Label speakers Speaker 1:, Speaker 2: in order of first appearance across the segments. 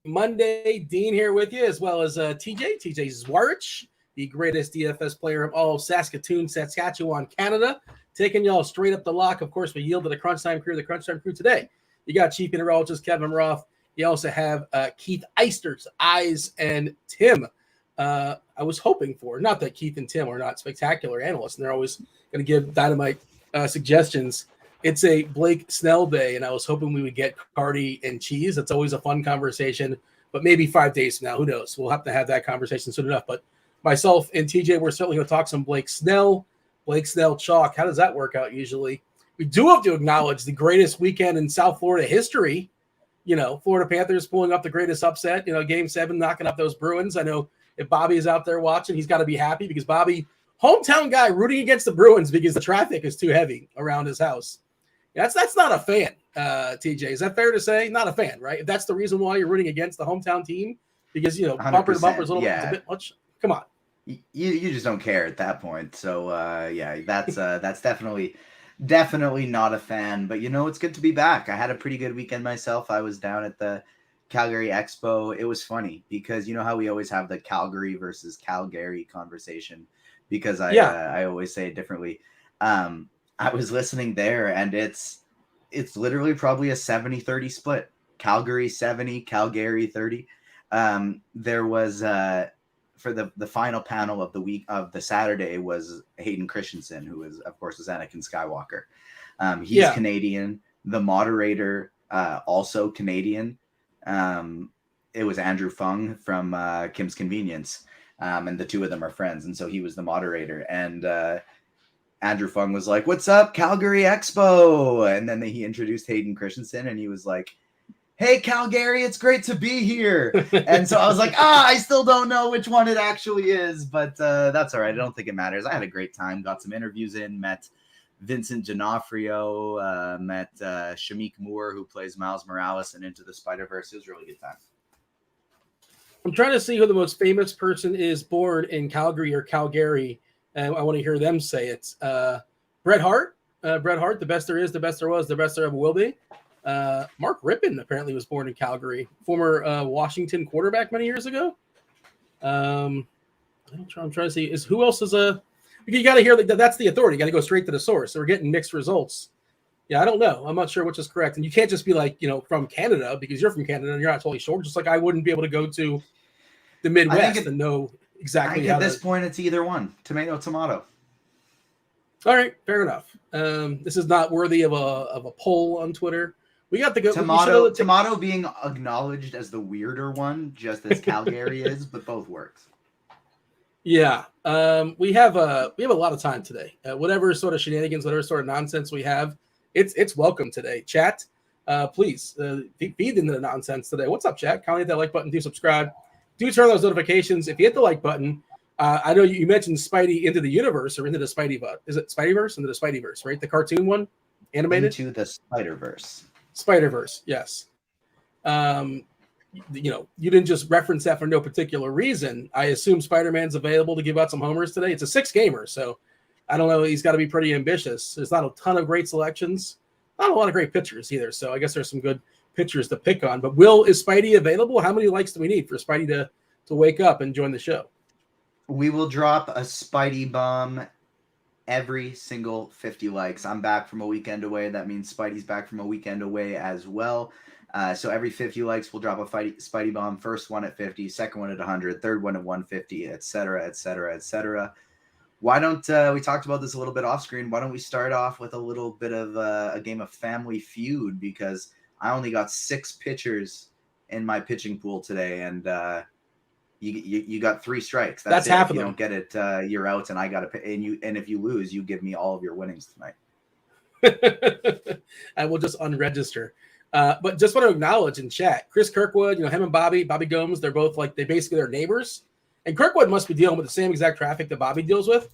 Speaker 1: Monday. Dean here with you, as well as TJ Zwarich, the greatest DFS player of all of Saskatchewan, Canada. Taking y'all straight up the lock. Of course, we yielded the Crunch Time crew. The Crunch Time crew today. You got Chief Meteorologist Kevin Roth. You also have Keith Eyster's Eyes and Tim. I was hoping for, not that Keith and Tim are not spectacular analysts, and they're always going to give dynamite suggestions. It's a Blake Snell day, and I was hoping we would get Cardi and cheese. That's always a fun conversation, but maybe 5 days from now, who knows? We'll have to have that conversation soon enough. But myself and TJ, we're certainly going to talk some Blake Snell chalk. How does that work out usually? We do have to acknowledge the greatest weekend in South Florida history. Florida Panthers pulling up the greatest upset, Game 7, knocking up those Bruins. I know if Bobby is out there watching, he's got to be happy because Bobby, hometown guy, rooting against the Bruins because the traffic is too heavy around his house. That's not a fan, TJ. Is that fair to say? Not a fan, right? If that's the reason why you're rooting against the hometown team because, bumper to bumper is a little bit, a bit much. Come on.
Speaker 2: You just don't care at that point. So, that's definitely not a fan. But, it's good to be back. I had a pretty good weekend myself. I was down at the Calgary Expo. It was funny because how we always have the Calgary versus Calgary conversation because I always say it differently. I was listening there and it's literally probably a 70-30 split. Calgary 70, Calgary 30. There was for the final panel of the week of the Saturday was Hayden Christensen, who is of course was Anakin Skywalker. He's Canadian. The moderator also Canadian. It was Andrew Fung from Kim's Convenience, and the two of them are friends, and so he was the moderator. And Andrew Fung was like, "What's up, Calgary Expo?" And then he introduced Hayden Christensen, and he was like, "Hey, Calgary, it's great to be here." And so I was like, I still don't know which one it actually is, but that's all right. I don't think it matters. I had a great time, got some interviews in, met Vincent D'Onofrio, met Shamik Moore, who plays Miles Morales in Into the Spider-Verse. It was a really good time.
Speaker 1: I'm trying to see who the most famous person is born in Calgary or Calgary. And I want to hear them say it. Bret Hart. Bret Hart, the best there is, the best there was, the best there ever will be. Mark Rippon apparently was born in Calgary, former Washington quarterback many years ago. I'm trying to see who else is you got to hear that's the authority. You got to go straight to the source. So we're getting mixed results. Yeah, I don't know. I'm not sure which is correct. And you can't just be like, from Canada because you're from Canada and you're not totally sure. Just like I wouldn't be able to go to the Midwest and know exactly. I think
Speaker 2: at this point it's either one. Tomato.
Speaker 1: All right, fair enough. This is not worthy of a poll on Twitter. We got the go.
Speaker 2: Tomato being acknowledged as the weirder one, just as Calgary is, but both works. Yeah,
Speaker 1: we have a lot of time today. Whatever sort of shenanigans, whatever sort of nonsense we have, it's welcome today. Chat, please feed into the nonsense today. What's up, chat? Kindly hit that like button. Do subscribe. Do turn those notifications. If you hit the like button, I know you mentioned Spidey Into the Universe or Into the Spideyverse. Is it Spideyverse? Into the Spideyverse, right? The cartoon one, animated.
Speaker 2: Into the Spider-Verse.
Speaker 1: Spider-Verse, yes. You didn't just reference that for no particular reason. I assume Spider-Man's available to give out some homers today. It's a 6-gamer, so I don't know. He's got to be pretty ambitious. There's not a ton of great selections. Not a lot of great pitchers either, so I guess there's some good pitchers to pick on. But is Spidey available? How many likes do we need for Spidey to wake up and join the show?
Speaker 2: We will drop a Spidey bomb every single 50 likes. I'm back from a weekend away. That means Spidey's back from a weekend away as well. So every 50 likes, we'll drop a Spidey bomb. First one at 50, second one at 100, third one at 150, etc., etc., etc. Why don't we talked about this a little bit off screen? Why don't we start off with a little bit of a game of Family Feud, because I only got 6 pitchers in my pitching pool today, and you got 3 strikes.
Speaker 1: That's half of them.
Speaker 2: You don't get it, you're out, and I got to pay. And if you lose, you give me all of your winnings tonight.
Speaker 1: I will just unregister. But just want to acknowledge in chat, Chris Kirkwood, him and Bobby Gomes, they're both they're neighbors. And Kirkwood must be dealing with the same exact traffic that Bobby deals with.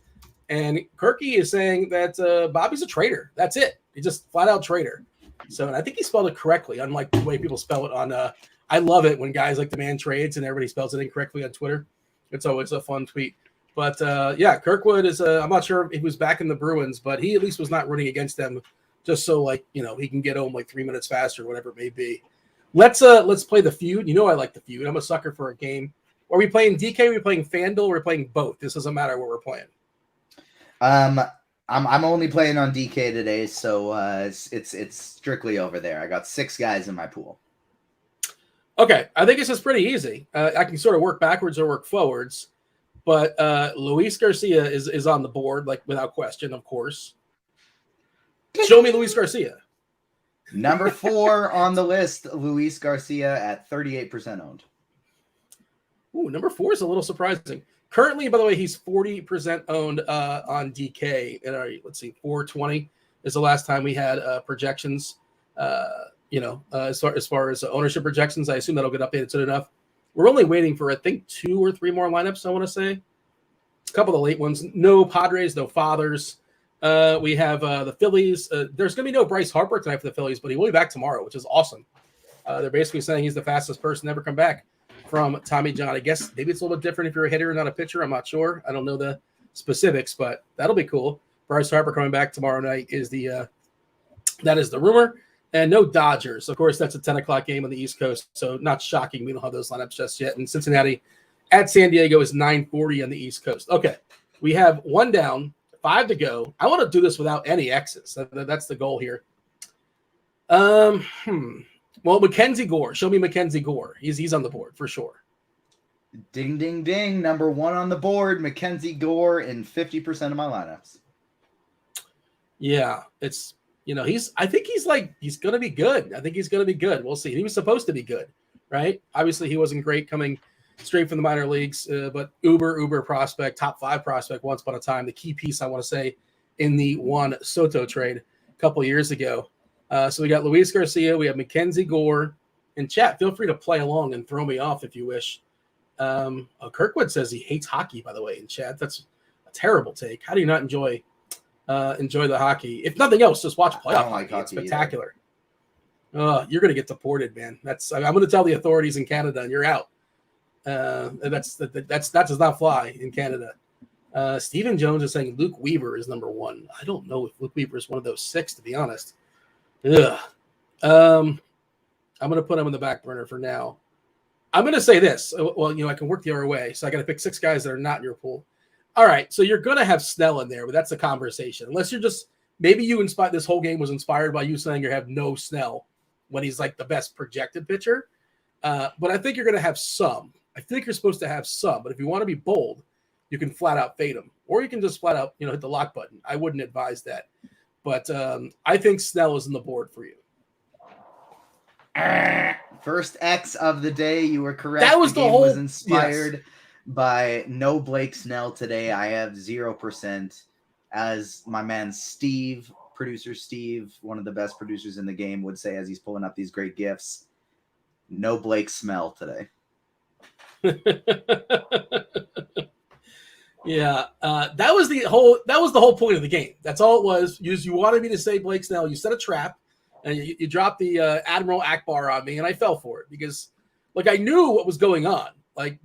Speaker 1: And Kirky is saying that Bobby's a traitor. That's it. He's just flat out traitor. So, and I think he spelled it correctly, unlike the way people spell it on. I love it when guys demand trades and everybody spells it incorrectly on Twitter. It's always a fun tweet. But Kirkwood is. I'm not sure if he was back in the Bruins, but he at least was not rooting against them, just so he can get home 3 minutes faster, whatever it may be. Let's play the feud. You know I like the feud. I'm a sucker for a game. Are we playing DK? Are we playing Fanduel? We're playing both. This doesn't matter what we're playing.
Speaker 2: I'm only playing on DK today, so it's strictly over there. I got 6 guys in my pool.
Speaker 1: Okay, I think this is pretty easy. I can sort of work backwards or work forwards, but Luis Garcia is on the board, like without question, of course. Show me Luis Garcia.
Speaker 2: Number 4 on the list, Luis Garcia at 38% owned.
Speaker 1: Ooh, number 4 is a little surprising. Currently, by the way, he's 40% owned on DK. And let's see, 420 is the last time we had projections. As far as ownership projections, I assume that'll get updated soon enough. We're only waiting for, I think, 2 or 3 more lineups, I want to say. A couple of the late ones. No Padres, no Fathers. We have the Phillies. There's going to be no Bryce Harper tonight for the Phillies, but he will be back tomorrow, which is awesome. They're basically saying he's the fastest person to ever come back from Tommy John. I guess maybe it's a little bit different if you're a hitter and not a pitcher. I'm not sure. I don't know the specifics, but that'll be cool. Bryce Harper coming back tomorrow night is that is the rumor. And no Dodgers. Of course, that's a 10 o'clock game on the East Coast, so not shocking. We don't have those lineups just yet. And Cincinnati at San Diego is 9:40 on the East Coast. Okay, we have 1 down, 5 to go. I want to do this without any X's. That's the goal here. Well, Mackenzie Gore. Show me Mackenzie Gore. He's on the board for sure.
Speaker 2: Ding, ding, ding. Number 1 on the board, Mackenzie Gore in 50% of my lineups.
Speaker 1: Yeah, it's, I think he's going to be good. I think he's going to be good. We'll see. He was supposed to be good, right? Obviously, he wasn't great coming straight from the minor leagues, but uber prospect, top 5 prospect once upon a time. The key piece, I want to say, in the Juan Soto trade a couple of years ago. So we got Luis Garcia. We have Mackenzie Gore. And chat, feel free to play along and throw me off if you wish. Kirkwood says he hates hockey, by the way, in chat. That's a terrible take. How do you not enjoy the hockey? If nothing else, just watch playoff hockey. It's spectacular. You're going to get deported, man. I'm going to tell the authorities in Canada, and you're out. That does not fly in Canada. Stephen Jones is saying Luke Weaver is number 1. I don't know if Luke Weaver is one of those 6, to be honest. Ugh. I'm going to put him in the back burner for now. I'm going to say this. Well, I can work the other way, so I got to pick 6 guys that are not in your pool. All right, so you're going to have Snell in there, but that's a conversation. Unless you're just maybe you inspired. This whole game was inspired by you saying you have no Snell when he's like the best projected pitcher. But I think you're going to have some. I think you're supposed to have some. But if you want to be bold, you can flat out fade him, or you can just flat out hit the lock button. I wouldn't advise that. But I think Snell is on the board for you.
Speaker 2: First X of the day. You were correct.
Speaker 1: That was the whole.
Speaker 2: Was inspired by no Blake Snell today. I have 0%. As my man Steve, producer Steve, one of the best producers in the game, would say as he's pulling up these great gifts. No Blake Smell today.
Speaker 1: Yeah, that was the whole point of the game. That's all it was. You wanted me to say Blake Snell. You set a trap, and you dropped the Admiral Akbar on me, and I fell for it because, I knew what was going on,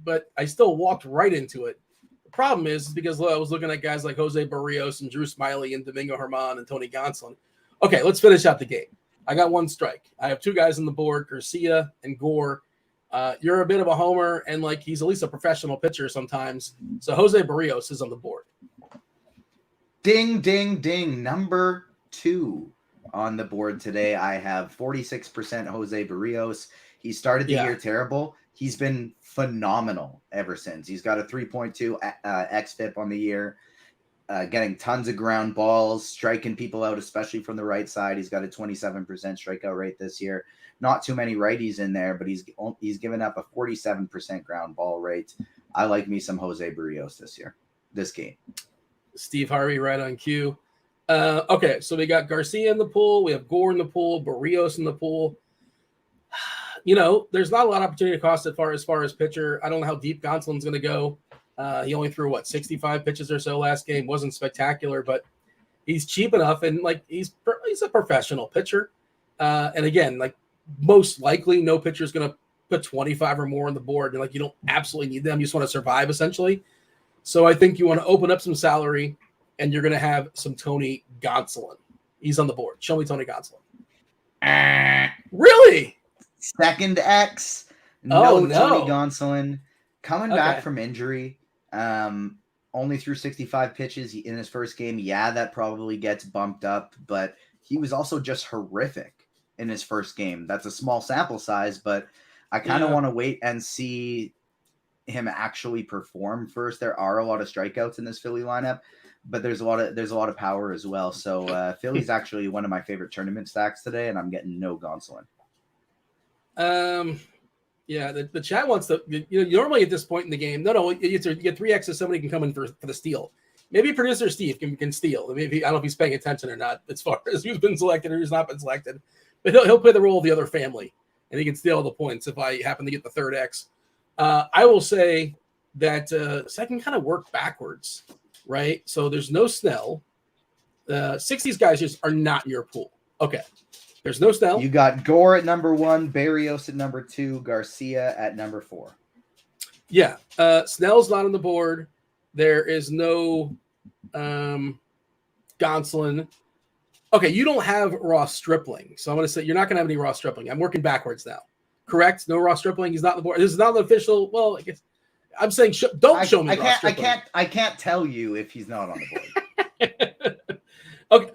Speaker 1: but I still walked right into it. The problem is because I was looking at guys like Jose Barrios and Drew Smiley and Domingo Germán and Tony Gonsolin. Okay, let's finish out the game. I got 1 strike. I have 2 guys on the board, Garcia and Gore. You're a bit of a homer, and he's at least a professional pitcher sometimes. So Jose Barrios is on the board.
Speaker 2: Ding, ding, ding. Number 2 on the board today. I have 46% Jose Barrios. He started the year terrible. He's been phenomenal ever since. He's got a 3.2 xFIP on the year, getting tons of ground balls, striking people out, especially from the right side. He's got a 27% strikeout rate this year. Not too many righties in there, but he's given up a 47% ground ball rate. I like me some Jose Barrios this game. Steve
Speaker 1: Harvey right on cue. Okay, so we got Garcia in the pool. We have Gore in the pool, Barrios in the pool. There's not a lot of opportunity cost as far as pitcher. I don't know how deep Gonsolin's going to go. He only threw 65 pitches or so last game. Wasn't spectacular, but he's cheap enough, and he's a professional pitcher. And again, most likely no pitcher is going to put 25 or more on the board, and you don't absolutely need them. You just want to survive essentially. So I think you want to open up some salary, and you're going to have some Tony Gonsolin. He's on the board. Show me Tony Gonsolin. Really?
Speaker 2: second X.
Speaker 1: Oh,
Speaker 2: No Tony
Speaker 1: no.
Speaker 2: Gonsolin. Coming
Speaker 1: Okay.
Speaker 2: back from injury. Only threw 65 pitches in his first game. Yeah, that probably gets bumped up, but he was also just horrific in his first game. That's a small sample size, but I kind of want to wait and see him actually perform first. There are a lot of strikeouts in this Philly lineup, but there's a lot of power as well. So Philly's actually one of my favorite tournament stacks today, and I'm getting no Gonsolin.
Speaker 1: Yeah, the chat wants to, normally at this point in the game, you get 3Xs, somebody can come in for the steal. Maybe producer Steve can steal. Maybe, I don't know if he's paying attention or not as far as who's been selected or who's not been selected, but he'll play the role of the other family, and he can steal the points if I happen to get the third X. I will say that so I can kind of work backwards, right? So there's no Snell. 60s guys just are not in your pool. Okay. There's no Snell.
Speaker 2: You got Gore at number 1, Barrios at number 2, Garcia at number 4.
Speaker 1: Yeah. Snell's not on the board. There is no Gonsolin. Okay, you don't have Ross Stripling. So I'm going to say you're not going to have any Ross Stripling. I'm working backwards now. Correct? No Ross Stripling. He's not on the board. This is not an official. Well, I guess I'm saying don't show me Ross Stripling.
Speaker 2: I can't tell you if he's not on the
Speaker 1: board. Okay.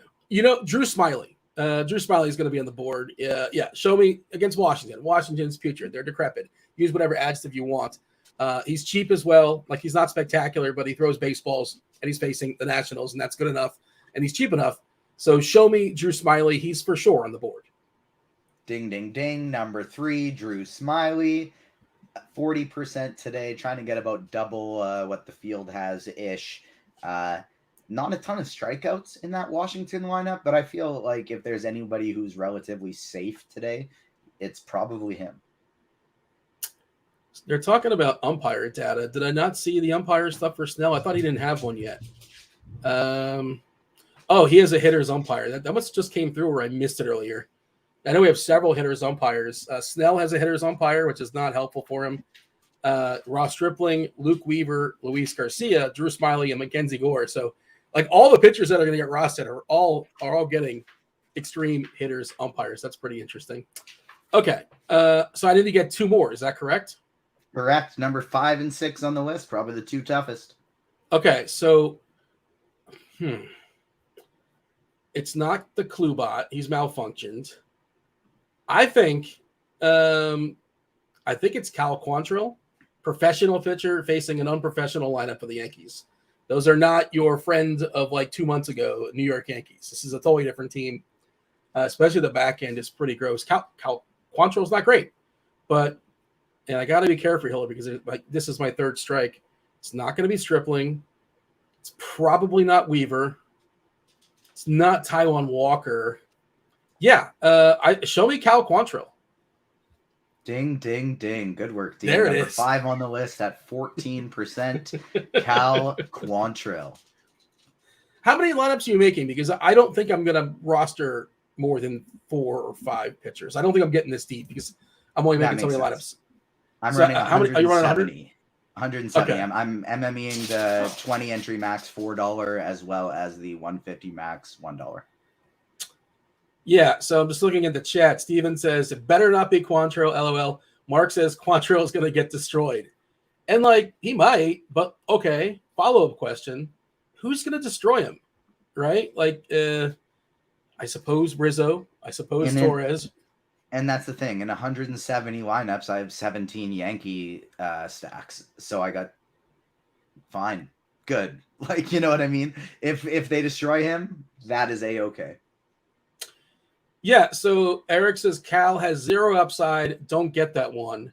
Speaker 1: Drew Smiley. Drew Smiley is going to be on the board. Yeah. Show me against Washington. Washington's putrid. They're decrepit. Use whatever adjective you want. He's cheap as well. Like, he's not spectacular, but he throws baseballs, and he's facing the Nationals, and that's good enough. And he's cheap enough. So show me Drew Smiley. He's for sure on the board.
Speaker 2: Ding, ding, ding. Number 3, Drew Smiley. 40% today. Trying to get about double what the field has ish. Not a ton of strikeouts in that Washington lineup, but I feel like if there's anybody who's relatively safe today, it's probably him.
Speaker 1: They're talking about umpire data. Did I not see the umpire stuff for Snell? I thought he didn't have one yet. He has a hitter's umpire. That must just came through where I missed it earlier. I know we have several hitter's umpires. Snell has a hitter's umpire, which is not helpful for him. Ross Stripling, Luke Weaver, Luis Garcia, Drew Smiley, and Mackenzie Gore. So, like, all the pitchers that are going to get rostered are all getting extreme hitters umpires. That's pretty interesting. Okay, so I need to get 2 more. Is that correct?
Speaker 2: Correct. Number 5 and 6 on the list, probably the 2 toughest.
Speaker 1: Okay, so it's not the Klubot. He's malfunctioned. I think it's Cal Quantrill, professional pitcher facing an unprofessional lineup for the Yankees. Those are not your friends of like 2 months ago, New York Yankees. This is a totally different team. Especially the back end is pretty gross. Cal Quantrill's not great, but I got to be careful here because this is my third strike. It's not going to be Stripling. It's probably not Weaver. It's not Taijuan Walker. Yeah, show me Cal Quantrill.
Speaker 2: Ding, ding, ding. Good work, Dean.
Speaker 1: There it
Speaker 2: Number
Speaker 1: is.
Speaker 2: 5 on the list at 14%. Cal Quantrill.
Speaker 1: How many lineups are you making? Because I don't think I'm going to roster more than 4 or 5 pitchers. I don't think I'm getting this deep because I'm only making so many lineups.
Speaker 2: I'm running 170.
Speaker 1: How many, are you running 100?
Speaker 2: 170.
Speaker 1: Okay.
Speaker 2: I'm MMEing the 20 entry max $4 as well as the 150 max $1.
Speaker 1: Yeah, so I'm just looking at the chat. Steven says, it better not be Quantrill, LOL. Mark says Quantrill is going to get destroyed. And, like, he might, but okay, follow-up question. Who's going to destroy him, right? Like, I suppose Rizzo. I suppose Torres.
Speaker 2: And that's the thing. In 170 lineups, I have 17 Yankee stacks. So I got fine. Good. Like, you know what I mean? If they destroy him, that is A-okay.
Speaker 1: Yeah, so Eric says Cal has 0 upside. Don't get that one.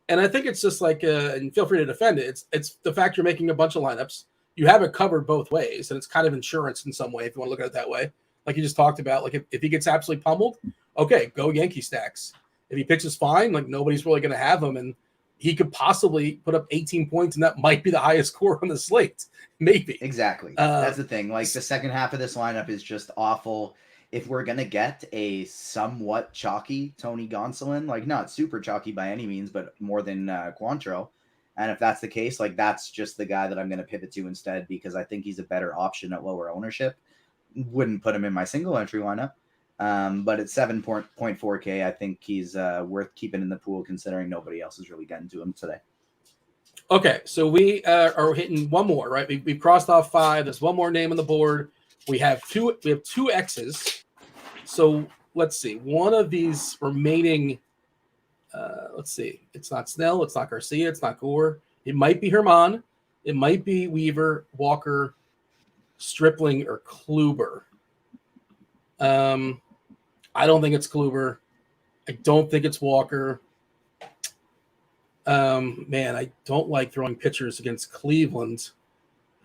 Speaker 1: And I think it's just like, and feel free to defend it. It's the fact you're making a bunch of lineups. You have it covered both ways, and it's kind of insurance in some way if you want to look at it that way. Like you just talked about, like if he gets absolutely pummeled, okay, go Yankee stacks. If he pitches fine, like nobody's really going to have him, and he could possibly put up 18 points, and that might be the highest score on the slate. Maybe.
Speaker 2: Exactly. That's the thing. Like the second half of this lineup is just awful. If we're going to get a somewhat chalky Tony Gonsolin, like not super chalky by any means, but more than Quantrill. And if that's the case, like that's just the guy that I'm going to pivot to instead because I think he's a better option at lower ownership. Wouldn't put him in my single entry lineup, But at 7.4K, I think he's worth keeping in the pool considering nobody else is really getting to him today.
Speaker 1: Okay, so we are hitting one more, right? We've crossed off 5. There's one more name on the board. We have two X's. So let's see. One of these remaining, let's see. It's not Snell. It's not Garcia. It's not Gore. It might be Herman. It might be Weaver, Walker, Stripling, or Kluber. I don't think it's Kluber. I don't think it's Walker. Man, I don't like throwing pitchers against Cleveland.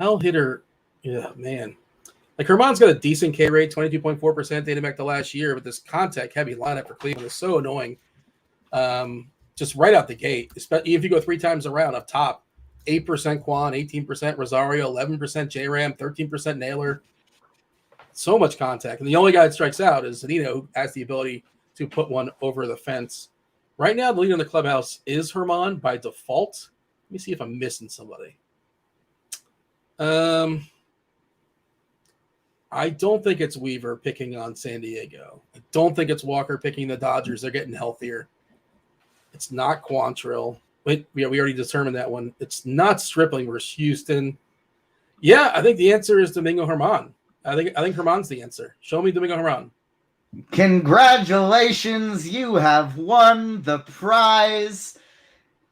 Speaker 1: I'll hit her. Yeah, man. Like Herman's got a decent K rate, 22.4% dating back to last year, but this contact heavy lineup for Cleveland is so annoying. Just right out the gate, especially if you go 3 times around up top, 8% Quan, 18% Rosario, 11% J-Ram, 13% Naylor. So much contact. And the only guy that strikes out is Zanino, who has the ability to put one over the fence. Right now, the leader in the clubhouse is Herman by default. Let me see if I'm missing somebody. I don't think it's Weaver picking on San Diego. I don't think it's Walker picking the Dodgers. They're getting healthier. It's not Quantrill. Wait, we already determined that one. It's not Stripling versus Houston. Yeah, I think the answer is Domingo Herman. I think Herman's the answer. Show me Domingo Herman.
Speaker 2: Congratulations, you have won the prize.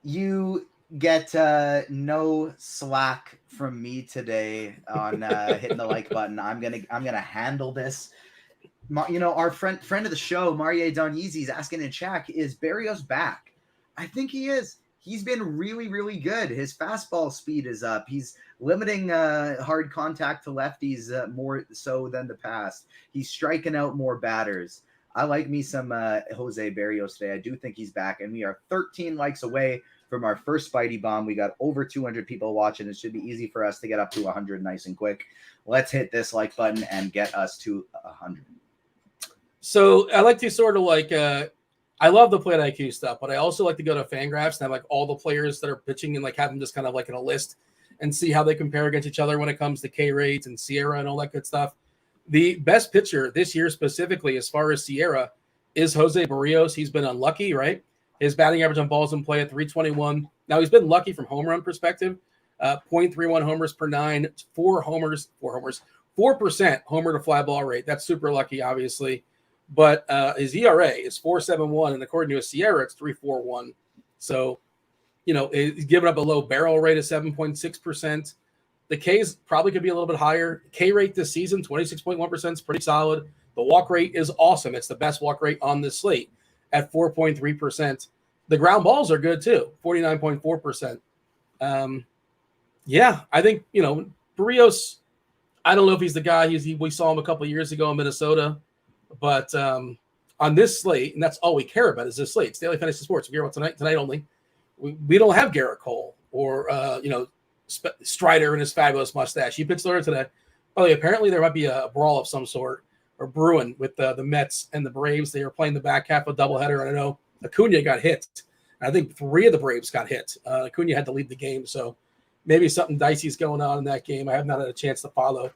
Speaker 2: You get no slack from me today on hitting the like button. I'm gonna handle this. Our friend of the show, Marie Donyeezy, is asking in chat, is Berrios back? I think he is. He's been really, really good. His fastball speed is up. He's limiting hard contact to lefties more so than the past. He's striking out more batters. I like me some Jose Berrios today. I do think he's back, and we are 13 likes away from our first Spidey Bomb. We got over 200 people watching. It should be easy for us to get up to 100 nice and quick. Let's hit this like button and get us to 100.
Speaker 1: So I like to sort of like I love the play IQ stuff, but I also like to go to Fangraphs and have like all the players that are pitching and like have them just kind of like in a list and see how they compare against each other when it comes to K rates and Sierra and all that good stuff. The best pitcher this year specifically as far as Sierra is Jose Berrios. He's been unlucky, right? His batting average on balls in play at 321. Now he's been lucky from home run perspective. 0.31 homers per 9, 4 homers, 4% homer to fly ball rate. That's super lucky, obviously. But his ERA is 4.71, and according to his Sierra, it's 3.41. So, he's giving up a low barrel rate of 7.6%. The K's probably could be a little bit higher. K rate this season, 26.1% is pretty solid. The walk rate is awesome. It's the best walk rate on this slate at 4.3%. The ground balls are good too, 49.4%. Yeah, I think, Berrios, I don't know if he's the guy. We saw him a couple of years ago in Minnesota. But on this slate, and that's all we care about is this slate. It's Daily Fantasy Sports. We care about tonight only. We don't have Garrett Cole or Strider and his fabulous mustache. He pitched earlier today. Oh, apparently there might be a brawl of some sort or brewing with the Mets and the Braves. They were playing the back half of doubleheader. And I know Acuna got hit. I think 3 of the Braves got hit. Acuna had to leave the game, so maybe something dicey is going on in that game. I have not had a chance to follow.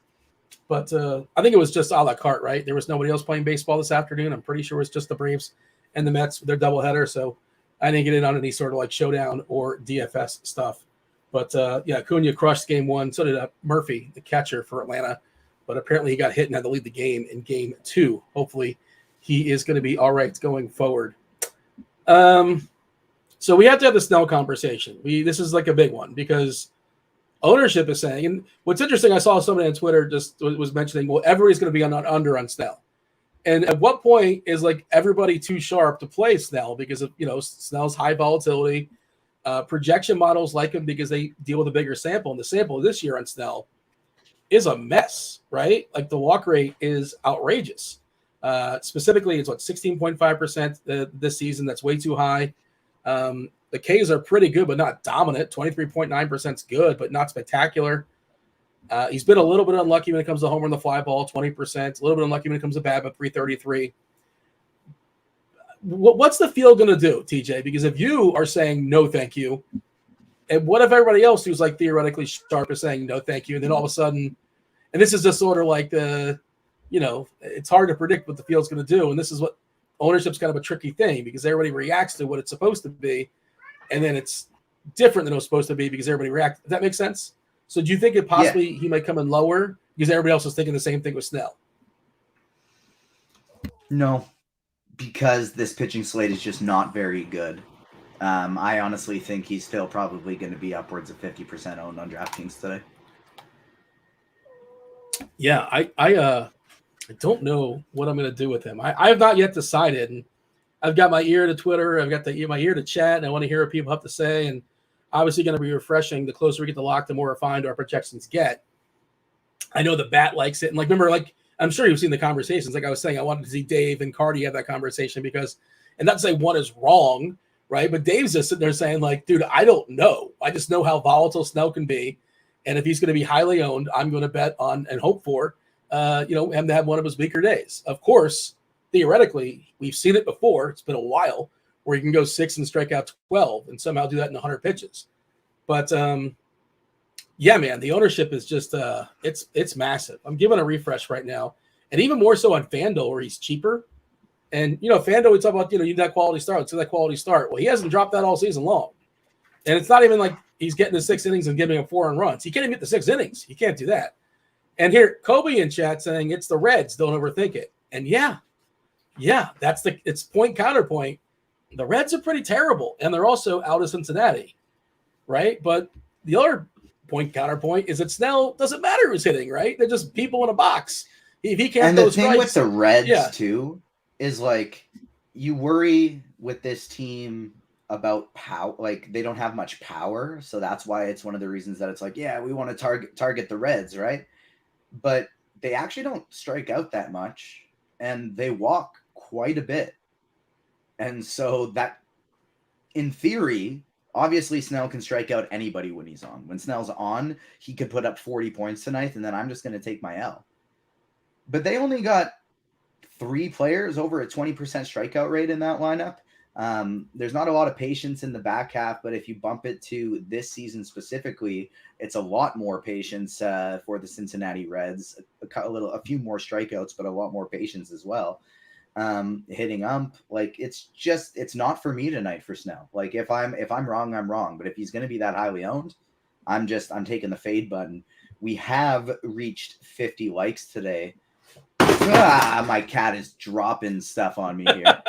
Speaker 1: But I think it was just a la carte, right? There was nobody else playing baseball this afternoon. I'm pretty sure it was just the Braves and the Mets with their doubleheader. So I didn't get in on any sort of like showdown or DFS stuff. But Acuna crushed game 1. So did Murphy, the catcher for Atlanta. But apparently he got hit and had to lead the game in game 2. Hopefully he is going to be all right going forward. So we have to have the Snell conversation. This is like a big one because ownership is saying, and what's interesting, I saw somebody on Twitter just was mentioning, well, everybody's going to be on under on Snell. And at what point is like everybody too sharp to play Snell because of, Snell's high volatility, projection models like him because they deal with a bigger sample. And the sample this year on Snell is a mess, right? Like the walk rate is outrageous. Specifically, it's 16.5% this season. That's way too high. The K's are pretty good, but not dominant. 23.9% is good, but not spectacular. He's been a little bit unlucky when it comes to homer and the fly ball, 20%. A little bit unlucky when it comes to BABIP, 333. What's the field going to do, TJ? Because if you are saying no, thank you, and what if everybody else who's like theoretically sharp is saying no, thank you, and then all of a sudden, and this is just sort of like the it's hard to predict what the field's going to do. And this is what ownership's kind of a tricky thing, because everybody reacts to what it's supposed to be. And then it's different than it was supposed to be because everybody reacts. Does that make sense? So do you think it possibly he might come in lower because everybody else was thinking the same thing with Snell?
Speaker 2: No, because this pitching slate is just not very good. I honestly think he's still probably going to be upwards of 50% owned on DraftKings today.
Speaker 1: Yeah, I don't know what I'm going to do with him. I have not yet decided. And I've got my ear to Twitter. I've got my ear to chat, and I want to hear what people have to say. And obviously going to be refreshing. The closer we get to lock, the more refined our projections get. I know the bat likes it. And remember, I'm sure you've seen the conversations. Like I was saying, I wanted to see Dave and Cardi have that conversation because, and not to say one is wrong, right? But Dave's just sitting there saying dude, I don't know. I just know how volatile Snell can be. And if he's going to be highly owned, I'm going to bet on and hope for, him to have one of his weaker days. Of course, theoretically, we've seen it before. It's been a while where you can go 6 and strike out 12 and somehow do that in 100 pitches. But yeah, man, the ownership is just it's massive. I'm giving a refresh right now, and even more so on Fanduel where he's cheaper. And Fanduel, we talk about you need that quality start. Let's do that quality start. Well, he hasn't dropped that all season long, and it's not even like he's getting the 6 innings and giving him 4 runs. He can't even get the 6 innings. He can't do that. And here, Kobe in chat saying it's the Reds. Don't overthink it. And yeah, it's point counterpoint. The Reds are pretty terrible, and they're also out of Cincinnati, right? But the other point counterpoint is that Snell doesn't matter who's hitting, right? They're just people in a box. If he can't,
Speaker 2: and the thing with the Reds too is you worry with this team about power. They don't have much power, so that's why it's one of the reasons that it's we want to target the Reds, right? But they actually don't strike out that much, and they walk quite a bit. And so that, in theory, obviously Snell can strike out anybody when he's on. When Snell's on, he could put up 40 points tonight, and then I'm just going to take my L. But they only got 3 players over a 20% strikeout rate in that lineup. There's not a lot of patience in the back half, but if you bump it to this season specifically, it's a lot more patience for the Cincinnati Reds. A few more strikeouts, but a lot more patience as well. Hitting ump, it's not for me tonight for Snell. If I'm wrong, I'm wrong. But if he's going to be that highly owned, I'm taking the fade button. We have reached 50 likes today. My cat is dropping stuff on me here.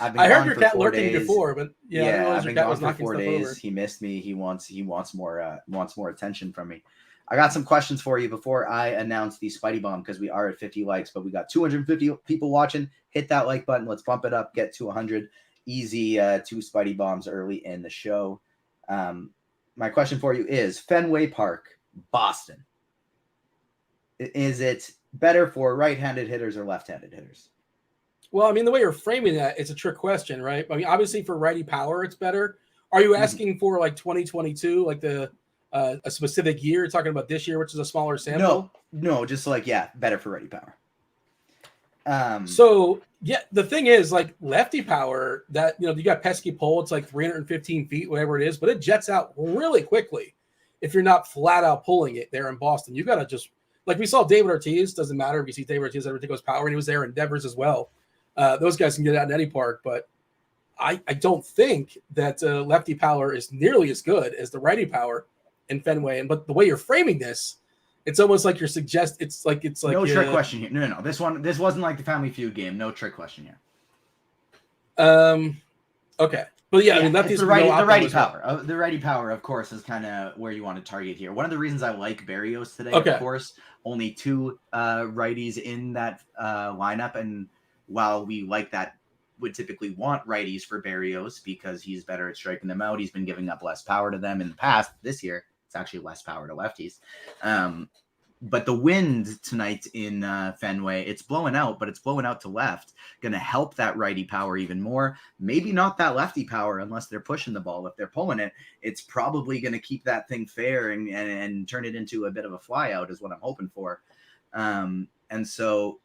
Speaker 1: I heard your cat lurking before, but
Speaker 2: I've been gone for 4 days. He missed me. He wants more attention from me. I got some questions for you before I announce the Spidey Bomb because we are at 50 likes, but we got 250 people watching. Hit that like button. Let's bump it up. Get to 100. Easy 2 Spidey Bombs early in the show. My question for you is Fenway Park, Boston. Is it better for right-handed hitters or left-handed hitters?
Speaker 1: Well, the way you're framing that, it's a trick question, right? Obviously for righty power, it's better. Are you asking for 2022, a specific year? You're talking about this year, which is a smaller sample?
Speaker 2: No, just better for righty power.
Speaker 1: So yeah, the thing is lefty power that, you got pesky pole. It's 315 feet, whatever it is, but it jets out really quickly. If you're not flat out pulling it there in Boston, you got to just, we saw David Ortiz, doesn't matter if you see David Ortiz, everything goes power, and he was there in Devers as well. Those guys can get out in any park, but I don't think that lefty power is nearly as good as the righty power in Fenway. But the way you're framing this, it's almost like you're it's like
Speaker 2: no trick question here. No. This wasn't like the Family Feud game. No trick question here.
Speaker 1: Okay. But yeah, lefties
Speaker 2: the righty power. Well. The righty power, of course, is kind of where you want to target here. One of the reasons I like Berrios today, of course, only 2 righties in that lineup, and while we like that, would typically want righties for Berrios because he's better at striking them out. He's been giving up less power to them in the past. This year, it's actually less power to lefties. But the wind tonight in Fenway, it's blowing out, but it's blowing out to left. Going to help that righty power even more. Maybe not that lefty power unless they're pushing the ball. If they're pulling it, it's probably going to keep that thing fair and turn it into a bit of a flyout is what I'm hoping for. And so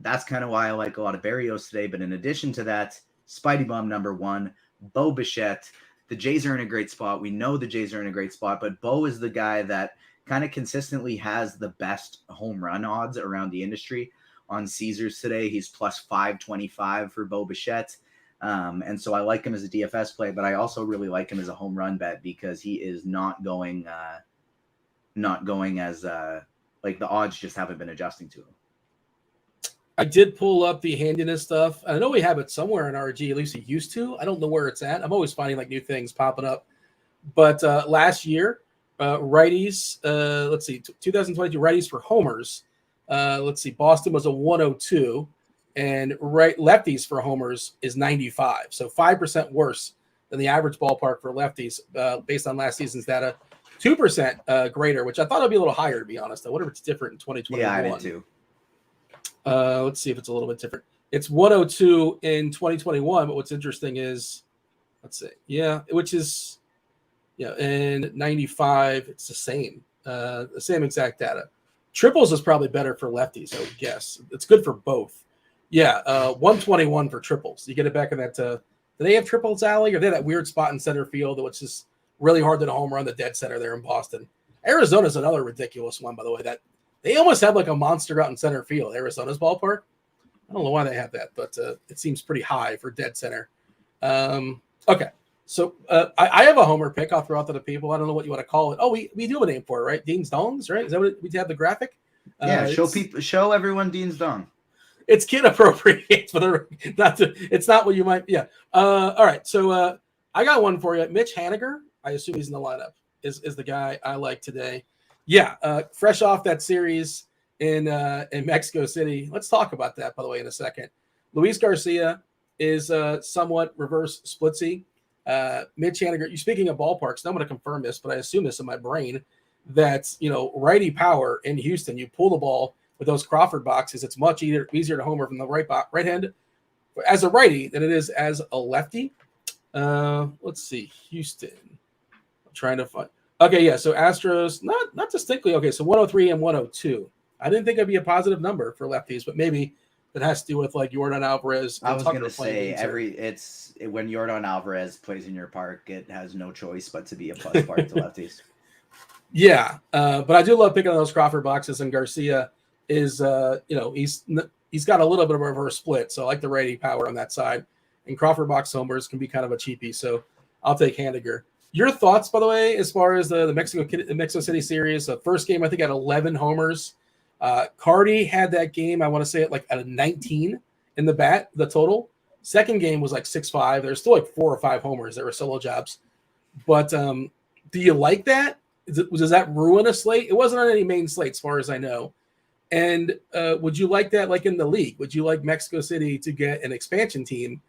Speaker 2: that's kind of why I like a lot of Berrios today. But in addition to that, Spidey Bomb number 1, Bo Bichette. The Jays are in a great spot. We know the Jays are in a great spot, but Bo is the guy that kind of consistently has the best home run odds around the industry. On Caesars today, he's plus 525 for Bo Bichette. And so I like him as a DFS play, but I also really like him as a home run bet because he is not going as like the odds just haven't been adjusting to him.
Speaker 1: I did pull up the handiness stuff. I know we have it somewhere in RG, at least it used to. I don't know where it's at. I'm always finding like new things popping up. But last year, righties, let's see, 2022 righties for homers. Let's see, Boston was a 102, and lefties for homers is 95. So 5% worse than the average ballpark for lefties based on last season's data. 2% greater, which I thought would be a little higher, to be honest. I wonder if it's different in 2021.
Speaker 2: Yeah, I did too.
Speaker 1: Let's see if it's a little bit different. It's 102 in 2021, but what's interesting is, let's see, which is, and 95, it's the same exact data. Triples is probably better for lefties, I would guess. It's good for both. 121 for triples. You get it back in that. Do they have triples alley, or they have that weird spot in center field, which is really hard to hit a home run, the dead center there in Boston? Arizona's another ridiculous one, by the way. That they almost have like a monster out in center field. Arizona's ballpark. I don't know why they have that, but it seems pretty high for dead center. Okay, so I have a homer pick. I'll throw out to the people. I don't know what you want to call it. Oh, we do have a name for it, right? Dean's Dongs, right? Is that what we have the graphic?
Speaker 2: Show everyone Dean's Dong.
Speaker 1: It's kid appropriate, it's not what you might. Yeah. All right. So I got one for you. Mitch Haniger. I assume he's in the lineup. Is the guy I like today? Yeah. Fresh off that series in Mexico City. Let's talk about that, by the way, in a second. Luis Garcia is somewhat reverse splitsy. Mitch Haniger. You speaking of ballparks? I'm going to confirm this, but I assume this in my brain that righty power in Houston. You pull the ball with those Crawford boxes, it's much easier to homer from the right hand as a righty than it is as a lefty. Let's see, Houston. I'm trying to find. Okay, yeah. So Astros, not distinctly. Okay, so 103 and 102. I didn't think it'd be a positive number for lefties, but maybe that has to do with like Yordan Alvarez.
Speaker 2: I was going to say when Yordan Alvarez plays in your park, it has no choice but to be a plus part to lefties.
Speaker 1: Yeah, but I do love picking on those Crawford boxes, and Garcia is he's got a little bit of a reverse split, so I like the righty power on that side. And Crawford box homers can be kind of a cheapie, so I'll take Haniger. Your thoughts, by the way, as far as the Mexico City series? The first game, I think, had 11 homers. Cardi had that game, I want to say it like at a 19 in the total. Second game was like 6-5. There's still like 4 or 5 homers. There were solo jobs. But do you like that? Does that ruin a slate? It wasn't on any main slate, as far as I know. And would you like that, like in the league? Would you like Mexico City to get an expansion team,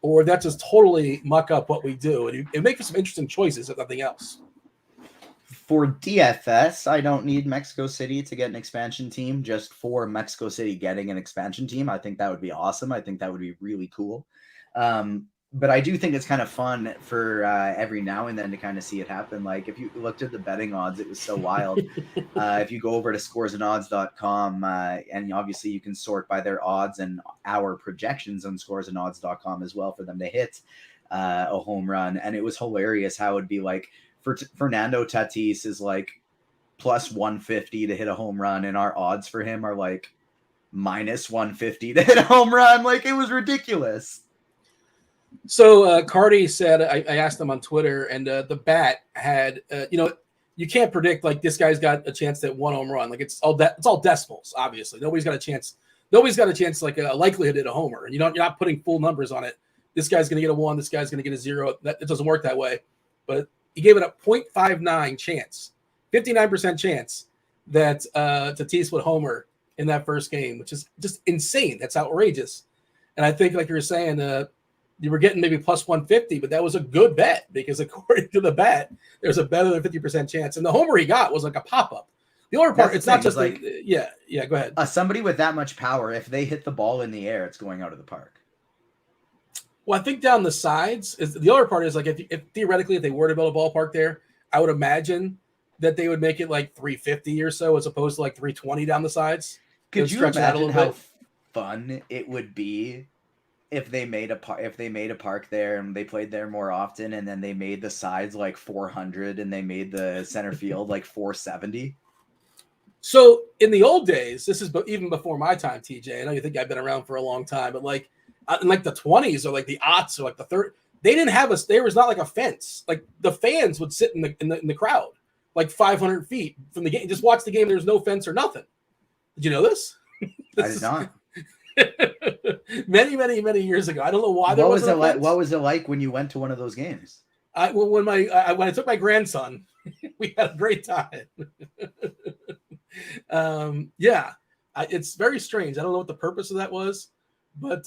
Speaker 1: or that just totally muck up what we do? And it makes some interesting choices, if nothing else.
Speaker 2: For DFS, I don't need Mexico City to get an expansion team. Just for Mexico City getting an expansion team, I think that would be awesome. I think that would be really cool. But I do think it's kind of fun for every now and then to kind of see it happen. Like if you looked at the betting odds, it was so wild. If you go over to scoresandodds.com, and obviously you can sort by their odds and our projections on scoresandodds.com as well for them to hit a home run. And it was hilarious how it'd be like for Fernando Tatis is like plus 150 to hit a home run, and our odds for him are like minus 150 to hit a home run. Like it was ridiculous.
Speaker 1: So Cardi said, I asked him on Twitter, and the bat had, you can't predict like this guy's got a chance at one home run. Like it's all decimals. Obviously, nobody's got a chance. Nobody's got a chance like a likelihood at a homer, and you're not putting full numbers on it. This guy's going to get a 1. This guy's going to get a 0. It doesn't work that way. But he gave it a 0.59 chance, 59% chance that Tatis would homer in that first game, which is just insane. That's outrageous. And I think, like you were saying, you were getting maybe plus 150, but that was a good bet because according to the bet, there's a better than 50% chance. And the homer he got was like a pop-up. The other part, it's not just like, go ahead.
Speaker 2: Somebody with that much power, if they hit the ball in the air, it's going out of the park.
Speaker 1: Well, I think down the sides is the other part is like if theoretically if they were to build a ballpark there, I would imagine that they would make it like 350 or so as opposed to like 320 down the sides.
Speaker 2: Could you imagine how fun it would be if they made a park there and they played there more often, and then they made the sides like 400 and they made the center field like 470?
Speaker 1: So in the old days, this is even before my time, TJ. I know you think I've been around for a long time, but like in like the 20s or like the aughts or like the 30s, they didn't have there was not like a fence. Like the fans would sit in the crowd, like 500 feet from the game, just watch the game. There's no fence or nothing. Did you know this?
Speaker 2: I did not.
Speaker 1: many years ago. I don't know why there wasn't a fence.
Speaker 2: What was it like when you went to one of those games?
Speaker 1: When I took my grandson, we had a great time. It's very strange. I don't know what the purpose of that was, but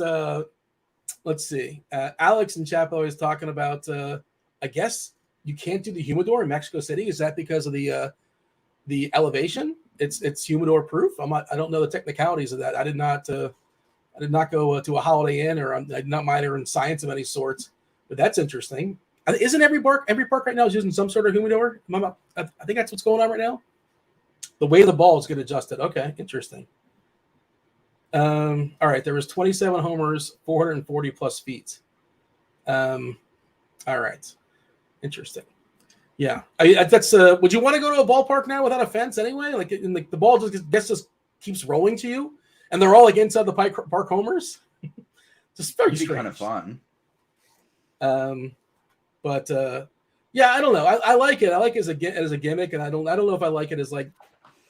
Speaker 1: let's see. Alex and Chap always talking about. I guess you can't do the humidor in Mexico City. Is that because of the elevation? It's humidor proof. I don't know the technicalities of that. I did not go to a Holiday Inn, or I did not minor in science of any sort. But that's interesting. Isn't every park right now is using some sort of humidor? I think that's what's going on right now. The way the ball is getting adjusted. Okay, interesting. All right, there was 27 homers, 440 plus feet. All right, interesting. Yeah, that's. Would you want to go to a ballpark now without a fence anyway? Like, the ball just keeps rolling to you, and they're all like inside the park homers. Just very strange.
Speaker 2: Kind of fun.
Speaker 1: But yeah, I don't know. I like it. I like it as a gimmick, and I don't know if I like it as like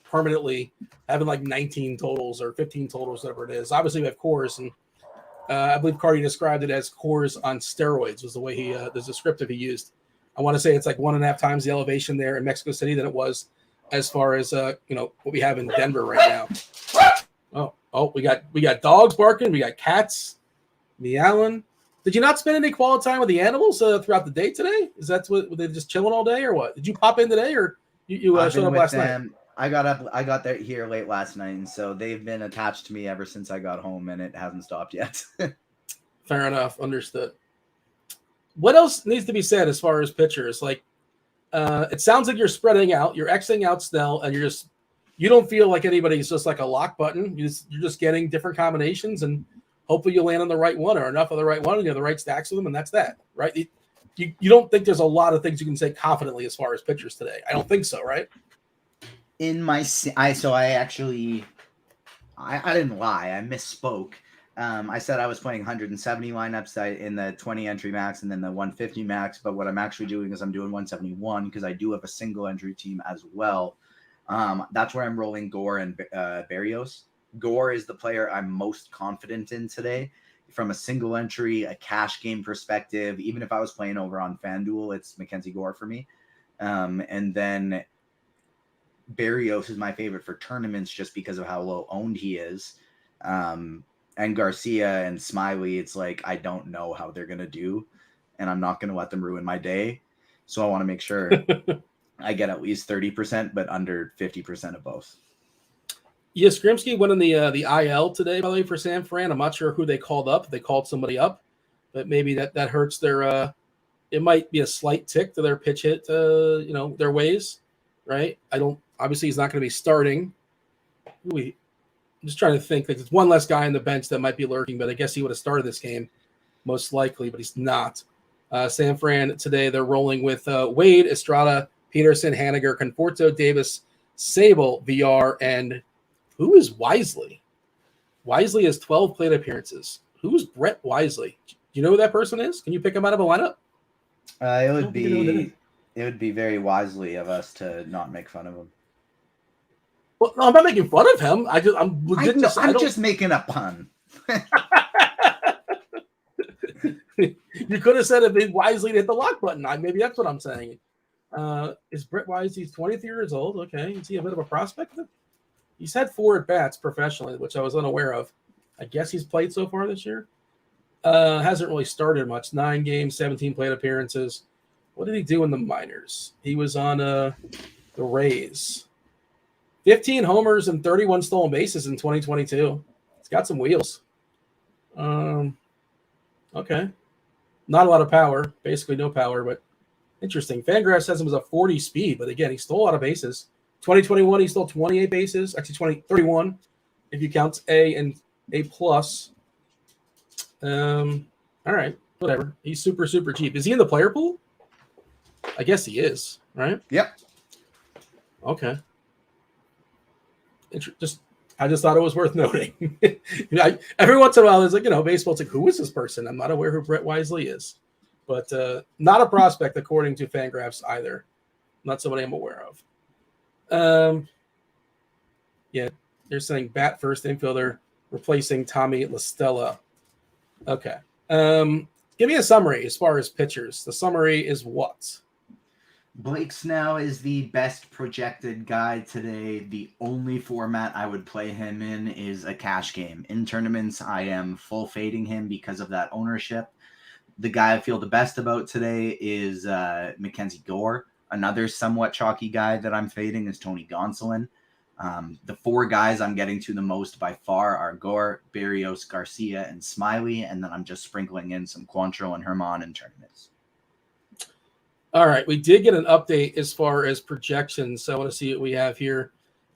Speaker 1: permanently having like 19 totals or 15 totals, whatever it is. Obviously, we have cores, and I believe Cardi described it as cores on steroids was the way the descriptive he used. I want to say it's like 1.5 times the elevation there in Mexico City than it was as far as what we have in Denver right now. Oh, we got dogs barking, we got cats meowing. Did you not spend any quality time with the animals throughout the day today? Is that what were they just chilling all day, or what? Did you pop in today, or you showed up last night?
Speaker 2: I got there here late last night, and so they've been attached to me ever since I got home, and it hasn't stopped yet.
Speaker 1: Fair enough, understood. What else needs to be said as far as pitchers? Like, it sounds like you're spreading out, you're Xing out Snell, and you don't feel like anybody's just like a lock button. You're just getting different combinations, and hopefully you land on the right one or enough of the right one, and you have the right stacks of them, and that's that, right? You don't think there's a lot of things you can say confidently as far as pitchers today? I don't think so, right?
Speaker 2: I didn't lie. I misspoke. I said I was playing 170 lineups in the 20 entry max and then the 150 max. But what I'm actually doing is I'm doing 171 because I do have a single entry team as well. That's where I'm rolling Gore and Berrios. Gore is the player I'm most confident in today from a single entry, a cash game perspective. Even if I was playing over on Fanduel, it's Mackenzie Gore for me. And then Berrios is my favorite for tournaments just because of how low owned he is. And Garcia and Smiley, it's like I don't know how they're going to do, and I'm not going to let them ruin my day. So I want to make sure I get at least 30%, but under 50% of both.
Speaker 1: Yastrzemski went in the IL today, by the way, for San Fran. I'm not sure who they called up. They called somebody up, but maybe that hurts their it might be a slight tick to their pitch hit, their ways, right? Obviously he's not going to be starting. I'm just trying to think. Like, there's one less guy on the bench that might be lurking, but I guess he would have started this game most likely, but he's not. San Fran today, they're rolling with Wade, Estrada, Peterson, Haniger, Conforto, Davis, Sable, VR, and who is Wisely? Wisely has 12 plate appearances. Who is Brett Wisely? Do you know who that person is? Can you pick him out of a lineup?
Speaker 2: It would be very wisely of us to not make fun of him.
Speaker 1: Well, no, I'm not making fun of him. I'm
Speaker 2: just making a pun.
Speaker 1: You could have said if Wisely hit the lock button. Maybe that's what I'm saying. Is Brett Wisely? He's 23 years old. Okay, is he a bit of a prospect? He's had 4 at bats professionally, which I was unaware of. I guess he's played so far this year. Hasn't really started much. 9 games, 17 plate appearances. What did he do in the minors? He was on the Rays. 15 homers and 31 stolen bases in 2022. It's got some wheels. Okay. Not a lot of power. Basically no power, but interesting. Fangraphs says him as a 40 speed, but again, he stole a lot of bases. 2021, he stole 28 bases. Actually, 31 if you count A and A+. All right. Whatever. He's super, super cheap. Is he in the player pool? I guess he is, right?
Speaker 2: Yep.
Speaker 1: Okay. I just thought it was worth noting. Every once in a while, there's baseball. It's like, who is this person? I'm not aware who Brett Wisely is, but not a prospect according to Fangraphs either. Not somebody I'm aware of. Yeah, they're saying bat first infielder replacing Tommy LaStella. Okay. Give me a summary as far as pitchers. The summary is what?
Speaker 2: Blake Snell is the best projected guy today. The only format I would play him in is a cash game. In tournaments, I am full fading him because of that ownership. The guy I feel the best about today is Mackenzie Gore. Another somewhat chalky guy that I'm fading is Tony Gonsolin. The four guys I'm getting to the most by far are Gore, Berrios, Garcia, and Smiley, and then I'm just sprinkling in some Quantrill and Herman in tournaments.
Speaker 1: All right, we did get an update as far as projections, so I want to see what we have here.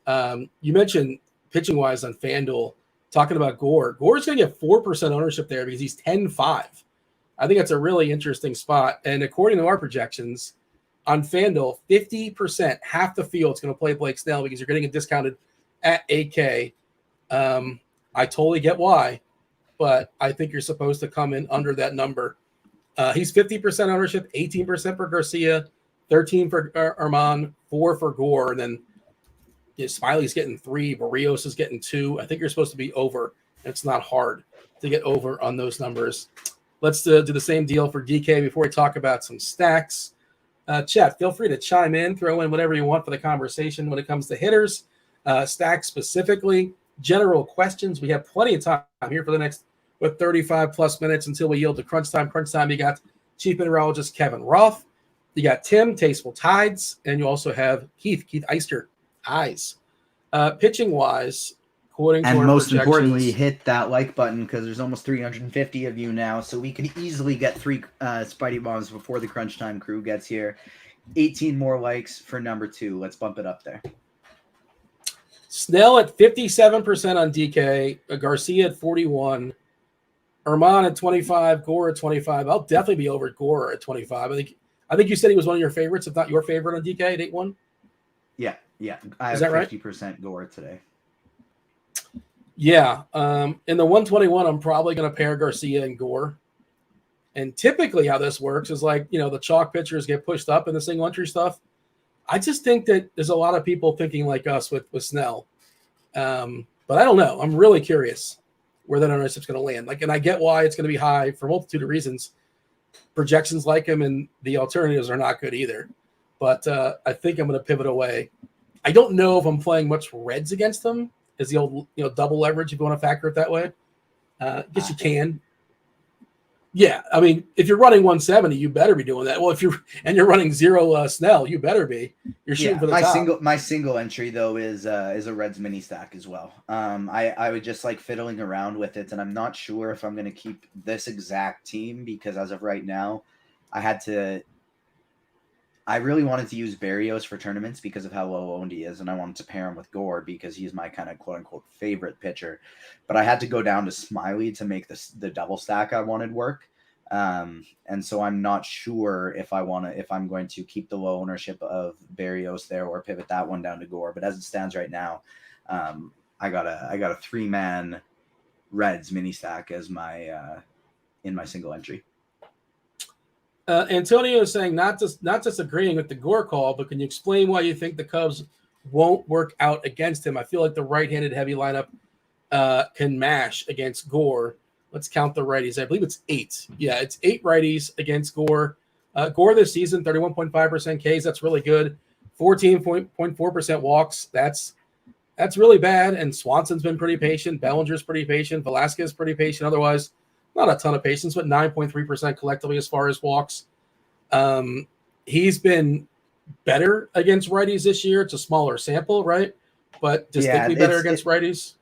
Speaker 1: You mentioned pitching-wise on FanDuel, talking about Gore. Gore's going to get 4% ownership there because he's 10-5. I think that's a really interesting spot, and according to our projections, on FanDuel, 50%, half the field's going to play Blake Snell because you're getting it discounted at 8K. I totally get why, but I think you're supposed to come in under that number. He's 50% ownership, 18% for Garcia, 13 for Armand, 4 for Gore, and then Smiley's getting 3, Berrios is getting 2. I think you're supposed to be over, and it's not hard to get over on those numbers. Let's do the same deal for DK before we talk about some stacks. Chat, feel free to chime in, throw in whatever you want for the conversation when it comes to hitters, stacks specifically, general questions. We have plenty of time here for the next 35 plus minutes until we yield to crunch time. Crunch time, you got chief mineralogist Kevin Roth, you got Tim, TastefulTides, and you also have Keith Eyster, Eyes. Pitching wise, according to
Speaker 2: and
Speaker 1: our
Speaker 2: most
Speaker 1: projections,
Speaker 2: importantly, hit that like button because there's almost 350 of you now, so we could easily get 3 Spidey bombs before the crunch time crew gets here. 18 more likes for number 2. Let's bump it up there.
Speaker 1: Snell at 57% on DK, Garcia at 41, Herman at 25, Gore at 25. I'll definitely be over Gore at 25. I think you said he was one of your favorites, if not your favorite on DK at 8-1.
Speaker 2: Yeah. I have 50% Gore today.
Speaker 1: Yeah. In the 121, I'm probably going to pair Garcia and Gore. And typically how this works is the chalk pitchers get pushed up in the single entry stuff. I just think that there's a lot of people thinking like us with Snell. But I don't know. I'm really curious where that ownership's going to land. And I get why it's going to be high for a multitude of reasons. Projections like him and the alternatives are not good either. But I think I'm going to pivot away. I don't know if I'm playing much Reds against them. Is the old double leverage if you want to factor it that way? I guess you can. Yeah, I mean, if you're running 170, you better be doing that. Well, if you're running 0 Snell, you better be. You're shooting for the top.
Speaker 2: My single entry though is a Reds mini stack as well. I would just like fiddling around with it, and I'm not sure if I'm going to keep this exact team because as of right now, I really wanted to use Berrios for tournaments because of how low owned he is, and I wanted to pair him with Gore because he's my kind of quote-unquote favorite pitcher. But I had to go down to Smiley to make the double stack I wanted work. And so I'm not sure if I'm going to keep the low ownership of Berrios there or pivot that one down to Gore. But as it stands right now, I got a 3-man Reds mini stack as my in my single entry.
Speaker 1: Antonio is saying not just agreeing with the Gore call, but can you explain why you think the Cubs won't work out against him? I feel like the right-handed heavy lineup can mash against Gore. Let's count the righties. I believe it's 8. Yeah, it's 8 righties against Gore. Gore this season, 31.5% Ks. That's really good. 14.4% walks. That's really bad. And Swanson's been pretty patient. Bellinger's pretty patient. Velasquez pretty patient. Otherwise, not a ton of patience, but 9.3% collectively as far as walks. He's been better against righties this year. It's a smaller sample, right? But distinctly better against righties.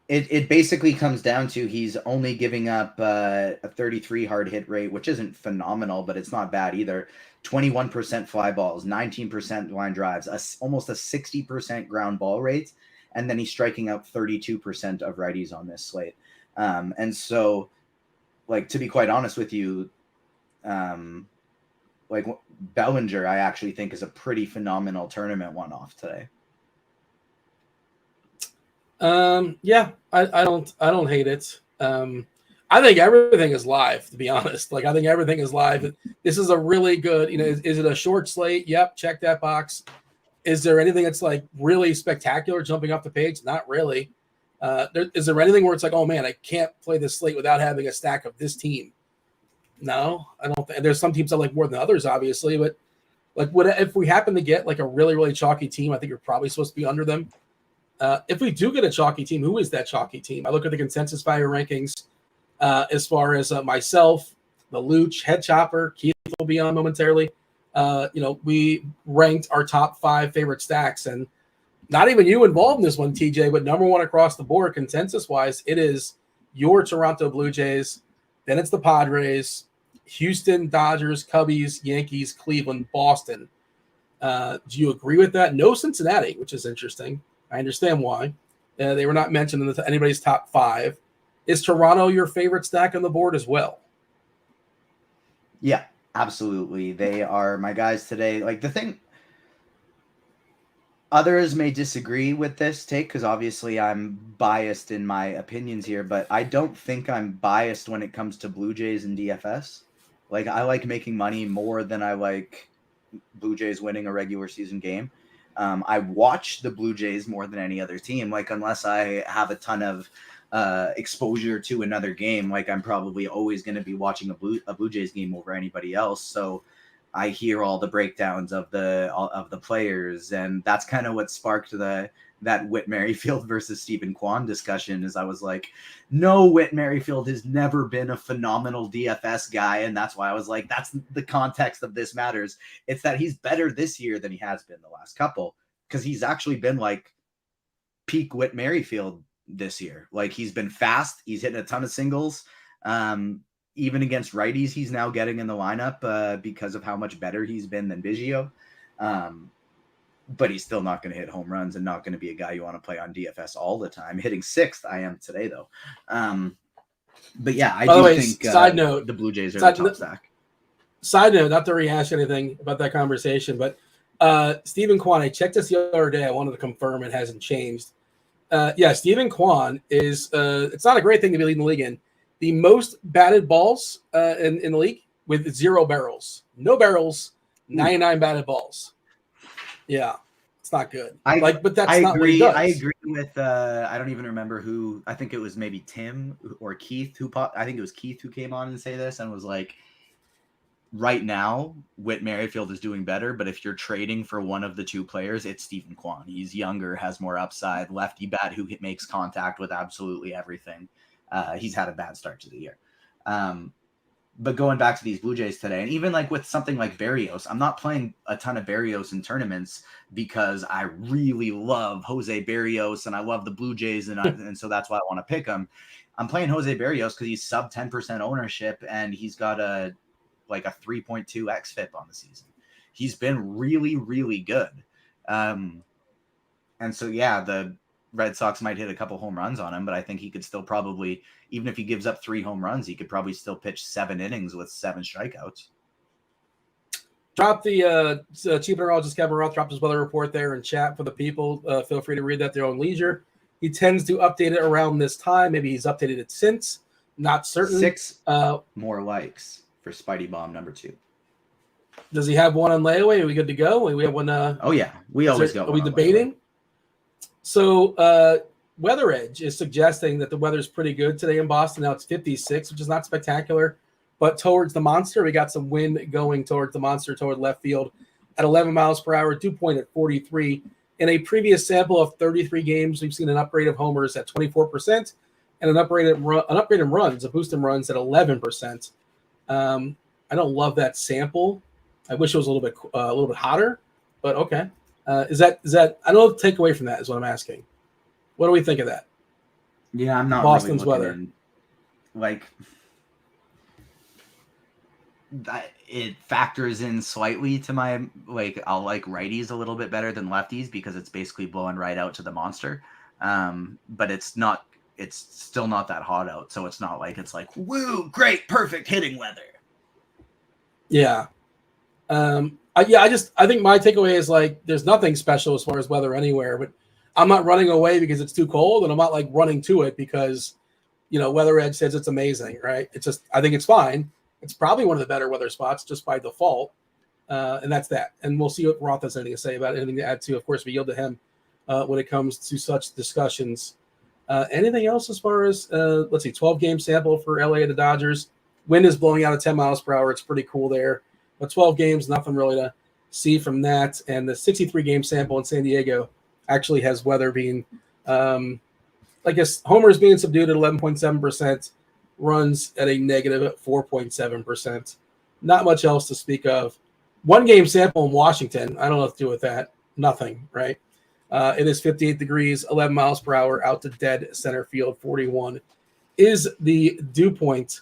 Speaker 2: It basically comes down to he's only giving up a 33 hard hit rate, which isn't phenomenal, but it's not bad either. 21% fly balls, 19% line drives, almost a 60% ground ball rate, and then he's striking out 32% of righties on this slate. And so, to be quite honest with you, Bellinger, I actually think is a pretty phenomenal tournament one-off today.
Speaker 1: Yeah, I don't hate it. I think everything is live, to be honest. Like, I think everything is live. This is a really good, is it a short slate? Yep, check that box. Is there anything that's like really spectacular jumping off the page? Not really. Is there anything where it's like, oh man, I can't play this slate without having a stack of this team? No, I don't think. There's some teams I like more than others, obviously, but like, if we happen to get like a really, really chalky team, I think you're probably supposed to be under them. If we do get a chalky team, who is that chalky team? I look at the consensus value rankings as far as myself, the Luch, Head Chopper, Keith will be on momentarily. We ranked our top 5 favorite stacks, and not even you involved in this one, TJ, but number 1 across the board, consensus-wise, it is your Toronto Blue Jays. Then it's the Padres, Houston, Dodgers, Cubbies, Yankees, Cleveland, Boston. Do you agree with that? No Cincinnati, which is interesting. I understand why. They were not mentioned in anybody's top 5. Is Toronto your favorite stack on the board as well?
Speaker 2: Yeah, absolutely. They are my guys today. Like, the thing, others may disagree with this take because obviously I'm biased in my opinions here, but I don't think I'm biased when it comes to Blue Jays and DFS. Like, I like making money more than I like Blue Jays winning a regular season game. I watch the Blue Jays more than any other team. Like, unless I have a ton of exposure to another game, like, I'm probably always going to be watching a Blue Jays game over anybody else. So I hear all the breakdowns of the players, and that's kind of what sparked that Whit Merrifield versus Stephen Kwan discussion. Is I was like, no, Whit Merrifield has never been a phenomenal DFS guy, and that's why I was like, that's the context of this matters. It's that he's better this year than he has been the last couple, because he's actually been like peak Whit Merrifield this year. Like, he's been fast, he's hitting a ton of singles. Even against righties, he's now getting in the lineup because of how much better he's been than Biggio. But he's still not going to hit home runs and not going to be a guy you want to play on DFS all the time. Hitting 6th, I am today, though. But yeah, I do think
Speaker 1: side note,
Speaker 2: the Blue Jays are the top stack.
Speaker 1: Side note, not to rehash anything about that conversation, but Stephen Kwan, I checked this the other day. I wanted to confirm it hasn't changed. Yeah, Stephen Kwan is it's not a great thing to be leading the league in. The most batted balls in the league with 0 barrels. No barrels, 99 batted balls. Yeah, it's not good. But that's not what he does.
Speaker 2: I agree with I don't even remember who. I think it was maybe Tim or Keith I think it was Keith who came on and say this and was like, right now, Whit Merrifield is doing better, but if you're trading for one of the 2 players, it's Stephen Kwan. He's younger, has more upside, lefty bat who makes contact with absolutely everything. He's had a bad start to the year. But going back to these Blue Jays today, and even like with something like Berrios, I'm not playing a ton of Berrios in tournaments because I really love Jose Berrios and I love the Blue Jays, and so that's why I want to pick him. I'm playing Jose Berrios because he's sub 10% ownership and he's got a 3.2 xFIP on the season. He's been really, really good. And so, yeah, the Red Sox might hit a couple home runs on him, but I think he could still probably, even if he gives up 3 home runs, he could probably still pitch 7 innings with 7 strikeouts.
Speaker 1: Drop the chief meteorologist Kevin Roth dropped his weather report there in chat for the people. Feel free to read that at their own leisure. He tends to update it around this time. Maybe he's updated it since. Not certain.
Speaker 2: 6 more likes for Spidey Bomb number 2.
Speaker 1: Does he have one on layaway? Are we good to go? We have one.
Speaker 2: Oh yeah, we always go.
Speaker 1: Are we debating? So Weather Edge is suggesting that the weather's pretty good today in Boston. Now it's 56, which is not spectacular, but towards the monster, we got some wind going towards the monster, toward left field at 11 miles per hour, dew point at 43. In a previous sample of 33 games, we've seen an upgrade of homers at 24% and an upgrade in runs, a boost in runs at 11%. I don't love that sample. I wish it was a little bit hotter, but okay. Is that I don't know what to take away from that is what I'm asking. What do we think of that?
Speaker 2: Yeah, I'm not
Speaker 1: Boston's
Speaker 2: really
Speaker 1: weather.
Speaker 2: That it factors in slightly to my I'll like righties a little bit better than lefties because it's basically blowing right out to the monster. But it's still not that hot out, so it's not like it's like woo, great, perfect hitting weather.
Speaker 1: Yeah. I think my takeaway is like there's nothing special as far as weather anywhere, but I'm not running away because it's too cold, and I'm not like running to it because, Weather Edge says it's amazing, right? It's just, I think it's fine. It's probably one of the better weather spots just by default. And that's that. And we'll see what Roth has anything to say about it, anything to add to. Of course, we yield to him when it comes to such discussions. Anything else as far as, 12-game sample for LA and the Dodgers. Wind is blowing out at 10 miles per hour. It's pretty cool there. But 12 games, nothing really to see from that. And the 63-game sample in San Diego actually has weather being, homers being subdued at 11.7%, runs at a negative 4.7%. Not much else to speak of. 1-game sample in Washington. I don't know what to do with that. Nothing, right? It is 58 degrees, 11 miles per hour, out to dead center field. 41 is the dew point.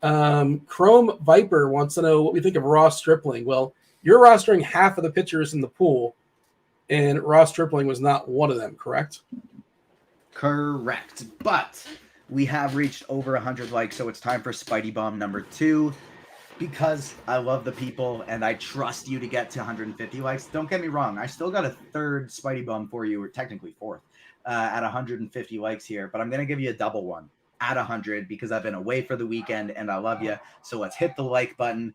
Speaker 1: Chrome Viper wants to know what we think of Ross Stripling. Well, you're rostering half of the pitchers in the pool, and Ross Stripling was not one of them, correct?
Speaker 2: Correct. But we have reached over 100 likes, so it's time for Spidey Bomb number 2. Because I love the people and I trust you to get to 150 likes. Don't get me wrong. I still got a third Spidey Bomb for you, or technically fourth, at 150 likes here. But I'm going to give you a double one at 100 because I've been away for the weekend and I love you. So let's hit the like button.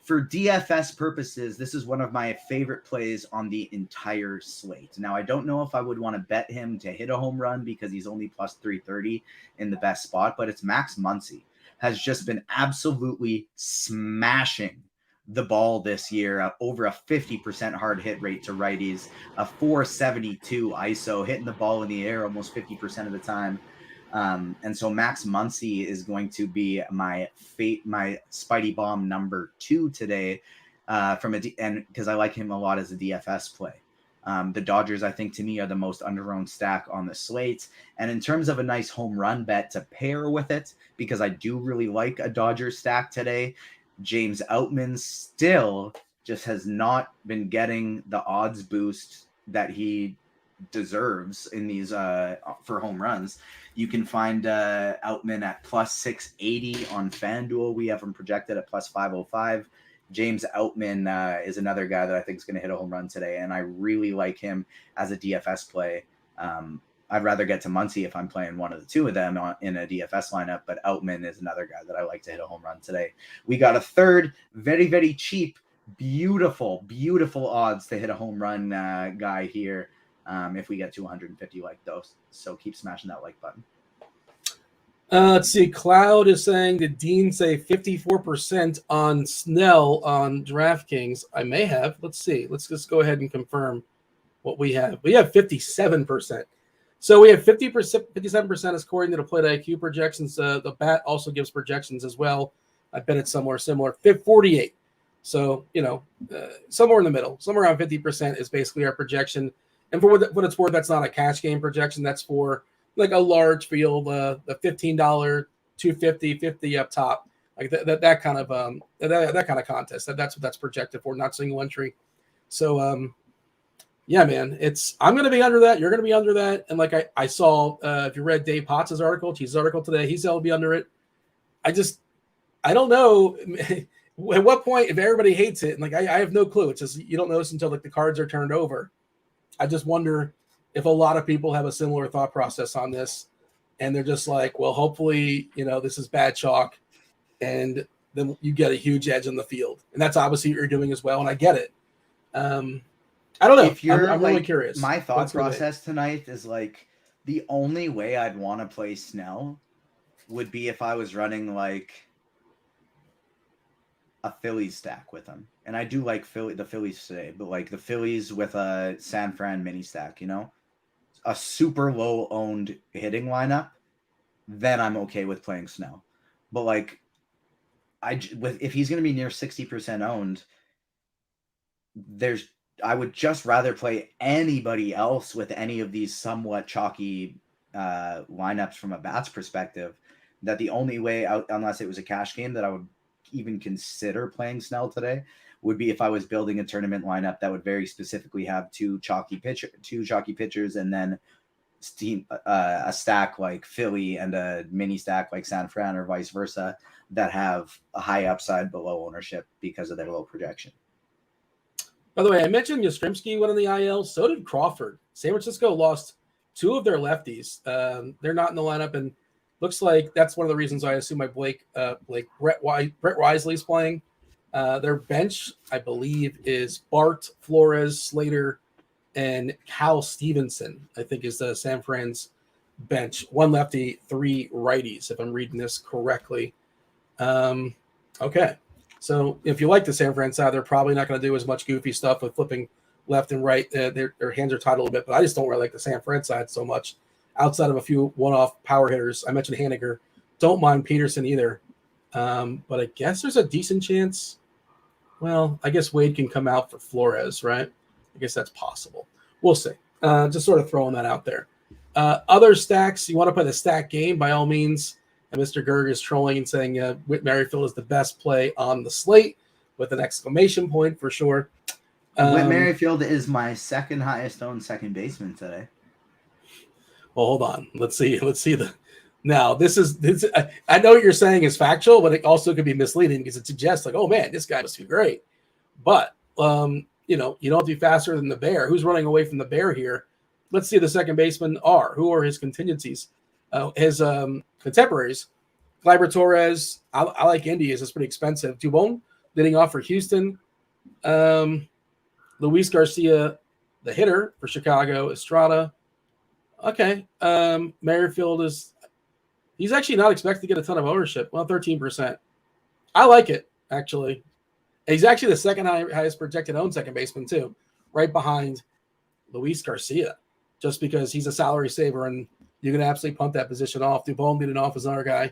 Speaker 2: For DFS purposes, this is one of my favorite plays on the entire slate. Now, I don't know if I would want to bet him to hit a home run because he's only plus 330 in the best spot, but it's Max Muncy. Has just been absolutely smashing the ball this year, over a 50% hard hit rate to righties, a 472 ISO, hitting the ball in the air almost 50% of the time. And so Max Muncy is going to be my Spidey Bomb number 2 today, and because I like him a lot as a DFS play. The Dodgers, I think, to me, are the most under-owned stack on the slate. And in terms of a nice home run bet to pair with it, because I do really like a Dodgers stack today, James Outman still just has not been getting the odds boost that he deserves in these for home runs. You can find Outman at plus 680 on Fanduel. We have him projected at plus 505. James Outman is another guy that I think is going to hit a home run today, and I really like him as a DFS play. I'd rather get to Muncy if I'm playing one of the two of them in a DFS lineup, but Outman is another guy that I like to hit a home run today. We got a third, very, very cheap, beautiful, beautiful odds to hit a home run guy here if we get to 150 like those. So keep smashing that like button.
Speaker 1: Let's see. Cloud is saying, did Dean say 54% on Snell on DraftKings? I may have. Let's see. Let's just go ahead and confirm what we have. We have 57%. So we have 57% according to the Play IQ projections. The BAT also gives projections as well. I bet it's somewhere similar. 48. So, somewhere in the middle. Somewhere around 50% is basically our projection. And for what it's worth, that's not a cash game projection. That's for like a large field, the $15, 250, 50 up top, like that kind of that kind of contest. That's what that's projected for, not single entry. So yeah, man, I'm going to be under that. You're going to be under that. And like I saw, if you read Dave Potts' article today, he said he'll be under it. I don't know at what point, if everybody hates it, and like I have no clue. It's just you don't notice until like the cards are turned over. I just wonder if a lot of people have a similar thought process on this, and they're just like, well, hopefully, this is bad chalk, and then you get a huge edge on the field. And that's obviously what you're doing as well, and I get it. I don't know.
Speaker 2: If you're
Speaker 1: I'm really curious.
Speaker 2: My thought process tonight is like the only way I'd want to play Snell would be if I was running like a Phillies stack with him. And I do like the Phillies today, but like the Phillies with a San Fran mini stack, a super low owned hitting lineup, then I'm okay with playing Snell. But like if he's going to be near 60% owned, I would just rather play anybody else with any of these somewhat chalky lineups from a bats perspective. That the only way out, unless it was a cash game, that I would even consider playing Snell today would be if I was building a tournament lineup that would very specifically have two chalky pitchers, and then a stack like Philly and a mini stack like San Fran, or vice versa, that have a high upside but low ownership because of their low projection.
Speaker 1: By the way, I mentioned Yastrzemski went on the IL. So did Crawford. San Francisco lost 2 of their lefties. They're not in the lineup, and looks like that's one of the reasons I assume my Brett Wisely's playing. Their bench, I believe, is Bart, Flores, Slater, and Cal Stevenson, I think, is the San Fran's bench. 1 lefty, 3 righties, if I'm reading this correctly. Okay. So if you like the San Fran side, they're probably not going to do as much goofy stuff with flipping left and right. Their hands are tied a little bit, but I just don't really like the San Fran side so much outside of a few one-off power hitters. I mentioned Haniger. Don't mind Peterson either. But I guess there's a decent chance. Well, I guess Wade can come out for Flores, right? I guess that's possible. We'll see. Just sort of throwing that out there. Other stacks, you want to play the stack game, by all means. And Mr. Gerg is trolling and saying Whit Merrifield is the best play on the slate with an exclamation point for sure.
Speaker 2: Whit Merrifield is my second highest owned second baseman today.
Speaker 1: Well, hold on. Let's see. Now, this. I know what you're saying is factual, but it also could be misleading because it suggests like, oh man, this guy must be great. But you don't have to be faster than the bear. Who's running away from the bear here? Let's see who the second baseman are. Who are his contingencies? His contemporaries. Gleyber Torres. I like Indias. It's pretty expensive. Dubon leading off for Houston. Luis Garcia, the hitter for Chicago. Estrada. Okay. Merrifield he's actually not expected to get a ton of ownership. Well, 13%. I like it, actually. He's actually the second highest projected owned second baseman, too, right behind Luis Garcia, just because he's a salary saver and you can absolutely punt that position off. Dubon leading off as another guy.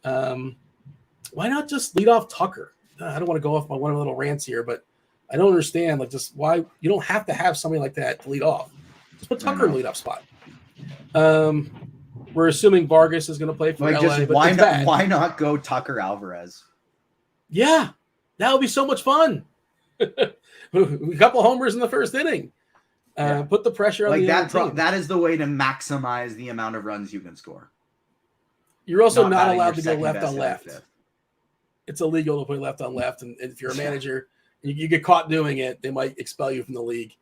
Speaker 1: Why not just lead off Tucker? I don't want to go off my one little rants here, but I don't understand just why you don't have to have somebody like that to lead off. Just put Tucker in the lead off spot. We're assuming Vargas is going to play for LA. But
Speaker 2: why not go Tucker Alvarez?
Speaker 1: Yeah, that would be so much fun. A couple homers in the first inning. Put the pressure on the other team.
Speaker 2: That is the way to maximize the amount of runs you can score.
Speaker 1: You're also not allowed to go left on left. It's illegal to play left on left, and if you're a manager, you get caught doing it, they might expel you from the league.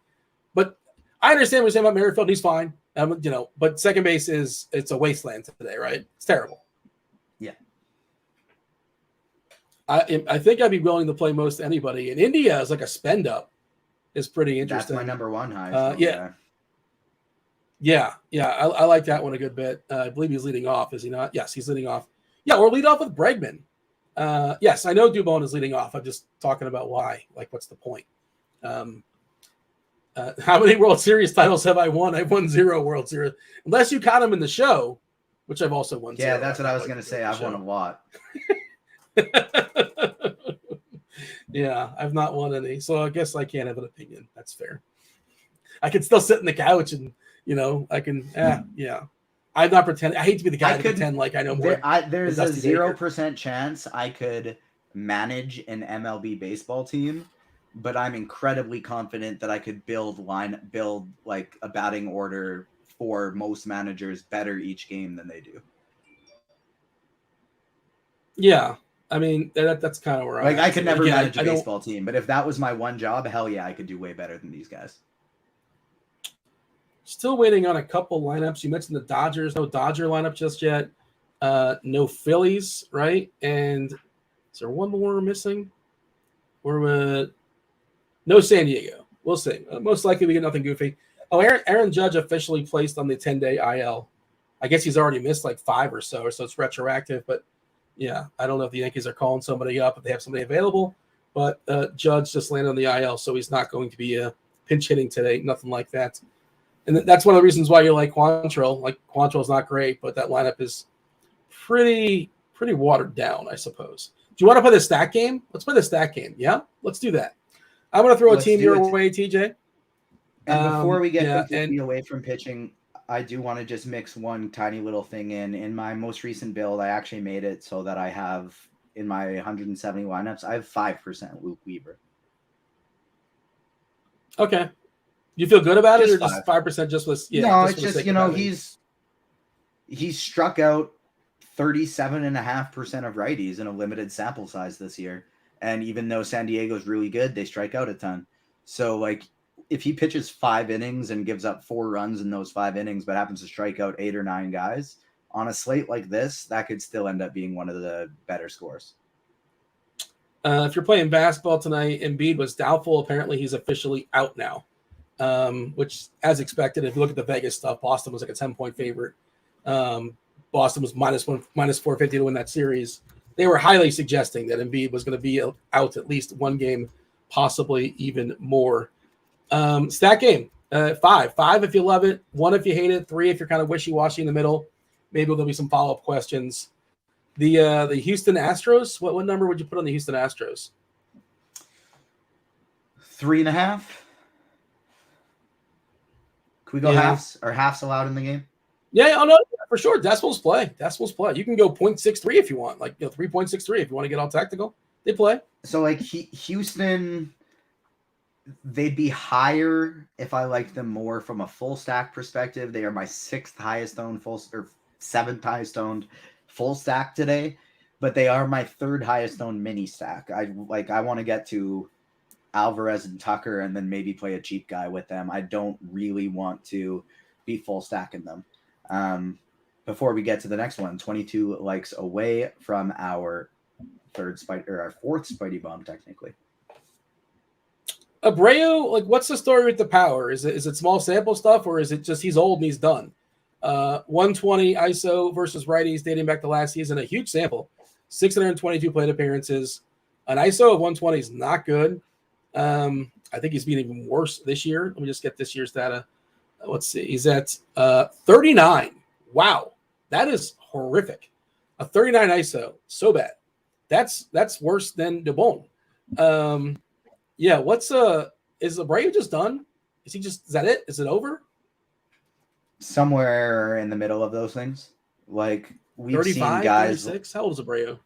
Speaker 1: But I understand what you're saying about Merrifield. He's fine. But second base it's a wasteland today, right? It's terrible.
Speaker 2: Yeah.
Speaker 1: I think I'd be willing to play most anybody. And India is like a spend up. Is pretty interesting.
Speaker 2: That's my number one high.
Speaker 1: Yeah. I like that one a good bit. I believe he's leading off, is he not? Yes, he's leading off. Yeah, or lead off with Bregman. Yes, I know Dubon is leading off. I'm just talking about why. Like, what's the point? How many World Series titles have I won? I've won 0 World Series. Unless you count them in the show, which I've also won 0.
Speaker 2: Yeah, that's what I was going to say. I've won a lot.
Speaker 1: Yeah, I've not won any. So I guess I can't have an opinion. That's fair. I can still sit in the couch and, I can, yeah. I'm not pretending. I hate to be the guy to pretend like I know more.
Speaker 2: There's a 0% chance I could manage an MLB baseball team, but I'm incredibly confident that I could build like a batting order for most managers better each game than they do.
Speaker 1: Yeah. I mean, that's kind of where I'm
Speaker 2: I could never manage a baseball team, but if that was my one job, hell yeah, I could do way better than these guys.
Speaker 1: Still waiting on a couple lineups. You mentioned the Dodgers. No Dodger lineup just yet. No Phillies, right? And is there one more we're missing? No San Diego. We'll see. Most likely we get nothing goofy. Oh, Aaron Judge officially placed on the 10-day IL. I guess he's already missed like 5 or so it's retroactive. But, yeah, I don't know if the Yankees are calling somebody up, if they have somebody available. But Judge just landed on the IL, so he's not going to be pinch hitting today, nothing like that. And that's one of the reasons why you like Quantrill. Like, Quantrill's not great, but that lineup is pretty watered down, I suppose. Do you want to play the stack game? Let's play the stack game. Yeah, let's do that. I'm going to throw a team your way, TJ.
Speaker 2: And before we get completely away from pitching, I do want to just mix one tiny little thing in. In my most recent build, I actually made it so that I have, in my 170 lineups, I have 5% Luke Weaver.
Speaker 1: Okay. You feel good about it, or just 5% just was? Yeah,
Speaker 2: no, it's just he's struck out 37.5% of righties in a limited sample size this year, and even though San Diego's really good, they strike out a ton. So like if he pitches 5 innings and gives up 4 runs in those 5 innings, but happens to strike out 8 or 9 guys on a slate like this, that could still end up being one of the better scores.
Speaker 1: If you're playing basketball tonight, Embiid was doubtful. Apparently, he's officially out now, which, as expected, if you look at the Vegas stuff, Boston was like a 10-point favorite. Boston was minus 450 to win that series. They were highly suggesting that Embiid was going to be out at least one game, possibly even more. Stat game, 5 if you love it, 1 if you hate it, 3 if you're kind of wishy-washy in the middle. Maybe there'll be some follow-up questions. The Houston Astros, what number would you put on the Houston Astros?
Speaker 2: 3.5. Can we go halves? Are halves allowed in the game?
Speaker 1: Yeah, oh no, for sure. Decimals play. You can go 0.63 if you want, 3.63 if you want to get all tactical. They play.
Speaker 2: So like Houston, they'd be higher if I liked them more from a full stack perspective. They are my 6th highest owned 7th highest owned full stack today, but they are my 3rd highest owned mini stack. I want to get to Alvarez and Tucker and then maybe play a cheap guy with them. I don't really want to be full stacking them. Before we get to the next one, 22 likes away from our 4th Spidey bomb, technically.
Speaker 1: Abreu, what's the story with the power? Is it small sample stuff, or is it just he's old and he's done? 120 ISO versus righties dating back to last season, a huge sample, 622 plate appearances. An ISO of 120 is not good. I think he's been even worse this year. Let me just get this year's data. Let's see. He's at 39. Wow, that is horrific. A 39 ISO, so bad. That's worse than DeBone. Yeah. Is Abreu just done? Is that it? Is it over?
Speaker 2: Somewhere in the middle of those things. Like we've
Speaker 1: 35,
Speaker 2: seen guys
Speaker 1: 36? How old is Abreu?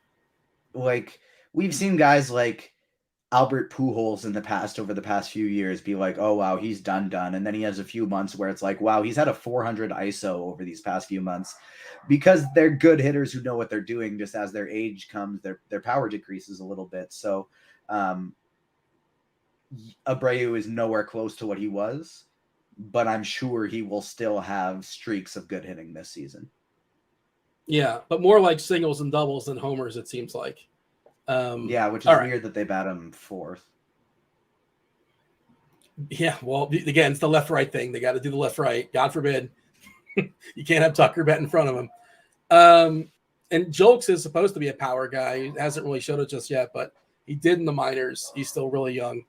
Speaker 2: Like we've seen guys like Albert Pujols in the past, over the past few years, be like, oh wow, he's done. And then he has a few months where it's like, wow, he's had a 400 ISO over these past few months, because they're good hitters who know what they're doing. Just as their age comes, their power decreases a little bit. So Abreu is nowhere close to what he was, but I'm sure he will still have streaks of good hitting this season.
Speaker 1: Yeah, but more like singles and doubles than homers, it seems like.
Speaker 2: Yeah, which is weird that they bat him 4th.
Speaker 1: Yeah, well, again, it's the left-right thing. They got to do the left-right. God forbid. You can't have Tucker bat in front of him. And Jolks is supposed to be a power guy. He hasn't really showed it just yet, but he did in the minors. He's still really young.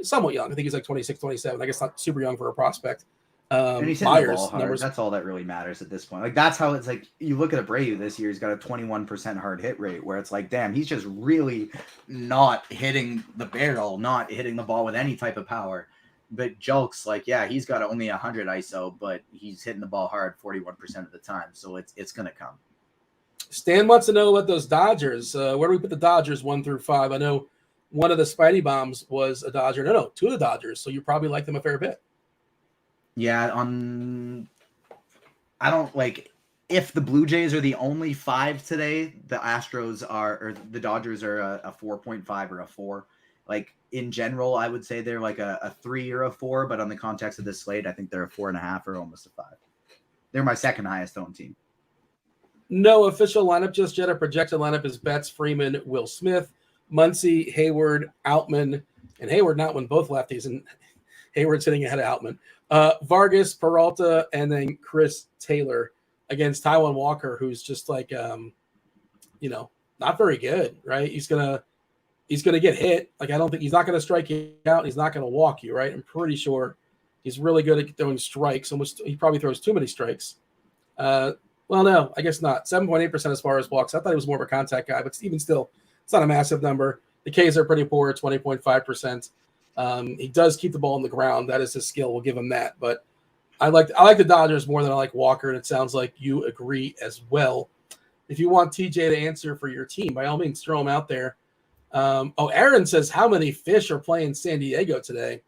Speaker 1: Somewhat young. I think he's like 26, 27. I guess not super young for a prospect.
Speaker 2: And he's hitting the ball hard. Numbers. That's all that really matters at this point. Like that's how it's like. You look at Abreu this year; he's got a 21% hard hit rate, where it's like, damn, he's just really not hitting the barrel, not hitting the ball with any type of power. But Julks, like, yeah, he's got only 100 ISO, but he's hitting the ball hard 41% of the time, so it's gonna come.
Speaker 1: Stan wants to know about those Dodgers. Where do we put the Dodgers 1 through 5? I know one of the Spidey bombs was a Dodger. No, 2 of the Dodgers. So you probably like them a fair bit.
Speaker 2: Yeah, I don't like if the Blue Jays are the only 5 today, the the Dodgers are a 4.5 or a 4. Like in general, I would say they're like a 3 or a 4, but on the context of this slate, I think they're a 4.5 or almost a 5. They're my 2nd highest owned team.
Speaker 1: No official lineup just yet. A projected lineup is Betts, Freeman, Will Smith, Muncy, Hayward, Outman, and Hayward not when both lefties, and Hayward's sitting ahead of Outman. Vargas, Peralta, and then Chris Taylor against Taijuan Walker, who's just like, not very good, right? He's gonna get hit. Like, I don't think he's not gonna strike you out. He's not gonna walk you, right? I'm pretty sure he's really good at throwing strikes. He probably throws too many strikes. Well, no, I guess not. 7.8% as far as walks. I thought he was more of a contact guy, but even still, it's not a massive number. The Ks are pretty poor, 20.5%. He does keep the ball on the ground. That is his skill. We'll give him that. But I like the Dodgers more than I like Walker, and it sounds like you agree as well. If you want TJ to answer for your team, by all means, throw him out there. Aaron says, how many fish are playing San Diego today?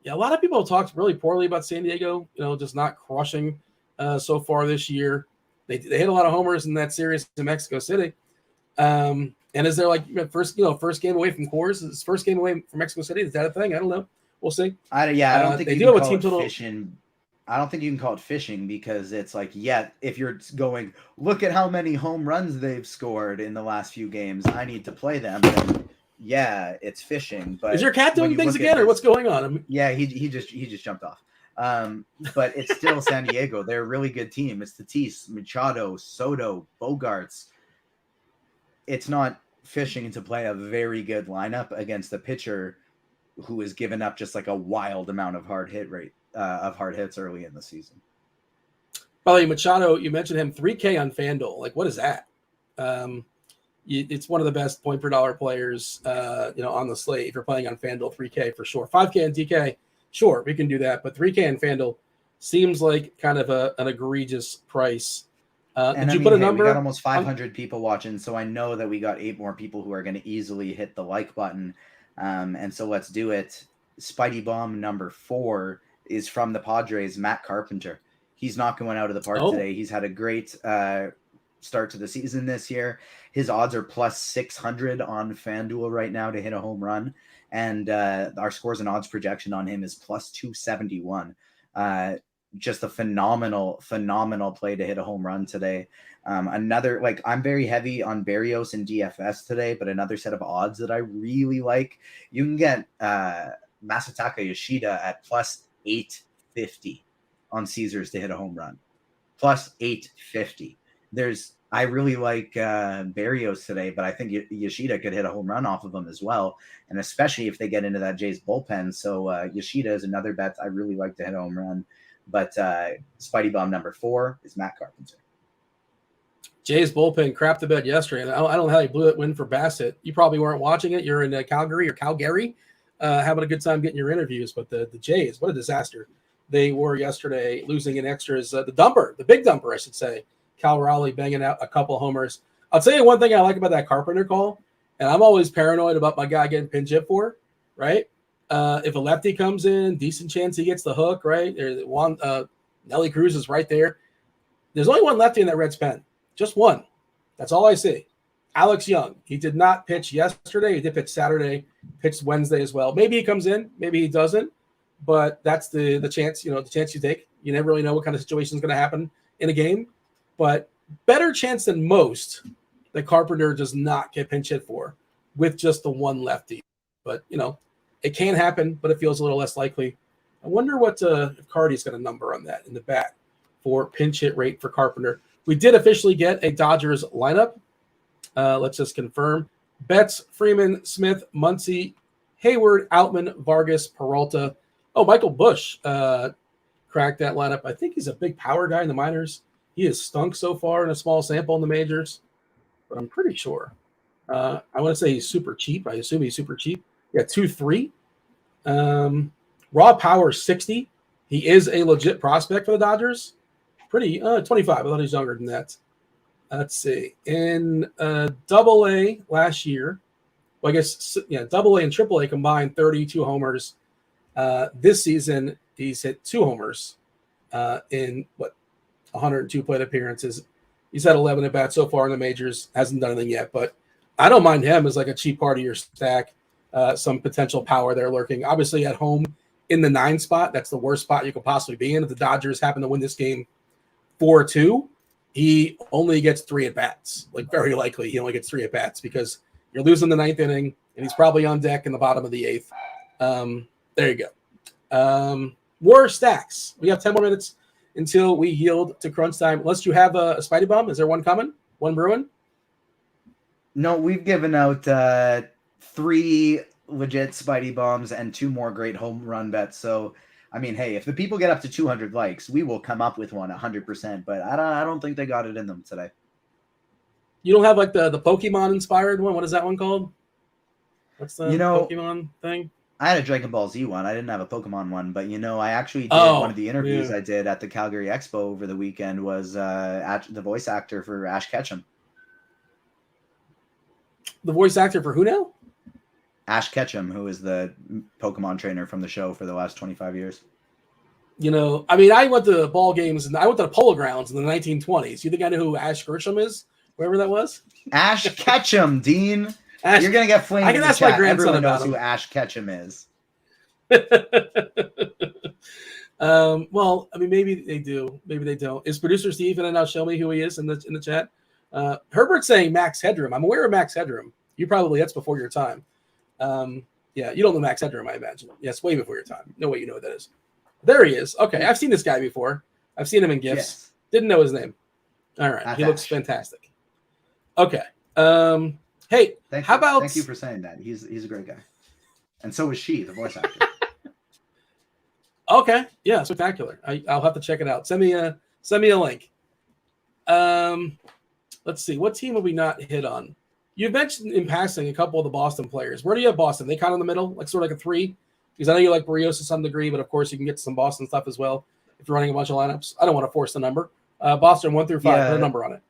Speaker 1: Yeah, a lot of people have talked really poorly about San Diego, just not crushing so far this year. They hit a lot of homers in that series in Mexico City. And is there like first game away from Coors? Is first game away from Mexico City? Is that a thing? I don't know. We'll see.
Speaker 2: I don't think
Speaker 1: they
Speaker 2: you
Speaker 1: do
Speaker 2: can
Speaker 1: have a
Speaker 2: call
Speaker 1: team
Speaker 2: it
Speaker 1: total.
Speaker 2: fishing. I don't think you can call it fishing because it's like, if you're going, look at how many home runs they've scored in the last few games, I need to play them. Then, yeah, it's fishing. But
Speaker 1: is your cat doing things again, or what's going on?
Speaker 2: Yeah, he just jumped off. But it's still San Diego. They're a really good team. It's Tatis, Machado, Soto, Bogarts. It's not fishing to play a very good lineup against a pitcher who has given up just like a wild amount of hard hits early in the season.
Speaker 1: By the way, Machado, you mentioned him, 3K on Fanduel. Like, what is that? It's one of the best point per dollar players, on the slate. If you're playing on Fanduel, 3K for sure. 5K and DK, sure, we can do that. But 3K and Fanduel seems like kind of an egregious price. Did you put a number?
Speaker 2: We got almost 500 people watching, so I know that we got 8 more people who are going to easily hit the like button. And so let's do it. Spidey Bomb number 4 is from the Padres, Matt Carpenter. He's not going out of the park today. He's had a great start to the season this year. His odds are plus 600 on FanDuel right now to hit a home run. And our scores and odds projection on him is plus 271. Just a phenomenal play to hit a home run today. Another, I'm very heavy on Berrios and DFS today, but another set of odds that I really like, you can get Masataka Yoshida at plus 850 on Caesars to hit a home run. Plus 850. I really like Berrios today, but I think Yoshida could hit a home run off of him as well, and especially if they get into that Jays bullpen. So Yoshida is another bet I really like to hit a home run. But Spidey Bomb number 4 is Matt Carpenter.
Speaker 1: Jays bullpen crapped the bed yesterday. And I don't know how he blew that win for Bassett. You probably weren't watching it. You're in Calgary, having a good time getting your interviews. But the Jays, what a disaster they were yesterday, losing in extras. The big dumper, I should say. Cal Raleigh banging out a couple homers. I'll tell you one thing I like about that Carpenter call, and I'm always paranoid about my guy getting pinch hit for, right? If a lefty comes in, decent chance he gets the hook, right? There's one. Nelly Cruz is right there. There's only one lefty in that Reds pen, just one. That's all I see. Alex Young. He did not pitch yesterday. He did pitch Saturday, pitched Wednesday as well. Maybe he comes in, maybe he doesn't. But that's the chance. The chance you take. You never really know what kind of situation is going to happen in a game. But better chance than most that Carpenter does not get pinch hit for with just the one lefty. But it can happen, but it feels a little less likely. I wonder what if Cardi's got a number on that in the back for pinch hit rate for Carpenter. We did officially get a Dodgers lineup. Let's just confirm. Betts, Freeman, Smith, Muncy, Hayward, Outman, Vargas, Peralta. Oh, Michael Busch cracked that lineup. I think he's a big power guy in the minors. He has stunk so far in a small sample in the majors, but I'm pretty sure. I want to say he's super cheap. I assume he's super cheap. Yeah, 2-3. Raw power 60. He is a legit prospect for the Dodgers. Pretty 25. I thought he was younger than that. Let's see. In Double-A last year, well, I guess Double-A and Triple-A combined 32 homers. This season, he's hit 2 homers in 102 plate appearances. He's had 11 at bats so far in the majors. Hasn't done anything yet, but I don't mind him as like a cheap part of your stack. Some potential power there lurking. Obviously, at home in the 9 spot, that's the worst spot you could possibly be in. If the Dodgers happen to win this game 4-2, he only gets 3 at bats. Like very likely, he only gets 3 at bats because you're losing the 9th inning, and he's probably on deck in the bottom of the 8th. There you go. More stacks. We have 10 more minutes until we yield to crunch time. Unless you have a Spidey Bomb, is there one coming? One brewing?
Speaker 2: No, we've given out 3 legit Spidey Bombs and 2 more great home run bets. So, I mean, hey, if the people get up to 200 likes, we will come up with one 100%. But I don't think they got it in them today.
Speaker 1: You don't have like the Pokemon inspired one? What is that one called? What's the Pokemon thing?
Speaker 2: I had a Dragon Ball Z one. I didn't have a Pokemon one, but I actually did one of the interviews I did at the Calgary Expo over the weekend was the voice actor for Ash Ketchum.
Speaker 1: The voice actor for who now?
Speaker 2: Ash Ketchum, who is the Pokemon trainer from the show for the last 25 years.
Speaker 1: I mean, I went to ball games and I went to the Polo Grounds in the 1920s. You think I know who Ash Ketchum is? whoever that was.
Speaker 2: Ash Ketchum, Dean.
Speaker 1: Ash,
Speaker 2: You're gonna get flamed
Speaker 1: I
Speaker 2: in
Speaker 1: can
Speaker 2: the
Speaker 1: ask my
Speaker 2: chat.
Speaker 1: grandson
Speaker 2: Everyone knows
Speaker 1: about
Speaker 2: who
Speaker 1: him.
Speaker 2: Ash Ketchum is.
Speaker 1: Well, I mean, maybe they do, maybe they don't. Is producer Steve gonna now show me who he is in the chat? Herbert's saying Max Headroom. I'm aware of Max Headroom. You probably, that's before your time. Yeah, you don't know Max Headroom, I imagine. Yes, way before your time. No way you know what that is. There he is. Okay, I've seen this guy before. I've seen him in GIFs.
Speaker 2: Yes.
Speaker 1: Didn't know his name. All right,
Speaker 2: That's
Speaker 1: he looks
Speaker 2: Ash.
Speaker 1: fantastic. Okay. Hey, how about?
Speaker 2: Thank you for saying that. He's a great guy, and so is she, the voice actor.
Speaker 1: Okay, yeah, spectacular. I'll have to check it out. Send me a link. Let's see. What team have we not hit on? You've mentioned in passing a couple of the Boston players. Where do you have Boston? They kind of in the middle, like sort of like a 3? Because I know you like Barrios to some degree, but of course you can get to some Boston stuff as well if you're running a bunch of lineups. I don't want to force the number. Boston 1 through 5.
Speaker 2: Yeah.
Speaker 1: Put a number on it.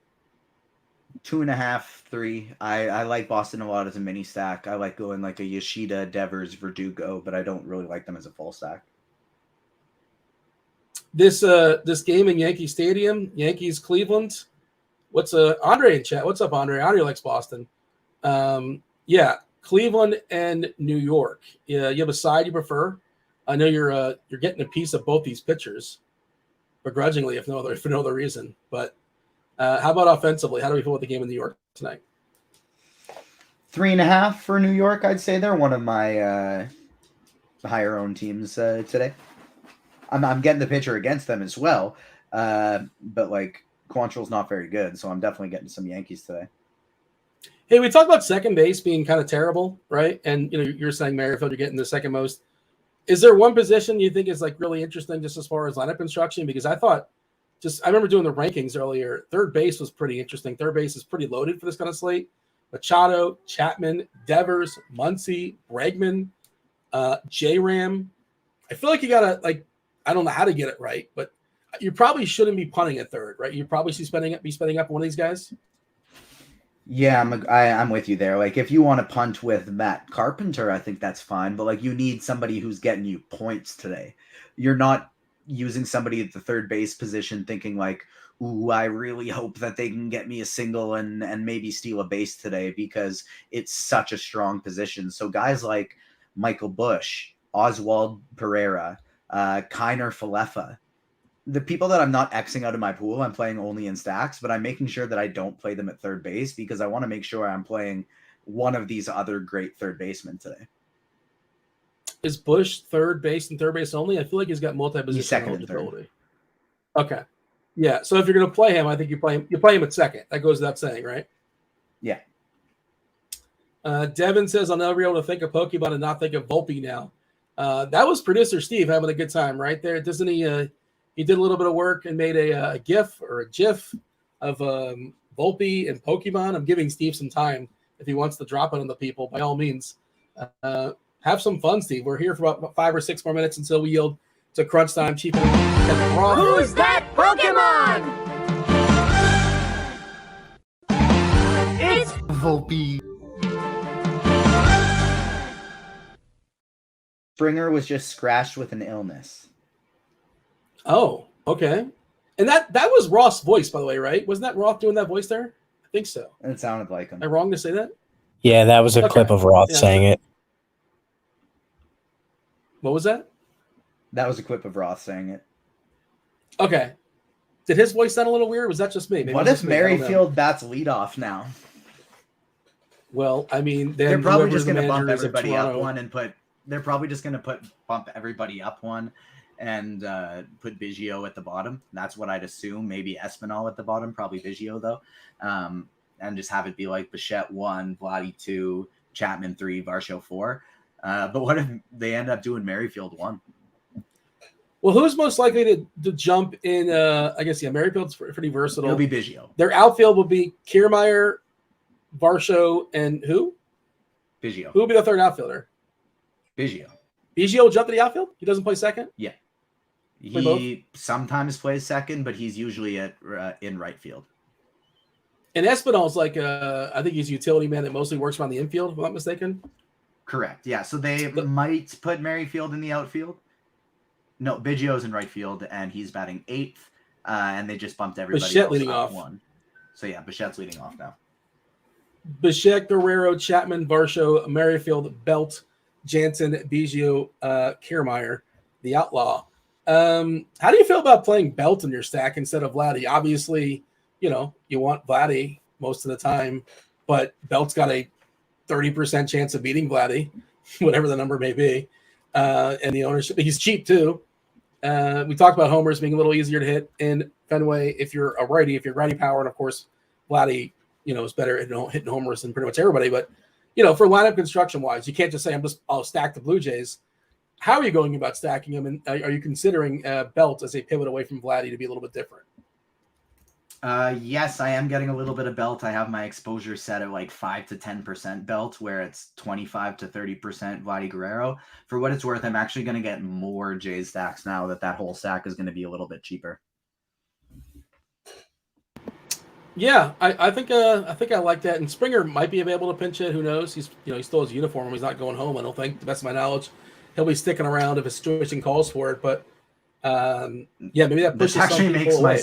Speaker 2: 2.5, 3. I like Boston a lot as a mini stack. I like going like a Yoshida, Devers, Verdugo, but I don't really like them as a full stack.
Speaker 1: This game in Yankee Stadium, Yankees Cleveland. What's Andre in chat? What's up, Andre? Andre likes Boston. Yeah, Cleveland and New York. Yeah, you have a side you prefer. I know you're getting a piece of both these pitchers, begrudgingly, if for no other reason. But how about offensively? How do we feel with the game in New York tonight?
Speaker 2: 3.5 for New York. I'd say they're one of my higher owned teams today. I'm getting the pitcher against them as well, but like Quantrill's not very good, so I'm definitely getting some Yankees today.
Speaker 1: Hey, we talked about second base being kind of terrible, right? And you're saying Merrifield, you're getting the second most. Is there one position you think is like really interesting just as far as lineup construction? Because I remember doing the rankings earlier. Third base was pretty interesting. Third base is pretty loaded for this kind of slate. Machado, Chapman, Devers, Muncy, Bregman, J-Ram. I feel like you gotta I don't know how to get it right, but you probably shouldn't be punting at third, right? You probably should be spending up one of these guys.
Speaker 2: Yeah, I'm with you there. Like, if you want to punt with Matt Carpenter, I think that's fine. But like, you need somebody who's getting you points today. You're not using somebody at the third base position thinking like, "Ooh, I really hope that they can get me a single and maybe steal a base today," because it's such a strong position. So guys like Michael Busch, Oswald Pereira, Kiner Falefa, the people that I'm not Xing out of my pool, I'm playing only in stacks, but I'm making sure that I don't play them at third base because I want to make sure I'm playing one of these other great third basemen today.
Speaker 1: Is Bush third base and third base only? I feel like he's got multi-position
Speaker 2: second and
Speaker 1: eligibility. Okay. Yeah. So if you're going to play him, I think you play him at second. That goes without saying, right?
Speaker 2: Yeah.
Speaker 1: Devin says, I'll never be able to think of Pokemon and not think of Volpe now. That was producer Steve having a good time right there. Doesn't he? He did a little bit of work and made a GIF or a GIF of Volpe and Pokemon. I'm giving Steve some time if he wants to drop it on the people. By all means, have some fun, Steve. We're here for about 5 or 6 more minutes until we yield to crunch time. Chief Kevin Roth.
Speaker 3: Who's that Pokemon? It's
Speaker 2: Volpe. Springer was just scratched with an illness.
Speaker 1: Oh, okay. And that was Roth's voice, by the way, right? Wasn't that Roth doing that voice there? I think so.
Speaker 2: It sounded like him.
Speaker 1: Am I wrong to say that?
Speaker 4: Yeah, that was a clip of Roth saying it.
Speaker 1: What was that?
Speaker 2: That was a clip of Roth saying it.
Speaker 1: Okay. Did his voice sound a little weird? Was that just me? Maybe
Speaker 2: what if Merrifield bats leadoff now?
Speaker 1: Well, I mean,
Speaker 2: they're probably just going to bump everybody up one and put. They're probably just going to bump everybody up one and put Biggio at the bottom. That's what I'd assume. Maybe Espinal at the bottom, probably Biggio though, and just have it be like Bichette 1, Vladdy 2, Chapman 3, Varsho 4. But what if they end up doing Merrifield 1?
Speaker 1: Well, who's most likely to jump in? I guess, yeah, Merrifield's pretty versatile.
Speaker 2: It'll be Biggio.
Speaker 1: Their outfield will be Kiermaier, Varsho, and who?
Speaker 2: Biggio.
Speaker 1: Who will be the third outfielder?
Speaker 2: Biggio.
Speaker 1: Biggio will jump to the outfield? He doesn't play second?
Speaker 2: Yeah. He sometimes plays second, but he's usually in right field.
Speaker 1: And Espinal's like, I think he's a utility man that mostly works around the infield, if I'm not mistaken.
Speaker 2: Correct. Yeah. So they might put Merrifield in the outfield. No, Biggio's in right field, and he's batting 8th, and they just bumped everybody
Speaker 1: Bichette
Speaker 2: else
Speaker 1: leading
Speaker 2: up
Speaker 1: off.
Speaker 2: 1. So yeah, Bichette's leading off now.
Speaker 1: Bichette, Guerrero, Chapman, Varsho, Merrifield, Belt, Jansen, Biggio, Kiermaier, the Outlaw. How do you feel about playing Belt in your stack instead of Vladdy? Obviously, you want Vladdy most of the time, but Belt's got a 30% chance of beating Vladdy, whatever the number may be. And the ownership, he's cheap too. We talked about homers being a little easier to hit in Fenway if you're a righty, power, and of course, Vladdy, is better at hitting homers than pretty much everybody. But, for lineup construction wise, you can't just say I'll stack the Blue Jays. How are you going about stacking them? And are you considering Belt as a pivot away from Vladdy to be a little bit different?
Speaker 2: Yes, I am getting a little bit of Belt. I have my exposure set at like 5 to 10% Belt, where it's 25 to 30% Vladdy Guerrero. For what it's worth, I'm actually going to get more Jays stacks now that whole stack is going to be a little bit cheaper.
Speaker 1: Yeah, I think I like that. And Springer might be able to pinch it. Who knows? He's he still has a uniform. He's not going home. I don't think, to the best of my knowledge, he'll be sticking around if a situation calls for it. But maybe that pushes some people away.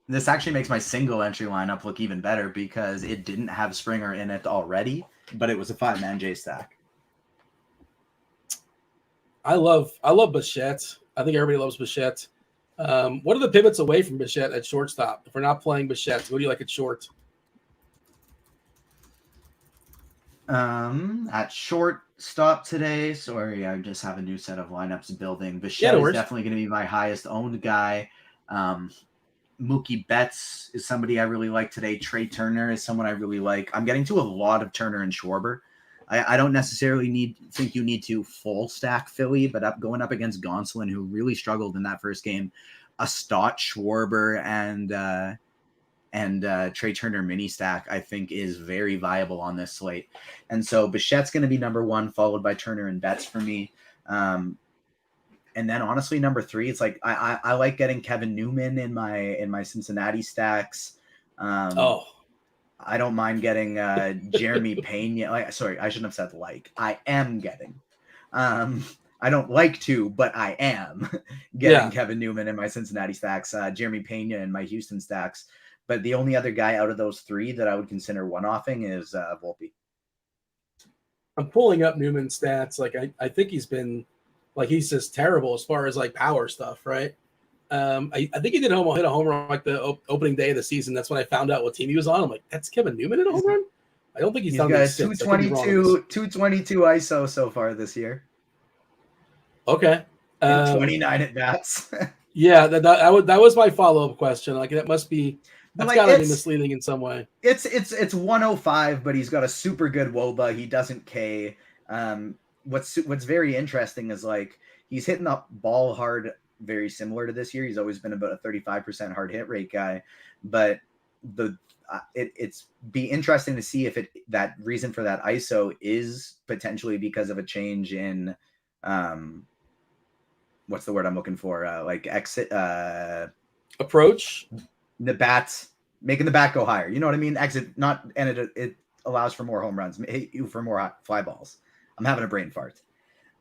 Speaker 2: This actually makes my single entry lineup look even better because it didn't have Springer in it already, but it was a 5-man J stack.
Speaker 1: I love Bichette. I think everybody loves Bichette. What are the pivots away from Bichette at shortstop? If we're not playing Bichette, what do you like at short?
Speaker 2: At shortstop today, sorry, I just have a new set of lineups building. Bichette is definitely going to be my highest owned guy. Mookie Betts is somebody I really like today. Trey Turner is someone I really like. I'm getting to a lot of Turner and Schwarber. I don't necessarily think you need to full stack Philly, but going up against Gonsolin, who really struggled in that first game, a Stott, Schwarber, and Trey Turner mini stack, I think, is very viable on this slate. And so Bichette's going to be number 1, followed by Turner and Betts for me. And then honestly, number 3, it's like I like getting Kevin Newman in my Cincinnati stacks. I don't mind getting Jeremy Pena. Sorry, I shouldn't have said like. I am getting. I don't like to, but I am getting Kevin Newman in my Cincinnati stacks. Jeremy Pena in my Houston stacks. But the only other guy out of those 3 that I would consider one-offing is Volpe.
Speaker 1: I'm pulling up Newman's stats. Like I think he's been. Like he's just terrible as far as like power stuff, right? I think he hit a home run like the opening day of the season. That's when I found out what team he was on. I'm like, that's Kevin Newman in a home run? I don't think he's done
Speaker 2: got 222 ISO so far this year.
Speaker 1: Okay.
Speaker 2: 29 at bats.
Speaker 1: Yeah, that was my follow-up question. Like that's got to be misleading in some way.
Speaker 2: It's 105, but he's got a super good WOBA. He doesn't K. What's very interesting is like he's hitting the ball hard, very similar to this year. He's always been about a 35% hard hit rate guy, but it's be interesting to see if that reason for that ISO is potentially because of a change in what's the word I'm looking for? Like exit
Speaker 1: approach
Speaker 2: the bats, making the bat go higher. You know what I mean? Exit it allows for more home runs, hit you for more fly balls. I'm having a brain fart.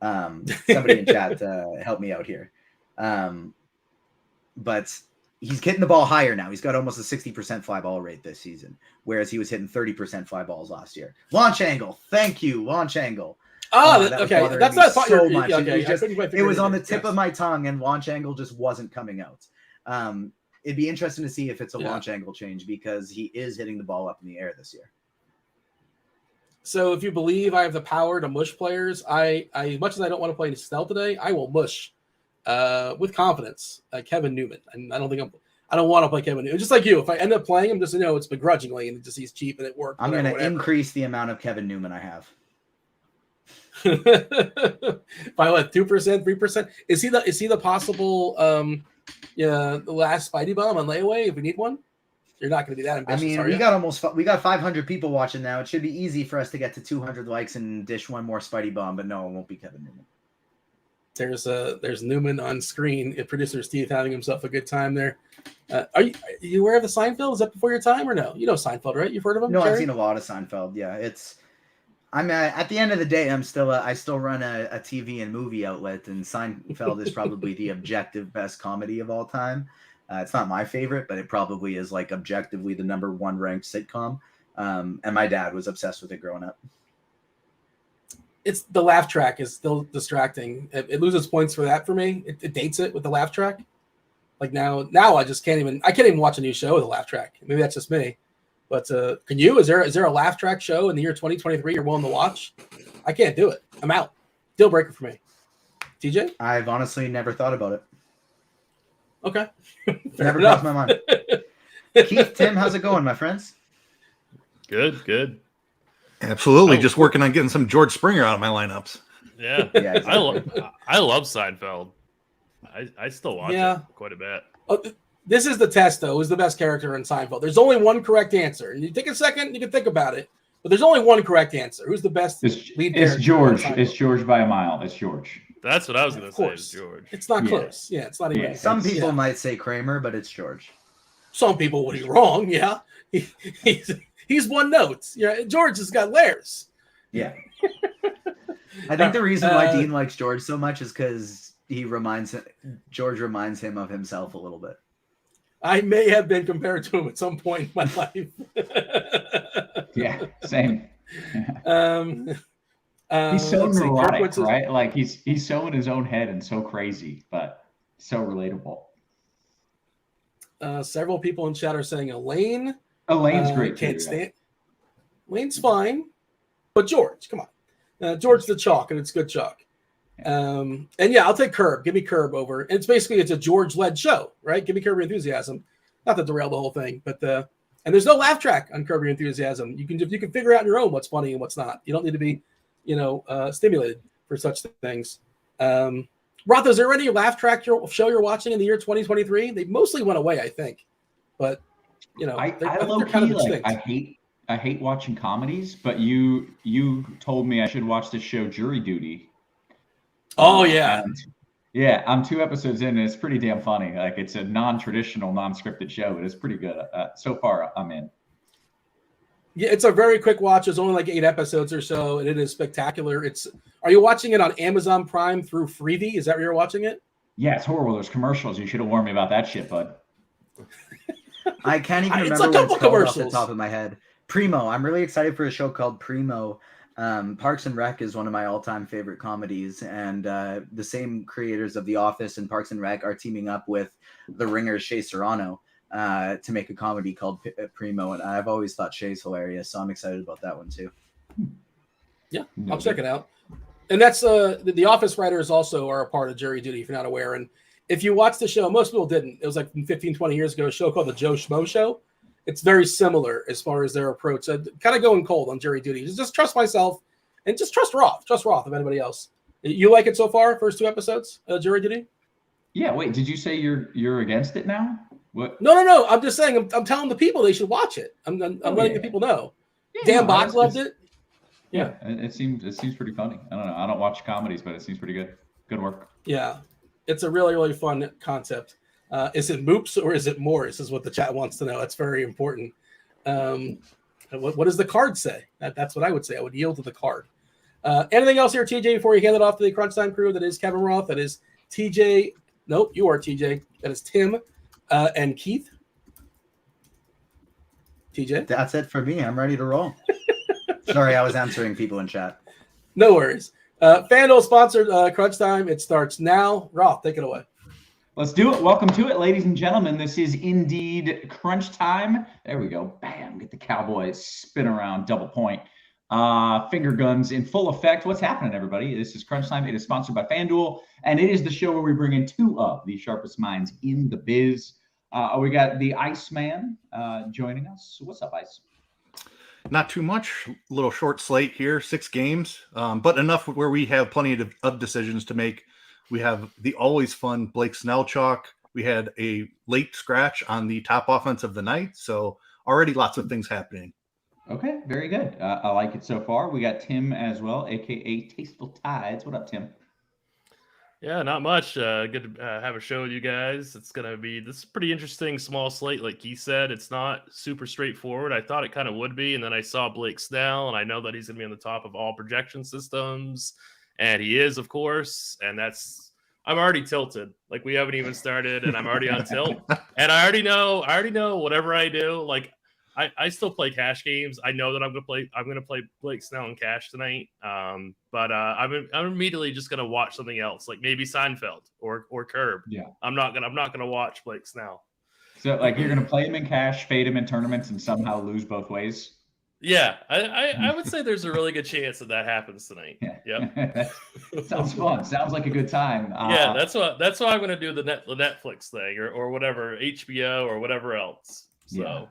Speaker 2: Somebody in chat help me out here. But he's hitting the ball higher now. He's got almost a 60% fly ball rate this season, whereas he was hitting 30% fly balls last year. Launch angle. Thank you. Launch angle.
Speaker 1: Okay. That's not
Speaker 2: so much.
Speaker 1: Okay.
Speaker 2: It was on the tip of my tongue, and launch angle just wasn't coming out. It'd be interesting to see if it's a launch angle change because he is hitting the ball up in the air this year.
Speaker 1: So if you believe I have the power to mush players, I as much as I don't want to play Snell today, I will mush with confidence Kevin Newman. And I don't want to play Kevin Newman. Just like you, if I end up playing him, just it's begrudgingly and he's cheap and it worked.
Speaker 2: I'm going to increase the amount of Kevin Newman I have.
Speaker 1: By what, 2%, 3%? Is he the possible the last Spidey bomb on layaway if we need one? You're not going to be that ambitious.
Speaker 2: I mean, we got 500 people watching now. It should be easy for us to get to 200 likes and dish one more Spidey bomb, but no, it won't be Kevin Newman.
Speaker 1: There's Newman on screen. Producer Steve having himself a good time there. Are you aware of the Seinfeld? Is that before your time or no? You know Seinfeld, right? You've heard of him?
Speaker 2: No,
Speaker 1: Jerry?
Speaker 2: I've seen a lot of Seinfeld. Yeah, I'm at the end of the day, I still run a TV and movie outlet, and Seinfeld is probably the objective best comedy of all time. It's not my favorite, but it probably is like objectively the number 1 ranked sitcom. And my dad was obsessed with it growing up.
Speaker 1: It's the laugh track is still distracting. It loses points for that for me. It dates it with the laugh track. Like now I just can't even watch a new show with a laugh track. Maybe that's just me. But can you? Is there a laugh track show in the year 2023 you're willing to watch? I can't do it. I'm out. Deal breaker for me. TJ?
Speaker 2: I've honestly never thought about it.
Speaker 1: Okay.
Speaker 2: Never crossed my mind. Keith, Tim, how's it going, my friends?
Speaker 5: Good.
Speaker 6: Absolutely. Just working on getting some George Springer out of my lineups.
Speaker 5: Yeah.
Speaker 2: Exactly.
Speaker 5: I love Seinfeld. I still watch it quite a bit.
Speaker 1: Oh, this is the test, though. Who's the best character in Seinfeld? There's only one correct answer. And you take a second, you can think about it. But there's only one correct answer. Who's the best lead character?
Speaker 7: It's George. It's George by a mile. It's George.
Speaker 5: That's what I was going to say. Is George.
Speaker 1: It's not close. Yeah, it's not even.
Speaker 2: Some people might say Kramer, but it's George.
Speaker 1: Some people would be wrong. Yeah, he's one note. Yeah, George has got layers.
Speaker 2: Yeah. I think the reason why Dean likes George so much is because George reminds him of himself a little bit.
Speaker 1: I may have been compared to him at some point in my life.
Speaker 7: Yeah, same. He's so
Speaker 1: let's see,
Speaker 7: neurotic, right? Like he's so in his own head and so crazy, but so relatable.
Speaker 1: Several people in chat are saying Elaine.
Speaker 7: Elaine's great.
Speaker 1: Can't stand. Elaine's fine, but George, come on. George the chalk, and it's good chalk. And yeah, I'll take Curb. Give me Curb over. And it's a George-led show, right? Give me Curb Your Enthusiasm. Not to derail the whole thing, but and there's no laugh track on Curb Your Enthusiasm. You can figure out on your own what's funny and what's not. You don't need to be, stimulated for such things. Roth, is there any laugh track show you're watching in the year 2023? They mostly went away, I think. But
Speaker 7: I kind of extinct. I hate watching comedies, but you told me I should watch the show Jury Duty.
Speaker 1: Oh yeah.
Speaker 7: Yeah, I'm 2 episodes in and it's pretty damn funny. Like it's a non-traditional, non-scripted show, but it's pretty good. So far I'm in.
Speaker 1: Yeah, it's a very quick watch. It's only like 8 episodes or so, and it is spectacular. Are you watching it on Amazon Prime through Freevee? Is that where you're watching it?
Speaker 7: Yeah, it's horrible. There's commercials. You should have warned me about that shit, bud.
Speaker 2: I can't even remember what it's called off the top of my head. Primo. I'm really excited for a show called Primo. Parks and Rec is one of my all-time favorite comedies, and the same creators of The Office and Parks and Rec are teaming up with The Ringer's Shea Serrano to make a comedy called Primo, and I've always thought Shay's hilarious, so I'm excited about that one too.
Speaker 1: Yeah, I'll check it out. And that's the Office writers also are a part of Jury Duty, if you're not aware. And if you watch the show, most people didn't. It was like 15, 20 years ago, a show called The Joe Schmo Show. It's very similar as far as their approach. Kind of going cold on Jury Duty. Just trust myself and just trust Roth. Trust Roth of anybody else. You like it so far? First 2 episodes, Jury Duty?
Speaker 7: Yeah. Wait, did you say you're against it now? What?
Speaker 1: No. I'm just saying. I'm telling the people they should watch it. I'm letting the people know. Yeah, Dan Bach loved it.
Speaker 7: Yeah, it seems pretty funny. I don't know. I don't watch comedies, but it seems pretty good. Good work.
Speaker 1: Yeah, it's a really, really fun concept. Is it moops or is it Morris? Is what the chat wants to know. That's very important. What does the card say? That's what I would say. I would yield to the card. Anything else here, TJ, before you hand it off to the Crunch Time crew? That is Kevin Roth. That is TJ. Nope, you are TJ. That is Tim and Keith. TJ?
Speaker 2: That's it for me. I'm ready to roll. Sorry, I was answering people in chat.
Speaker 1: No worries. Fanduel sponsored Crunch Time. It starts now. Roth, take it away.
Speaker 7: Let's do it. Welcome to it, ladies and gentlemen. This is indeed Crunch Time. There we go. Bam. Get the Cowboys spin around, double point. Finger guns in full effect. What's happening, everybody? This is Crunch Time. It is sponsored by FanDuel, and it is the show where we bring in 2 of the sharpest minds in the biz. We got the Iceman joining us. What's up, Ice?
Speaker 6: Not too much. A little short slate here, 6 games, but enough where we have plenty of decisions to make. We have the always fun Blake Snell chalk. We had a late scratch on the top offense of the night, so already lots of things happening.
Speaker 7: Okay, very good. I like it so far. We got Tim as well, a.k.a. TastefulTides. What up, Tim?
Speaker 5: Yeah, not much. Good to have a show with you guys. This is pretty interesting small slate. Like he said, it's not super straightforward. I thought it kind of would be, and then I saw Blake Snell, and I know that he's going to be on the top of all projection systems, and he is, of course, and that's I'm already tilted. Like we haven't even started, and I'm already on tilt. And I already know whatever I do. Like I still play cash games. I know that I'm gonna play Blake Snell in cash tonight. But I'm immediately just gonna watch something else, like maybe Seinfeld or Curb.
Speaker 7: Yeah.
Speaker 5: I'm not gonna watch Blake Snell.
Speaker 7: So like you're gonna play him in cash, fade him in tournaments, and somehow lose both ways.
Speaker 5: Yeah, I would say there's a really good chance that happens tonight.
Speaker 7: Yeah.
Speaker 5: Yep.
Speaker 7: Sounds fun. Sounds like a good time.
Speaker 5: Yeah, that's why I'm gonna do the Netflix thing or whatever, HBO or whatever else. So.
Speaker 7: Yeah.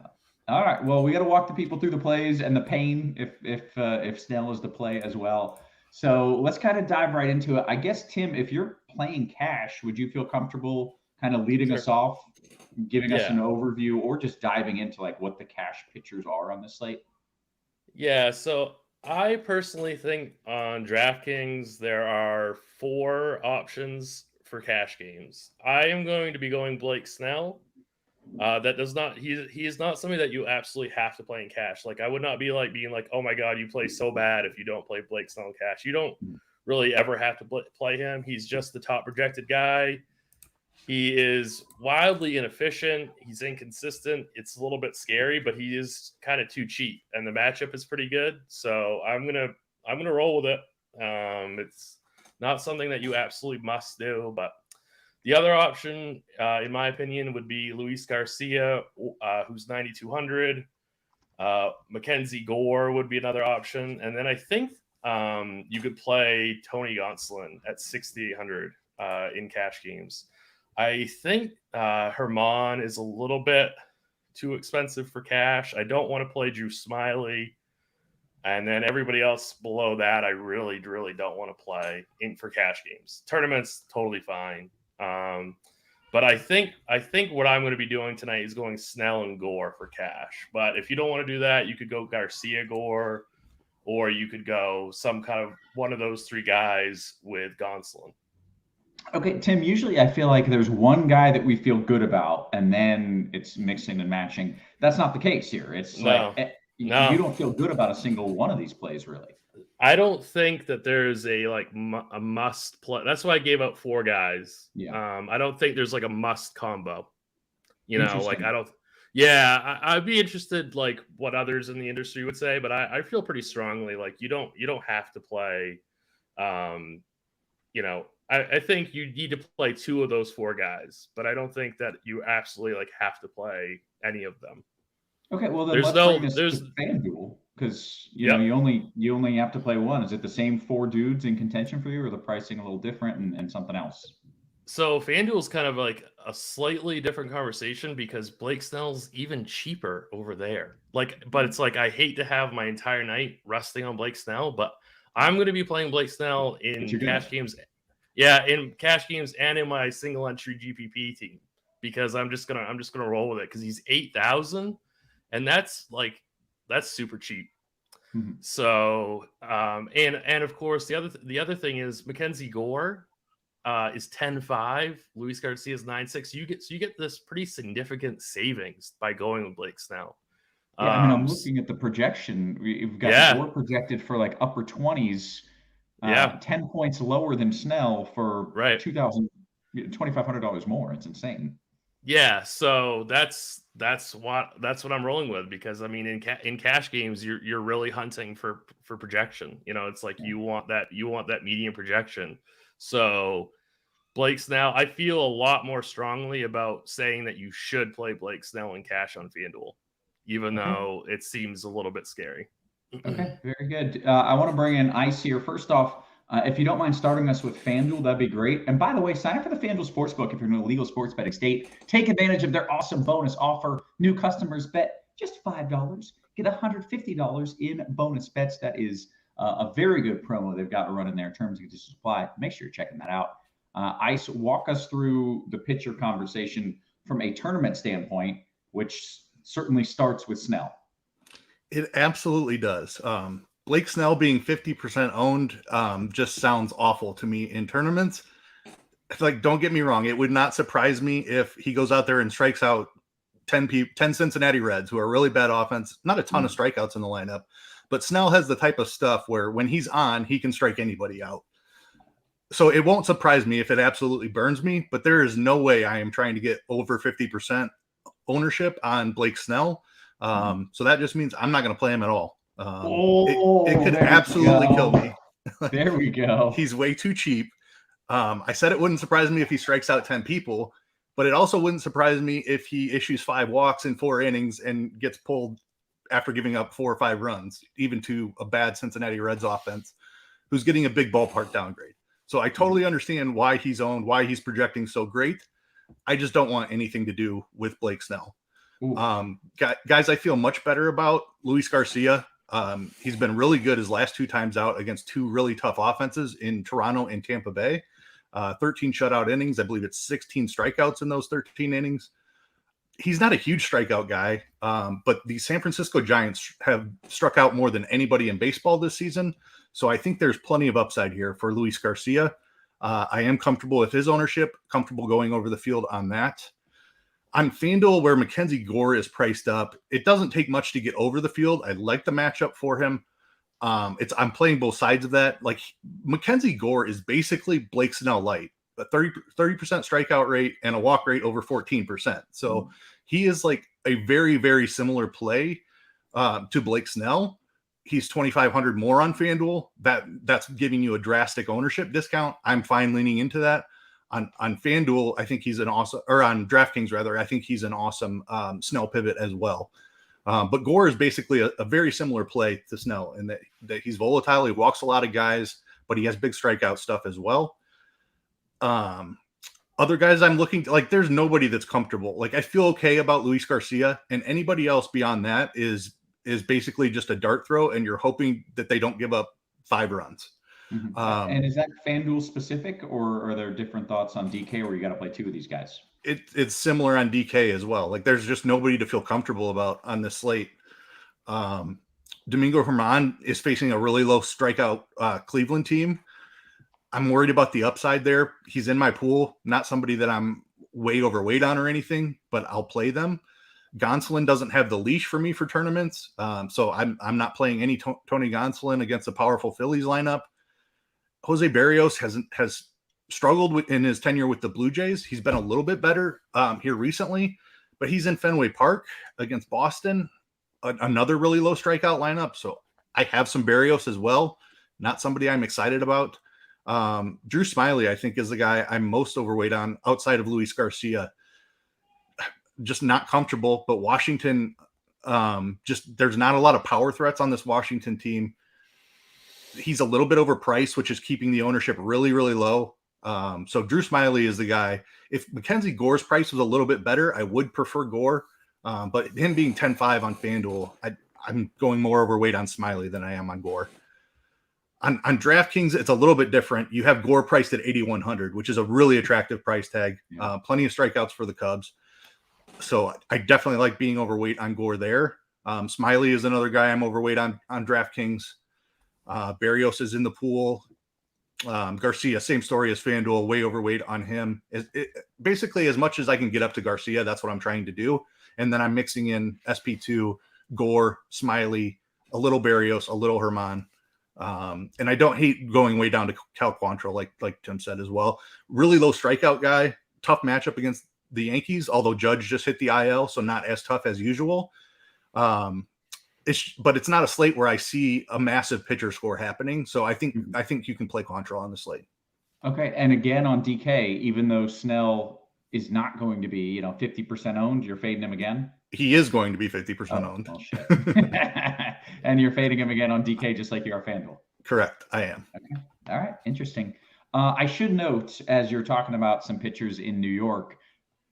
Speaker 7: All right. Well, we got to walk the people through the plays and the pain if Snell is the play as well. So let's kind of dive right into it. I guess, Tim, if you're playing cash, would you feel comfortable kind of leading us off, giving us an overview, or just diving into like what the cash pitchers are on the slate?
Speaker 5: Yeah. So I personally think on DraftKings there are 4 options for cash games. I am going to be going Blake Snell. That does not he is not somebody that you absolutely have to play in cash. Like I would not be like being like, oh my god, you play so bad if you don't play Blake Snell in cash. You don't really ever have to play him. He's just the top projected guy. He is wildly inefficient. He's inconsistent. It's a little bit scary, but he is kind of too cheap, and the matchup is pretty good. So I'm gonna roll with it. It's not something that you absolutely must do, but the other option, in my opinion, would be Luis Garcia, who's 9,200. Mackenzie Gore would be another option. And then I think you could play Tony Gonsolin at 6,800 in cash games. I think Herman is a little bit too expensive for cash. I don't want to play Drew Smiley. And then everybody else below that, I really, really don't want to play for cash games. Tournaments, totally fine. But I think what I'm going to be doing tonight is going Snell and Gore for cash. But if you don't want to do that, you could go Garcia Gore, or you could go some kind of one of those 3 guys with Gonsolin.
Speaker 7: Okay, Tim, usually I feel like there's one guy that we feel good about, and then it's mixing and matching. That's not the case here. It's you don't feel good about a single one of these plays, really.
Speaker 5: I don't think that there's a must play. That's why I gave out 4 guys.
Speaker 7: Yeah.
Speaker 5: I don't think there's like a must combo. You know, like I don't. Yeah, I'd be interested like what others in the industry would say, but I feel pretty strongly like you don't have to play. You know, I think you need to play 2 of those 4 guys, but I don't think that you absolutely like have to play any of them.
Speaker 7: Okay, well then let's bring this to FanDuel, because you know you only have to play 1. Is it the same 4 dudes in contention for you, or the pricing a little different and something else?
Speaker 5: So FanDuel's kind of like a slightly different conversation because Blake Snell's even cheaper over there. But it's like I hate to have my entire night resting on Blake Snell, but I'm going to be playing Blake Snell in cash games. Yeah, in cash games and in my single entry GPP team, because I'm just gonna roll with it because he's 8,000. And that's super cheap. Mm-hmm. So, and of course, the other thing is Mackenzie Gore is 10.5. Luis Garcia is 9.6. You get this pretty significant savings by going with Blake Snell.
Speaker 7: Yeah, I mean, I'm looking at the projection. We've got Gore projected for like upper 20s. 10 points lower than Snell for $2,500 more. It's insane.
Speaker 5: Yeah, so that's what I'm rolling with, because I mean in cash games you're really hunting for projection. You know, it's like you want that median projection. So Blake Snell, I feel a lot more strongly about saying that you should play Blake Snell in cash on FanDuel, even though it seems a little bit scary.
Speaker 7: Okay, very good. I want to bring in Ice here. First off, if you don't mind starting us with FanDuel, that'd be great. And by the way, sign up for the FanDuel Sportsbook if you're in a legal sports betting state. Take advantage of their awesome bonus offer. New customers bet just $5. Get $150 in bonus bets. That is a very good promo they've got running there. Terms and conditions apply. Make sure you're checking that out. Ice, walk us through the pitcher conversation from a tournament standpoint, which certainly starts with Snell.
Speaker 6: It absolutely does. Blake Snell being 50% owned just sounds awful to me in tournaments. Like, don't get me wrong. It would not surprise me if he goes out there and strikes out 10 Cincinnati Reds, who are really bad offense. Not a ton of strikeouts in the lineup, but Snell has the type of stuff where when he's on, he can strike anybody out. So it won't surprise me if it absolutely burns me, but there is no way I am trying to get over 50% ownership on Blake Snell. So that just means I'm not going to play him at all. It could absolutely kill me.
Speaker 7: There we go.
Speaker 6: He's way too cheap. I said it wouldn't surprise me if he strikes out 10 people, but it also wouldn't surprise me if he issues 5 walks in 4 innings and gets pulled after giving up 4 or 5 runs, even to a bad Cincinnati Reds offense, who's getting a big ballpark downgrade. So I totally understand why he's owned, why he's projecting so great. I just don't want anything to do with Blake Snell. Guys, I feel much better about Luis Garcia. He's been really good his last 2 times out against 2 really tough offenses in Toronto and Tampa Bay. 13 shutout innings. I believe it's 16 strikeouts in those 13 innings. He's not a huge strikeout guy, but the San Francisco Giants have struck out more than anybody in baseball this season. So I think there's plenty of upside here for Luis Garcia. I am comfortable with his ownership, comfortable going over the field on that. On FanDuel, where Mackenzie Gore is priced up, it doesn't take much to get over the field. I like the matchup for him. I'm playing both sides of that. Like, Mackenzie Gore is basically Blake Snell light, a 30% strikeout rate and a walk rate over 14%. So he is like a very, very similar play to Blake Snell. He's 2,500 more on FanDuel. That's giving you a drastic ownership discount. I'm fine leaning into that. On FanDuel, I think he's an awesome, or on DraftKings rather, I think he's an awesome Snell pivot as well. But Gore is basically a very similar play to Snell in that he's volatile. He walks a lot of guys, but he has big strikeout stuff as well. Other guys I'm looking to, like, there's nobody that's comfortable. Like, I feel okay about Luis Garcia, and anybody else beyond that is basically just a dart throw, and you're hoping that they don't give up 5 runs.
Speaker 7: And is that FanDuel specific, or are there different thoughts on DK where you got to play 2 of these guys?
Speaker 6: It's similar on DK as well. Like, there's just nobody to feel comfortable about on this slate. Domingo Germán is facing a really low strikeout Cleveland team. I'm worried about the upside there. He's in my pool, not somebody that I'm way overweight on or anything, but I'll play them. Gonsolin doesn't have the leash for me for tournaments, so I'm not playing any Tony Gonsolin against a powerful Phillies lineup. Jose Barrios has struggled in his tenure with the Blue Jays. He's been a little bit better here recently, but he's in Fenway Park against Boston, another really low strikeout lineup. So I have some Barrios as well, not somebody I'm excited about. Drew Smyly, I think, is the guy I'm most overweight on outside of Luis Garcia. Just not comfortable, but Washington, there's not a lot of power threats on this Washington team. He's a little bit overpriced, which is keeping the ownership really, really low. So Drew Smyly is the guy. If Mackenzie Gore's price was a little bit better, I would prefer Gore. But him being 10-5 on FanDuel, I'm going more overweight on Smyly than I am on Gore. On DraftKings, it's a little bit different. You have Gore priced at 8,100, which is a really attractive price tag. Plenty of strikeouts for the Cubs. So I definitely like being overweight on Gore there. Smyly is another guy I'm overweight on DraftKings. Barrios is in the pool. Garcia, same story as FanDuel, way overweight on him. Basically, as much as I can get up to Garcia, that's what I'm trying to do. And then I'm mixing in SP2, Gore, Smyly, a little Barrios, a little Germán. And I don't hate going way down to Cal Quantrill, like Tim said as well. Really low strikeout guy, tough matchup against the Yankees, although Judge just hit the IL, so not as tough as usual. But it's not a slate where I see a massive pitcher score happening. So I think you can play Quantrill on the slate. Okay.
Speaker 7: And again, on DK, even though Snell is not going to be, 50% owned, you're fading him again?
Speaker 6: He is going to be 50% owned.
Speaker 7: Oh, shit. And you're fading him again on DK, just like you are FanDuel.
Speaker 6: Correct. I am.
Speaker 7: Okay. All right. Interesting. I should note, as you're talking about some pitchers in New York,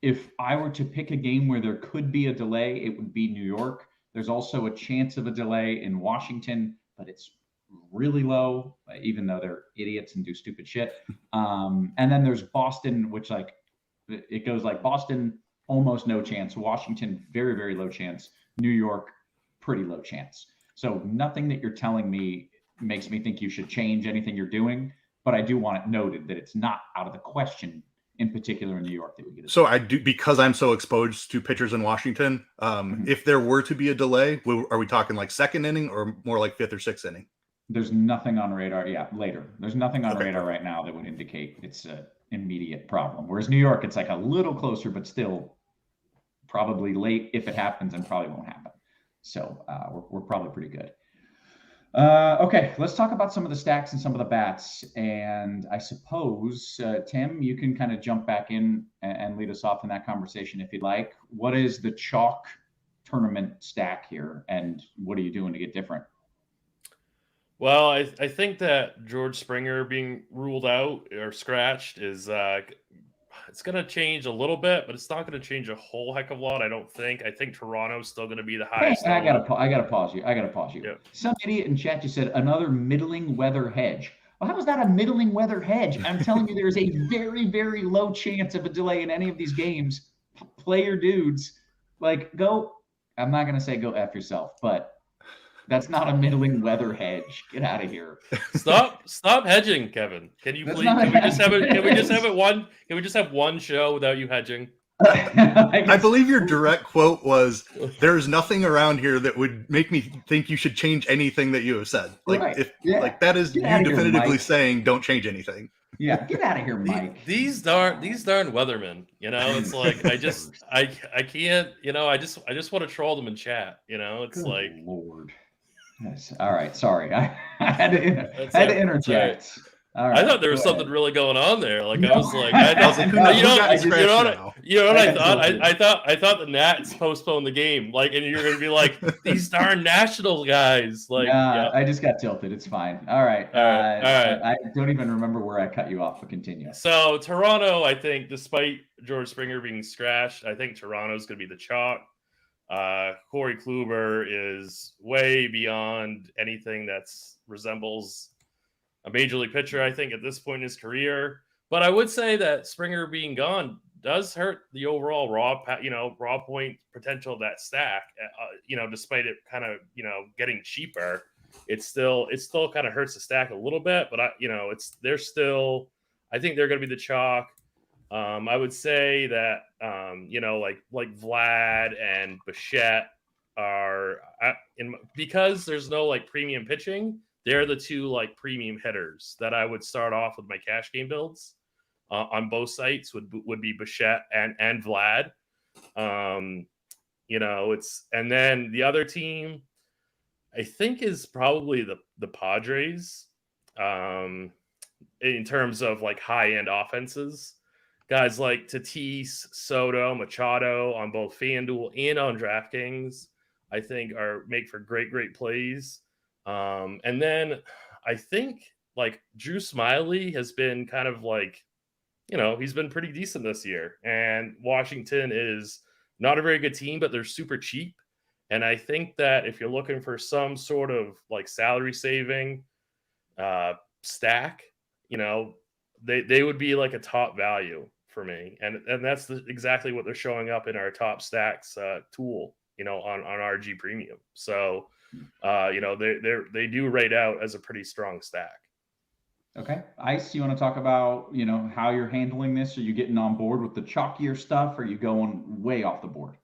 Speaker 7: if I were to pick a game where there could be a delay, it would be New York. There's also a chance of a delay in Washington, but it's really low, even though they're idiots and do stupid shit. And then there's Boston, which it goes like Boston, almost no chance. Washington, very, very low chance. New York, pretty low chance. So nothing that you're telling me makes me think you should change anything you're doing, but I do want it noted that it's not out of the question, in particular in New York, that we get.
Speaker 6: So I do, because I'm so exposed to pitchers in Washington. If there were to be a delay, are we talking like second inning or more like fifth or sixth inning?
Speaker 7: There's nothing on radar. Yeah, later. There's nothing on radar right now that would indicate it's an immediate problem. Whereas New York, it's like a little closer, but still probably late if it happens, and probably won't happen. So we're probably pretty good. Okay, let's talk about some of the stacks and some of the bats. And I suppose, Tim, you can kind of jump back in and lead us off in that conversation if you'd like. What is the chalk tournament stack here, and what are you doing to get different?
Speaker 5: Well, I think that George Springer being ruled out or scratched is it's going to change a little bit, but it's not going to change a whole heck of a lot, I don't think. I think Toronto's still going to be the highest.
Speaker 7: I gotta pause you.
Speaker 5: Yeah.
Speaker 7: Some idiot in chat just said another middling weather hedge. Well, how is that a middling weather hedge? I'm telling you, there's a very, very low chance of a delay in any of these games. Play your dudes. Like, go. I'm not gonna say go F yourself, but that's not a middling weather hedge. Get out of here.
Speaker 5: Stop hedging, Kevin. Can you please? Can we just have one show without you hedging?
Speaker 6: I believe your direct quote was, "There's nothing around here that would make me think you should change anything that you have said." Like, like that is you definitively saying, "Don't change anything."
Speaker 7: Yeah, get out of here, Mike.
Speaker 5: These darn weathermen. You know, it's like I can't. You know, I just want to troll them in chat. You know, it's
Speaker 7: Good
Speaker 5: like
Speaker 7: Lord. Yes. All right. Sorry, I had to interject. All right,
Speaker 5: I thought there was something really going on there. Like I was like, I thought I thought the Nats postponed the game. Like, and you're gonna be like, these darn Nationals guys. Like, yeah.
Speaker 7: I just got tilted. It's fine. All right.
Speaker 5: All right.
Speaker 7: I don't even remember where I cut you off, but continue.
Speaker 5: So Toronto, I think, despite George Springer being scratched, I think Toronto's gonna be the chalk. Corey Kluber is way beyond anything that resembles a major league pitcher, I think, at this point in his career. But I would say that Springer being gone does hurt the overall raw point potential of that stack. Despite it kind of, getting cheaper, it still kind of hurts the stack a little bit. But I think they're going to be the chalk. I would say that, like Vlad and Bichette are because there's no like premium pitching. They're the two like premium hitters that I would start off with my cash game builds on both sites would be Bichette and Vlad. And then the other team I think is probably the Padres in terms of like high end offenses. Guys like Tatis, Soto, Machado on both FanDuel and on DraftKings, I think make for great plays. And then I think like Drew Smyly has been kind of like, he's been pretty decent this year. And Washington is not a very good team, but they're super cheap. And I think that if you're looking for some sort of like salary saving stack, they would be like a top value for me. And that's exactly what they're showing up in our top stacks tool, on RG Premium. So, they do rate out as a pretty strong stack.
Speaker 7: Okay. Ice, you want to talk about, how you're handling this? Are you getting on board with the chalkier stuff? Or are you going way off the board?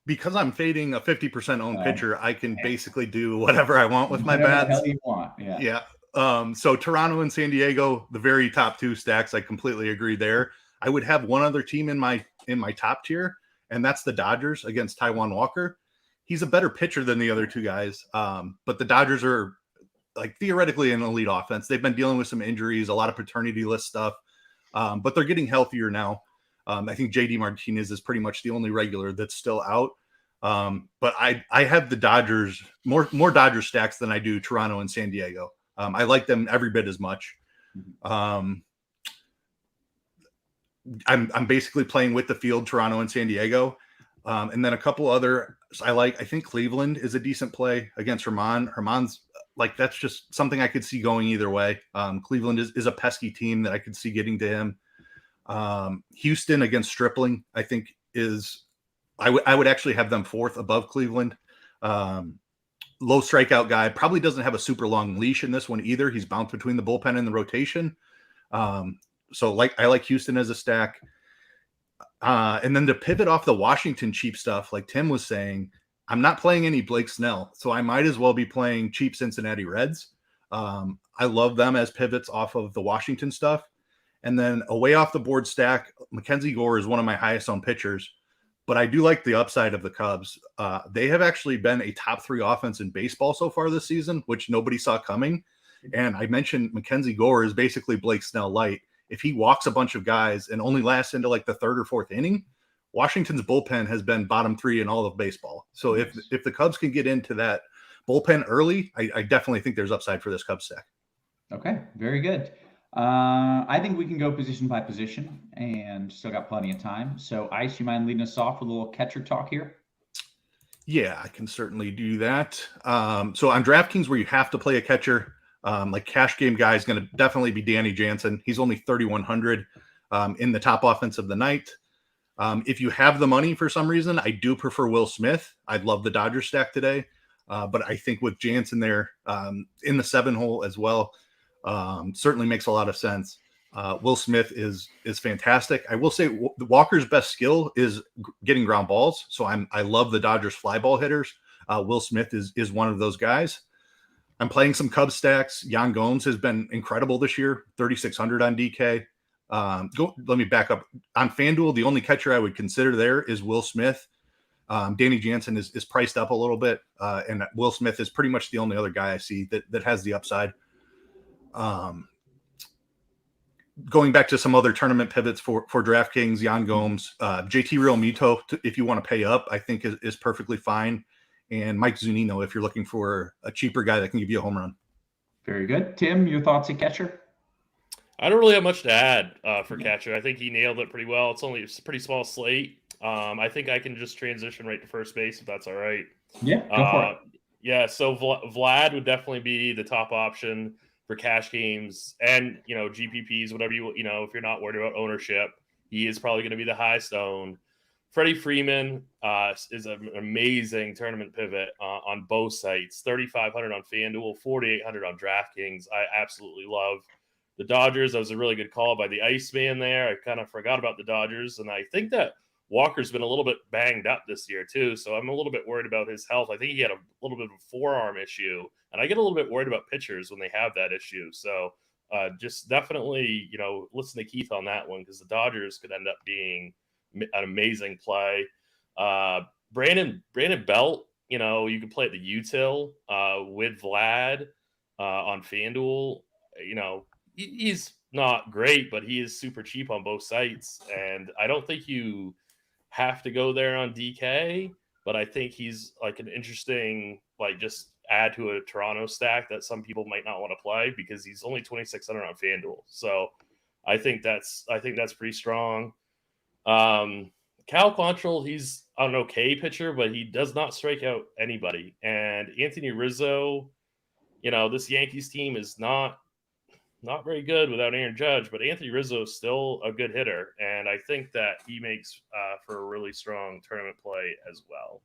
Speaker 6: Because I'm fading a 50% owned pitcher, I can basically do whatever I want with my bats.
Speaker 7: Whatever the hell you want. Yeah.
Speaker 6: So Toronto and San Diego, the very top two stacks, I completely agree there. I would have one other team in my top tier, and that's the Dodgers against Taijuan Walker. He's a better pitcher than the other two guys, but the Dodgers are like theoretically an elite offense. They've been dealing with some injuries, a lot of paternity list stuff, but they're getting healthier now. I think JD Martinez is pretty much the only regular that's still out. But I have the Dodgers, more Dodger stacks than I do Toronto and San Diego. I like them every bit as much. I'm basically playing with the field, Toronto and San Diego. And then a couple other I think Cleveland is a decent play against Herman. Herman's like, that's just something I could see going either way. Cleveland is a pesky team that I could see getting to him. Houston against Stripling, I think I would actually have them fourth above Cleveland. Low strikeout guy, probably doesn't have a super long leash in this one either. He's bounced between the bullpen and the rotation. So I like Houston as a stack. And then to pivot off the Washington cheap stuff, like Tim was saying, I'm not playing any Blake Snell, so I might as well be playing cheap Cincinnati Reds. I love them as pivots off of the Washington stuff. And then away off the board stack, Mackenzie Gore is one of my highest owned pitchers, but I do like the upside of the Cubs. They have actually been a top 3 offense in baseball so far this season, which nobody saw coming. And I mentioned Mackenzie Gore is basically Blake Snell light. If he walks a bunch of guys and only lasts into like the 3rd or 4th inning, Washington's bullpen has been bottom 3 in all of baseball. So if the Cubs can get into that bullpen early, I definitely think there's upside for this Cubs stack.
Speaker 7: Okay, very good. I think we can go position by position and still got plenty of time. So, Ice, you mind leading us off with a little catcher talk here?
Speaker 6: Yeah, I can certainly do that. So on DraftKings, where you have to play a catcher, like cash game guy is going to definitely be Danny Jansen. He's only 3,100 in the top offense of the night. If you have the money for some reason, I do prefer Will Smith. I'd love the Dodgers stack today. But I think with Jansen there in the 7 hole as well, certainly makes a lot of sense. Will Smith is fantastic. I will say Walker's best skill is getting ground balls. So I love the Dodgers fly ball hitters. Will Smith is one of those guys. I'm playing some Cubs stacks. Yan Gomes has been incredible this year, 3,600 on DK. Let me back up. On FanDuel, the only catcher I would consider there is Will Smith. Danny Jansen is priced up a little bit, and Will Smith is pretty much the only other guy I see that has the upside. Going back to some other tournament pivots for DraftKings, Yan Gomes, JT Realmuto, if you want to pay up, I think is perfectly fine. And Mike Zunino, if you're looking for a cheaper guy that can give you a home run.
Speaker 7: Very good. Tim, your thoughts at catcher?
Speaker 5: I don't really have much to add for catcher. I think he nailed it pretty well. It's only a pretty small slate. I think I can just transition right to first base if that's all right.
Speaker 7: Yeah, go for it.
Speaker 5: Yeah, so Vlad would definitely be the top option for cash games and, GPPs, whatever if you're not worried about ownership, he is probably going to be the highest owned. Freddie Freeman is an amazing tournament pivot on both sites. 3,500 on FanDuel, 4,800 on DraftKings. I absolutely love the Dodgers. That was a really good call by the Iceman there. I kind of forgot about the Dodgers, and I think that Walker's been a little bit banged up this year too, so I'm a little bit worried about his health. I think he had a little bit of a forearm issue, and I get a little bit worried about pitchers when they have that issue. So just definitely, listen to Keith on that one because the Dodgers could end up being an amazing play. Brandon Belt, you can play at the util with Vlad on FanDuel. He's not great, but he is super cheap on both sites, and I don't think you have to go there on DK, but I think he's like an interesting, just add to a Toronto stack that some people might not want to play because he's only 2,600 on FanDuel. So I think that's pretty strong. Cal Quantrill, he's an okay pitcher, but he does not strike out anybody. And Anthony Rizzo, this Yankees team is not very good without Aaron Judge, but Anthony Rizzo is still a good hitter, and I think that he makes for a really strong tournament play as well.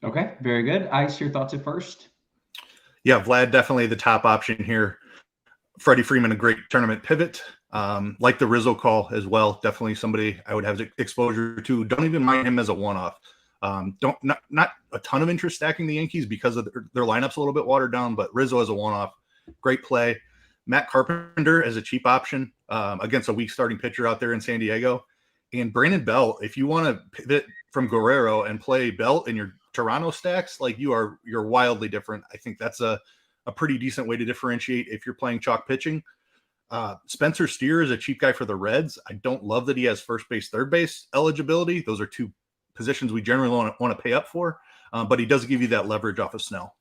Speaker 7: Okay, very good. Ice, your thoughts at first?
Speaker 6: Yeah, Vlad definitely the top option here. Freddie Freeman, a great tournament pivot. Like the Rizzo call as well. Definitely somebody I would have exposure to. Don't even mind him as a one-off. Not a ton of interest stacking the Yankees because of their lineup's a little bit watered down, but Rizzo as a one-off, great play. Matt Carpenter as a cheap option against a weak starting pitcher out there in San Diego. And Brandon Belt, if you want to pivot from Guerrero and play Belt in your Toronto stacks, you're wildly different. I think that's a pretty decent way to differentiate if you're playing chalk pitching. Spencer Steer is a cheap guy for the Reds. I don't love that he has first base, third base eligibility. Those are two positions we generally want to pay up for, but he does give you that leverage off of Snell.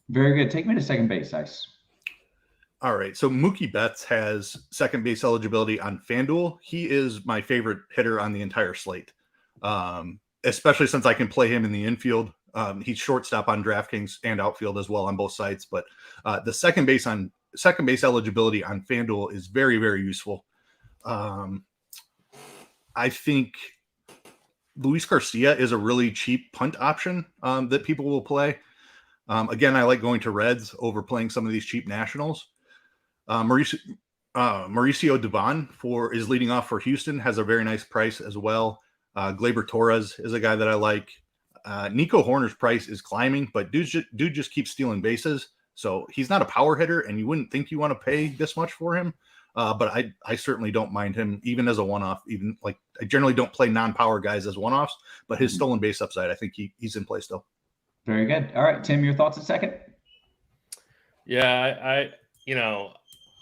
Speaker 7: Very good. Take me to second base, Ice.
Speaker 6: All right. So Mookie Betts has second base eligibility on FanDuel. He is my favorite hitter on the entire slate, especially since I can play him in the infield. He's shortstop on DraftKings and outfield as well on both sites. But the second base eligibility on FanDuel is very, very useful. I think Luis Garcia is a really cheap punt option that people will play. Again, I like going to Reds over playing some of these cheap Nationals. Mauricio Dubon is leading off for Houston, has a very nice price as well. Gleyber Torres is a guy that I like. Nico Horner's price is climbing, but dude just keeps stealing bases. So he's not a power hitter, and you wouldn't think you want to pay this much for him. But I certainly don't mind him even as a one-off. Even like I generally don't play non-power guys as one-offs, but his stolen base upside, I think he's in play still.
Speaker 7: Very good. All right, Tim, your thoughts a second?
Speaker 5: Yeah,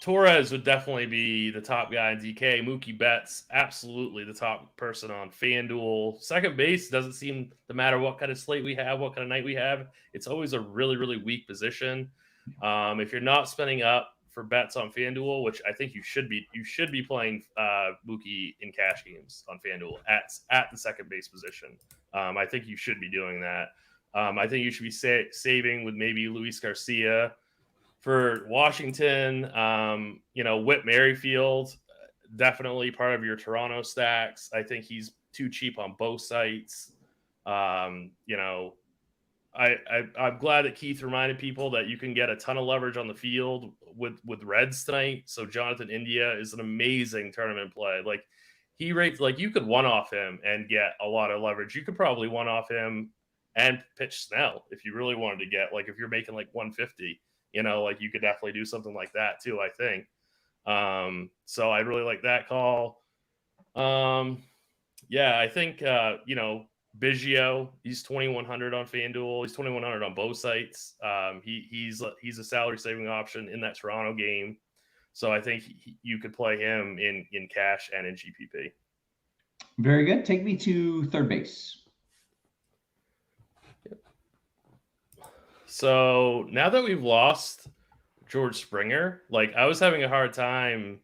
Speaker 5: Torres would definitely be the top guy in DK. Mookie Betts, absolutely the top person on FanDuel. Second base doesn't seem to matter what kind of slate we have, what kind of night we have. It's always a really, really weak position. If you're not spending up for bets on FanDuel, which I think you should be playing Mookie in cash games on FanDuel at the second base position. I think you should be doing that. I think you should be saving with maybe Luis Garcia. For Washington, Whit Merrifield, definitely part of your Toronto stacks. I think he's too cheap on both sites. I'm glad that Keith reminded people that you can get a ton of leverage on the field with Reds tonight. So Jonathan India is an amazing tournament play. Like he rates, like you could one-off him and get a lot of leverage. You could probably one-off him and pitch Snell if you really wanted to get, like if you're making like 150. Like you could definitely do something like that too, I think. So I really like that call. I think, Biggio, he's 2,100 on FanDuel. He's 2,100 on both sites. He's a salary saving option in that Toronto game. So I think you could play him in cash and in GPP.
Speaker 7: Very good. Take me to third base.
Speaker 5: So now that we've lost George Springer, like I was having a hard time,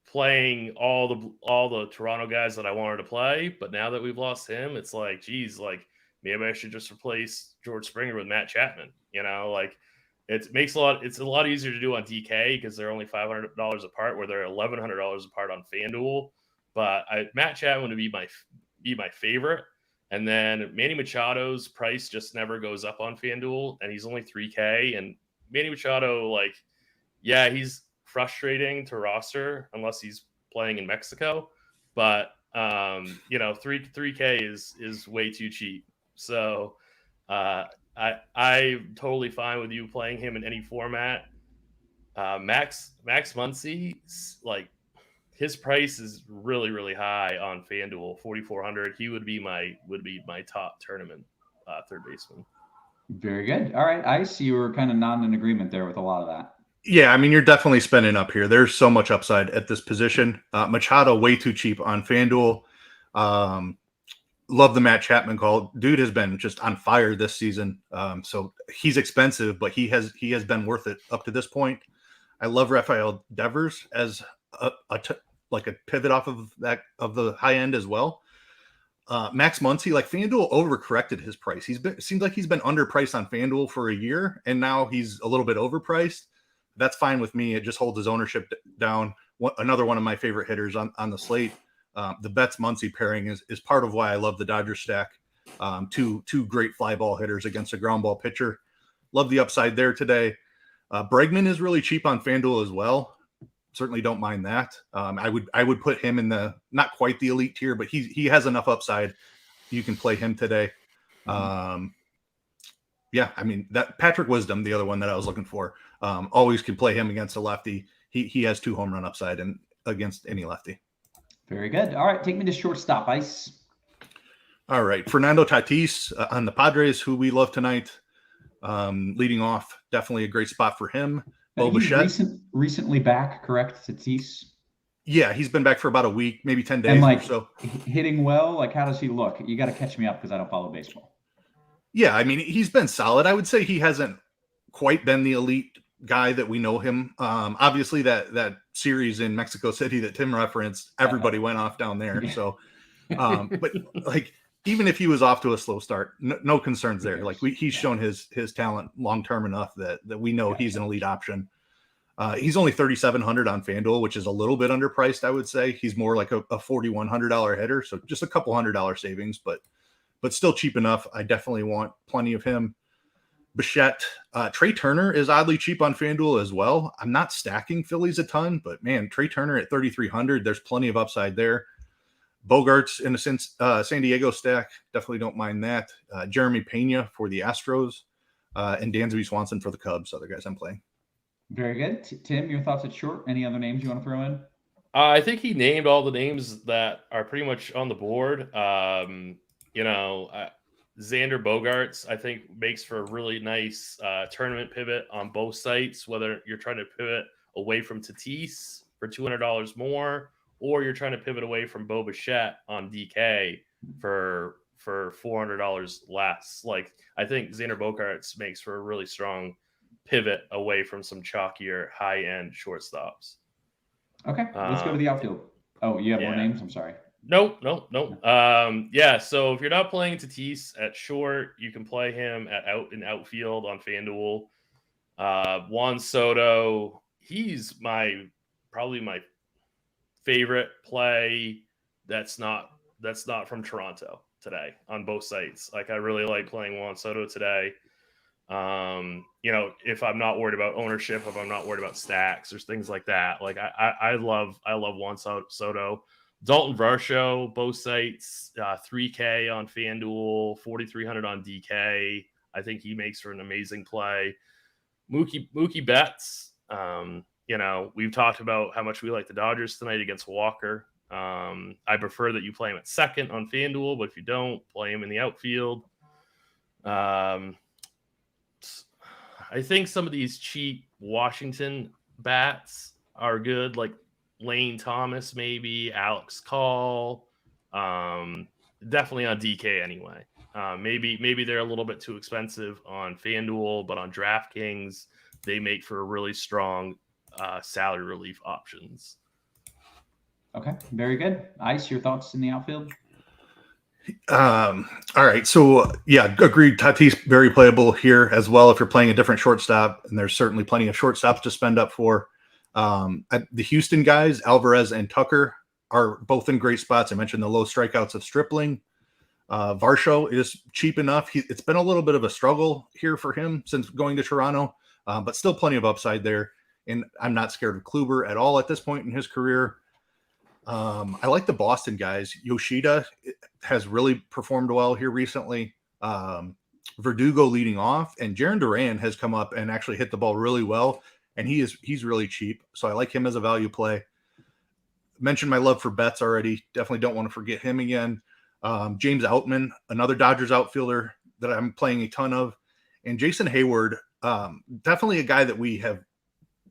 Speaker 5: playing all the Toronto guys that I wanted to play. But now that we've lost him, it's like, geez, like maybe I should just replace George Springer with Matt Chapman. It's a lot easier to do on DK because they're only $500 apart, where they're $1,100 apart on FanDuel. But Matt Chapman would be my favorite. And then Manny Machado's price just never goes up on FanDuel, and he's only $3K. And Manny Machado, he's frustrating to roster unless he's playing in Mexico. But $3K is way too cheap. So I'm totally fine with you playing him in any format. Max Muncy, his price is really, really high on FanDuel, 4,400. He would be my top tournament third baseman.
Speaker 7: Very good. All right, I see you were kind of not in agreement there with a lot of that.
Speaker 6: Yeah, I mean, you're definitely spending up here. There's so much upside at this position. Machado, way too cheap on FanDuel. Love the Matt Chapman call. Dude has been just on fire this season. So he's expensive, but he has been worth it up to this point. I love Rafael Devers as a pivot off of the high end as well. Max Muncy, FanDuel overcorrected his price. Seems like he's been underpriced on FanDuel for a year, and now he's a little bit overpriced. That's fine with me. It just holds his ownership down. Another one of my favorite hitters on the slate. The Betts Muncy pairing is part of why I love the Dodgers stack. Two great fly ball hitters against a ground ball pitcher. Love the upside there today. Bregman is really cheap on FanDuel as well. Certainly don't mind that. I would put him in the not quite the elite tier, but he has enough upside. You can play him today. I mean that Patrick Wisdom, the other one that I was looking for. Always can play him against a lefty. He has 2 home run upside and against any lefty.
Speaker 7: Very good. All right, take me to shortstop, Ice.
Speaker 6: All right, Fernando Tatis on the Padres, who we love tonight. Leading off, definitely a great spot for him.
Speaker 7: He's recently back, correct, Tatis?
Speaker 6: Yeah, he's been back for about a week, maybe 10 days or so.
Speaker 7: Hitting well, how does he look? You got to catch me up because I don't follow baseball.
Speaker 6: Yeah, I mean, he's been solid. I would say he hasn't quite been the elite guy that we know him. Obviously, that series in Mexico City that Tim referenced, everybody went off down there. So, but even if he was off to a slow start, no concerns there. He's shown his talent long term enough that we know he's an elite option. He's only 3,700 on FanDuel, which is a little bit underpriced, I would say. He's more like a $4,100 hitter, so just a couple $100 savings, but still cheap enough. I definitely want plenty of him. Bichette, Trey Turner is oddly cheap on FanDuel as well. I'm not stacking Phillies a ton, but man, Trey Turner at 3,300, there's plenty of upside there. Bogarts in a San Diego stack, definitely don't mind that. Jeremy Pena for the Astros. and Dansby Swanson for the Cubs. Other guys I'm playing.
Speaker 7: Very good. Tim, your thoughts at short? Any other names you want to throw in?
Speaker 5: I think he named all the names that are pretty much on the board. Xander Bogaerts, I think, makes for a really nice tournament pivot on both sites, whether you're trying to pivot away from Tatis for $200 more, or you're trying to pivot away from Bo Bichette on DK for $400 less. Like, I think Xander Bogaerts makes for a really strong pivot away from some chalkier high-end shortstops.
Speaker 7: Okay, let's go to the outfield. Oh, you have more names? I'm sorry.
Speaker 5: Nope. So if you're not playing Tatis at short, you can play him at outfield on Fanduel. Juan Soto, he's probably my favorite play. That's not from Toronto today on both sites. Like, I really like playing Juan Soto today. If I'm not worried about ownership, if I'm not worried about stacks or things like that, like I love Juan Soto. Dalton Varsho, both sites, $3K on FanDuel, $4,300 on DK. I think he makes for an amazing play. Mookie Betts, we've talked about how much we like the Dodgers tonight against Walker. I prefer that you play him at second on FanDuel, but if you don't, play him in the outfield. I think some of these cheap Washington bats are good, like Lane Thomas, maybe Alex Call, definitely on DK anyway. Maybe they're a little bit too expensive on FanDuel, but on DraftKings, they make for really strong salary relief options.
Speaker 7: Okay, very good. Ice, your thoughts in the outfield?
Speaker 6: All right. So, yeah, agreed. Tatis, very playable here as well if you're playing a different shortstop, and there's certainly plenty of shortstops to spend up for. The Houston guys, Alvarez and Tucker, are both in great spots. I mentioned the low strikeouts of Stripling. Varsho is cheap enough. It's been a little bit of a struggle here for him since going to Toronto, but still plenty of upside there. And I'm not scared of Kluber at all at this point in his career. I like the Boston guys. Yoshida has really performed well here recently. Verdugo leading off, and Jarren Duran has come up and actually hit the ball really well, and he's really cheap. So I like him as a value play. Mentioned my love for Betts already. Definitely don't want to forget him again. James Outman, another Dodgers outfielder that I'm playing a ton of, and Jason Hayward, definitely a guy that we have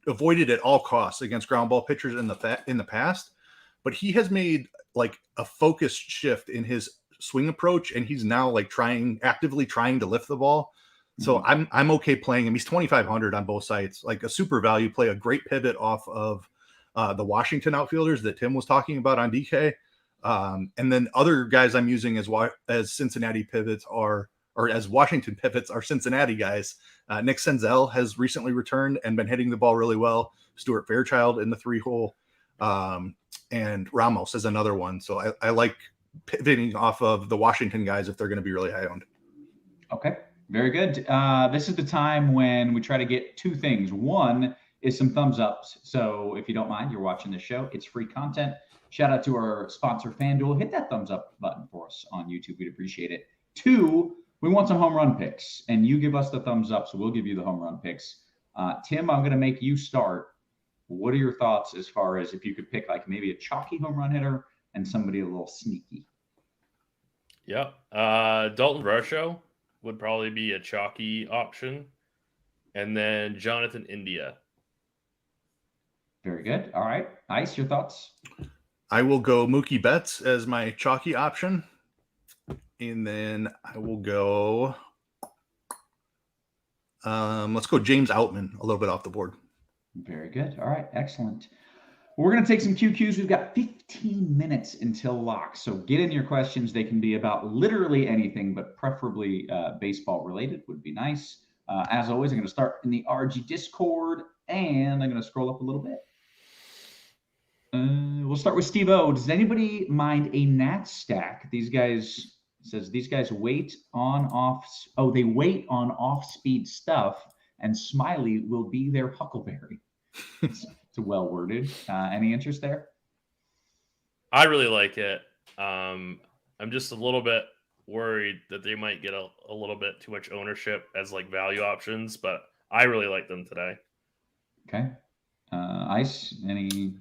Speaker 6: avoided at all costs against ground ball pitchers in the past. But he has made like a focused shift in his swing approach, and he's now like actively trying to lift the ball. So I'm okay playing him. He's 2,500 on both sides, like a super value play, a great pivot off of the Washington outfielders that Tim was talking about on DK. And then other guys I'm using as Cincinnati pivots or as Washington pivots are Cincinnati guys. Nick Senzel has recently returned and been hitting the ball really well. Stuart Fairchild in the 3-hole. And Ramos is another one. So I like pivoting off of the Washington guys if they're going to be really high owned.
Speaker 7: Okay, very good. This is the time when we try to get two things. One is some thumbs ups. So if you don't mind, you're watching this show, it's free content. Shout out to our sponsor, FanDuel. Hit that thumbs up button for us on YouTube. We'd appreciate it. Two, we want some home run picks, and you give us the thumbs up, so we'll give you the home run picks. Tim, I'm going to make you start. What are your thoughts as far as if you could pick like maybe a chalky home run hitter and somebody a little sneaky?
Speaker 5: Yep. Dalton Varsho would probably be a chalky option. And then Jonathan India.
Speaker 7: Very good. All right. Ice, your thoughts?
Speaker 6: I will go Mookie Betts as my chalky option. And then I will go, let's go James Outman a little bit off the board.
Speaker 7: Very good. All right. Excellent. We're going to take some QQs. We've got 15 minutes until lock. So get in your questions. They can be about literally anything, but preferably baseball related would be nice. As always, I'm going to start in the RG Discord, and I'm going to scroll up a little bit. We'll start with Steve O. Does anybody mind a Nat stack? These guys wait on off. Oh, they wait on off-speed stuff, and Smiley will be their Huckleberry. It's well worded. Any interest there?
Speaker 5: I really like it. I'm just a little bit worried that they might get a little bit too much ownership as like value options, but I really like them today.
Speaker 7: Okay. Ice, any?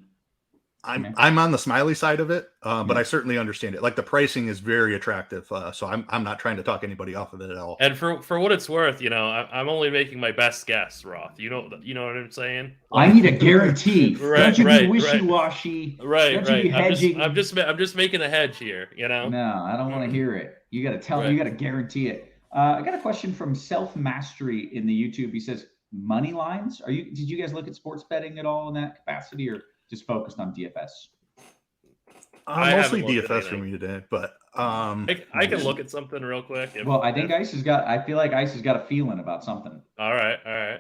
Speaker 6: I'm on the Smiley side of it, but I certainly understand it. Like the pricing is very attractive, so I'm not trying to talk anybody off of it at all.
Speaker 5: And for what it's worth, I'm only making my best guess, Roth. You know what I'm saying?
Speaker 7: I need a guarantee.
Speaker 5: Right,
Speaker 7: Don't you
Speaker 5: right,
Speaker 7: be wishy-washy.
Speaker 5: Right,
Speaker 7: Don't you
Speaker 5: right.
Speaker 7: be hedging.
Speaker 5: I'm just making a hedge here.
Speaker 7: No, I don't want to hear it. You got to tell me. You got to guarantee it. I got a question from Self Mastery in the YouTube. He says, money lines. Did you guys look at sports betting at all in that capacity, or just focused on DFS?
Speaker 6: Mostly DFS for me today, but
Speaker 5: I can look at something real quick.
Speaker 7: I think Ice has got. I feel like Ice has got a feeling about something.
Speaker 5: All right.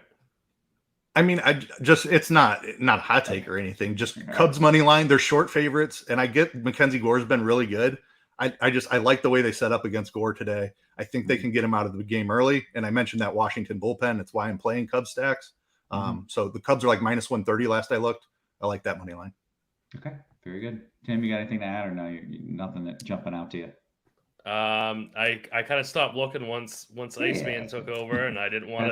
Speaker 6: I mean, it's not a hot take or anything. Just Cubs money line. They're short favorites, and I get Mackenzie Gore's been really good. I like the way they set up against Gore today. I think they can get him out of the game early. And I mentioned that Washington bullpen. That's why I'm playing Cubs stacks. So the Cubs are like minus 130 last I looked. I like that money line.
Speaker 7: Okay, very good. Tim, you got anything to add, or no? Nothing that jumping out to you.
Speaker 5: I kind of stopped looking once Iceman took over, and I didn't want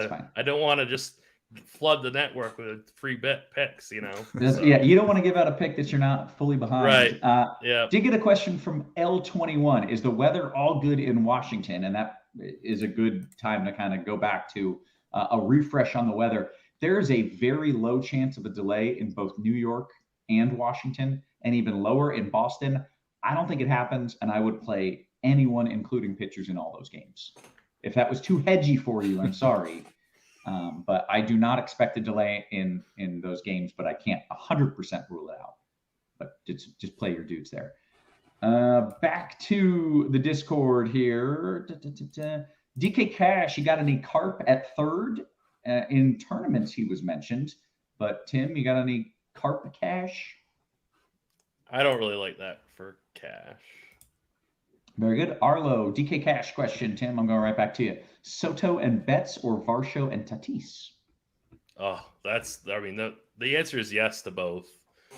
Speaker 5: to just flood the network with free bet picks, So.
Speaker 7: Yeah, you don't want to give out a pick that you're not fully behind.
Speaker 5: Right. Yeah.
Speaker 7: Did get a question from L21. Is the weather all good in Washington? And that is a good time to kind of go back to a refresh on the weather. There is a very low chance of a delay in both New York and Washington, and even lower in Boston. I don't think it happens, and I would play anyone, including pitchers, in all those games. If that was too hedgy for you, I'm sorry. But I do not expect a delay in those games, but I can't 100% rule it out. But just play your dudes there. Back to the Discord here. DK Cash, you got any carp at third? In tournaments, he was mentioned. But Tim, you got any carp cash?
Speaker 5: I don't really like that for cash.
Speaker 7: Very good. Arlo, DK Cash question. Tim, I'm going right back to you. Soto and Betts or Varsho and Tatis?
Speaker 5: Oh, the answer is yes to both.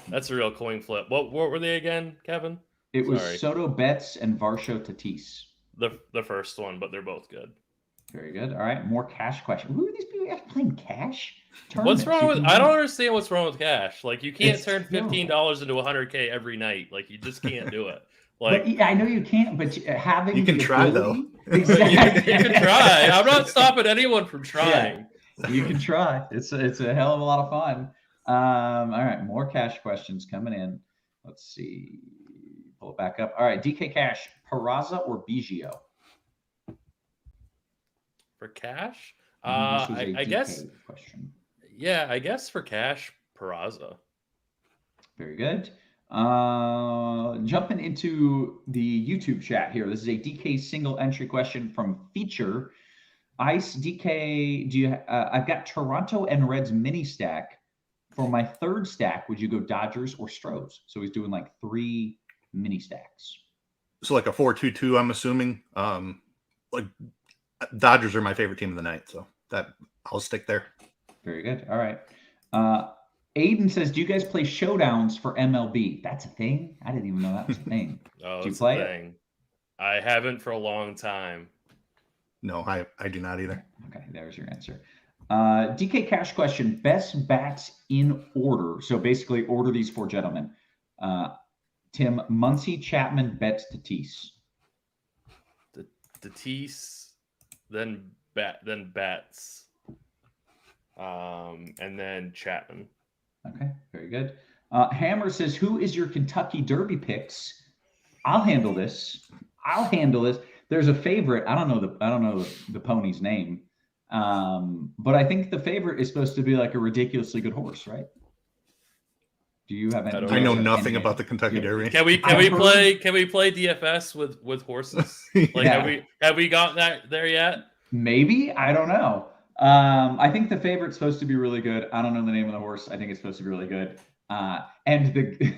Speaker 5: That's a real coin flip. What were they again, Kevin?
Speaker 7: It was Soto, Betts, and Varsho, Tatis.
Speaker 5: The first one, but they're both good.
Speaker 7: Very good. All right, more cash question. Who are these people playing cash?
Speaker 5: What's wrong with? I don't understand what's wrong with cash. Like you can't turn $15 into $100K every night. Like you just can't do it. Like
Speaker 7: I know you can't, but having
Speaker 6: you can try though.
Speaker 7: Exactly.
Speaker 5: you can try. I'm not stopping anyone from trying.
Speaker 7: Yeah, you can try. It's a hell of a lot of fun. All right, more cash questions coming in. Let's see. Pull it back up. All right, DK Cash, Peraza or Biggio?
Speaker 5: For cash? I guess.
Speaker 7: Question.
Speaker 5: Yeah, I guess for cash, Peraza.
Speaker 7: Very good. Jumping into the YouTube chat here. This is a DK single entry question from Feature. Ice DK, I've got Toronto and Reds mini stack. For my third stack, would you go Dodgers or Stros? So he's doing like 3 mini stacks.
Speaker 6: So like a 4-2-2, I'm assuming. Like Dodgers are my favorite team of the night, so that I'll stick there.
Speaker 7: Very good. All right. Aiden says, do you guys play showdowns for MLB? That's a thing? I didn't even know that was a thing.
Speaker 5: Oh,
Speaker 7: do you play it?
Speaker 5: I haven't for a long time.
Speaker 6: No, I do not either.
Speaker 7: Okay, there's your answer. DK Cash question, best bats in order. So basically order these 4 gentlemen. Tim, Muncy, Chapman, Betts, Tatis.
Speaker 5: Tatis, then Betts, and then Chapman.
Speaker 7: Okay, very good. Hammer says, who is your Kentucky Derby picks? I'll handle this. There's a favorite. I don't know the pony's name. But I think the favorite is supposed to be like a ridiculously good horse, right? Do you have any?
Speaker 6: I know nothing about the Kentucky Derby.
Speaker 5: Can we play DFS with horses? Like have we got that there yet?
Speaker 7: Maybe, I don't know. I think the favorite's supposed to be really good. I don't know the name of the horse. I think it's supposed to be really good. And the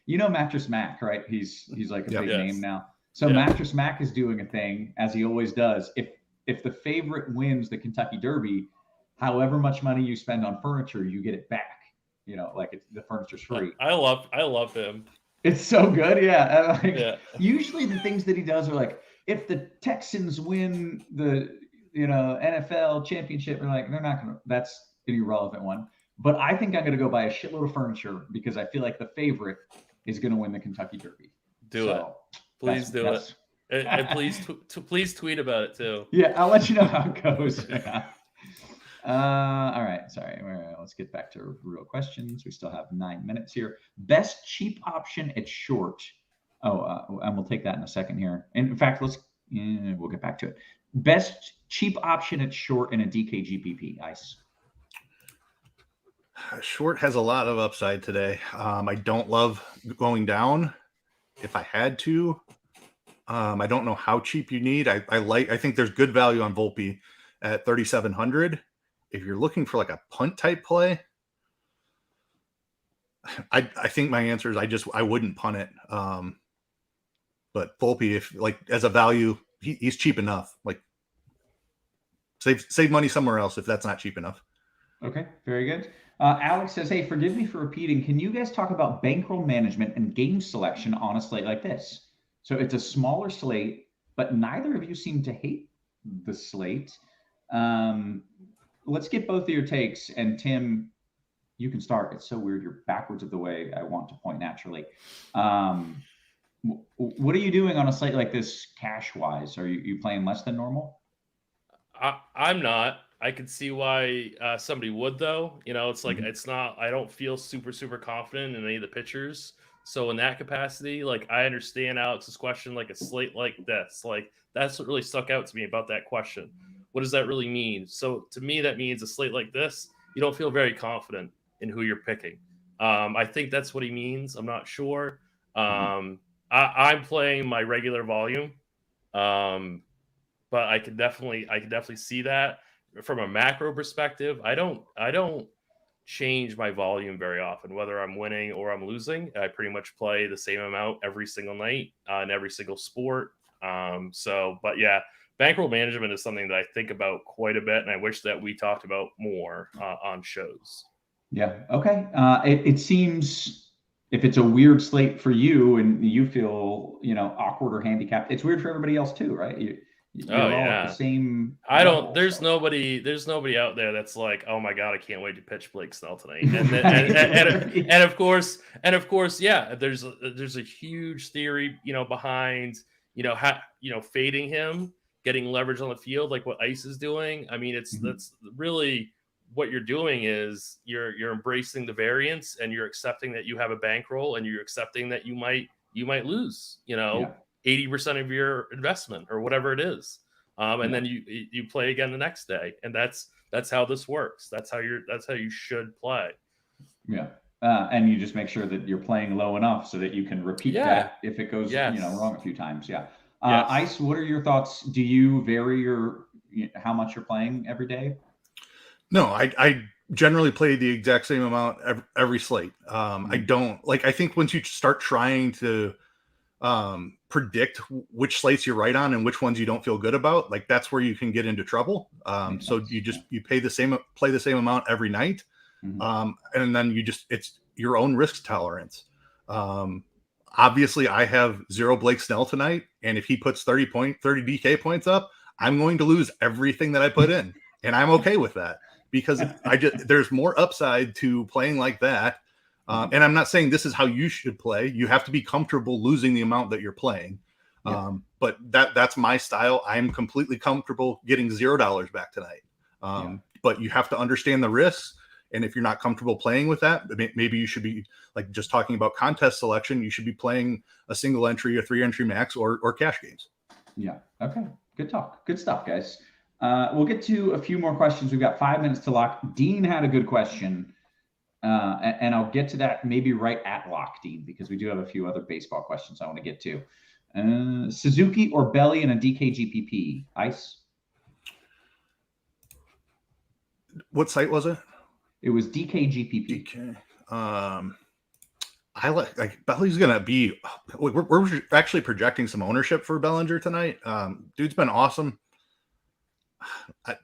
Speaker 7: Mattress Mac, right? He's like a big name now. So Mattress Mac is doing a thing, as he always does. If the favorite wins the Kentucky Derby, however much money you spend on furniture, you get it back. Like the furniture's free.
Speaker 5: I love him.
Speaker 7: It's so good, yeah. Usually the things that he does are like, if the Texans win the NFL championship, we're like, they're not going to. That's an irrelevant one. But I think I'm going to go buy a shitload of furniture because I feel like the favorite is going to win the Kentucky Derby.
Speaker 5: Do it. Please do it. And please tweet about it too.
Speaker 7: Yeah, I'll let you know how it goes. Yeah. All right. Sorry. Let's get back to real questions. We still have 9 minutes here. Best cheap option at short. And we'll take that in a second here. And in fact, we'll get back to it. Best cheap option at short in a DKGPP. Ice.
Speaker 6: Short has a lot of upside today. I don't love going down. If I had to, I don't know how cheap you need. I think there's good value on Volpe at 3,700. If you're looking for like a punt type play, I think my answer is I wouldn't punt it. But Volpe, if like as a value, he's cheap enough. Like save money somewhere else if that's not cheap enough.
Speaker 7: Okay, very good. Alex says, hey, forgive me for repeating. Can you guys talk about bankroll management and game selection on a slate like this? So it's a smaller slate, but neither of you seem to hate the slate. Let's get both of your takes. And Tim, you can start. It's so weird. You're backwards of the way I want to point naturally. What are you doing on a slate like this cash-wise? Are you playing less than normal?
Speaker 5: I'm not. I could see why somebody would, though. It's like it's not. I don't feel super confident in any of the pitchers. So in that capacity, like I understand Alex's question, like a slate like this, like that's what really stuck out to me about that question. What does that really mean? So to me, that means a slate like this, you don't feel very confident in who you're picking. I think that's what he means. I'm not sure. I'm playing my regular volume, but I could definitely see that. From a macro perspective, I don't change my volume very often, whether I'm winning or I'm losing. I pretty much play the same amount every single night in every single sport. But yeah, bankroll management is something that I think about quite a bit, and I wish that we talked about more on shows.
Speaker 7: Yeah. Okay. It seems if it's a weird slate for you and you feel awkward or handicapped, it's weird for everybody else too, right? You're all at the same level,
Speaker 5: there's nobody out there that's like, oh my God, I can't wait to pitch Blake Snell tonight. And of course, yeah, there's a huge theory, behind, fading him, getting leverage on the field, like what Ice is doing. I mean, that's really what you're doing is you're embracing the variance and you're accepting that you have a bankroll and you're accepting that you might lose, 80% of your investment or whatever it is. And then you play again the next day. And that's how this works. That's how you should play.
Speaker 7: Yeah. And you just make sure that you're playing low enough so that you can repeat that if it goes, wrong a few times. Yeah. Ice, what are your thoughts? Do you vary how much you're playing every day?
Speaker 6: No, I generally play the exact same amount every slate. I don't I think once you start trying to predict which slates you're right on and which ones you don't feel good about, like that's where you can get into trouble. So you play the same amount every night. And then it's your own risk tolerance. Obviously I have 0 Blake Snell tonight. And if he puts 30 DK points up, I'm going to lose everything that I put in. And I'm okay with that because there's more upside to playing like that. And I'm not saying this is how you should play. You have to be comfortable losing the amount that you're playing. But that's my style. I'm completely comfortable getting $0 back tonight. But you have to understand the risks. And if you're not comfortable playing with that, maybe you should be like just talking about contest selection. You should be playing a single entry, a 3-entry max or cash games.
Speaker 7: Yeah. Okay. Good talk. Good stuff, guys. We'll get to a few more questions. We've got 5 minutes to lock. Dean had a good question. And I'll get to that maybe right at lock, Dean, because we do have a few other baseball questions I want to get to. Suzuki or Belly in a DKGPP? Ice?
Speaker 6: What site was it?
Speaker 7: It was DKGPP.
Speaker 6: DK. I like Belly's gonna be. We're actually projecting some ownership for Bellinger tonight. Dude's been awesome. I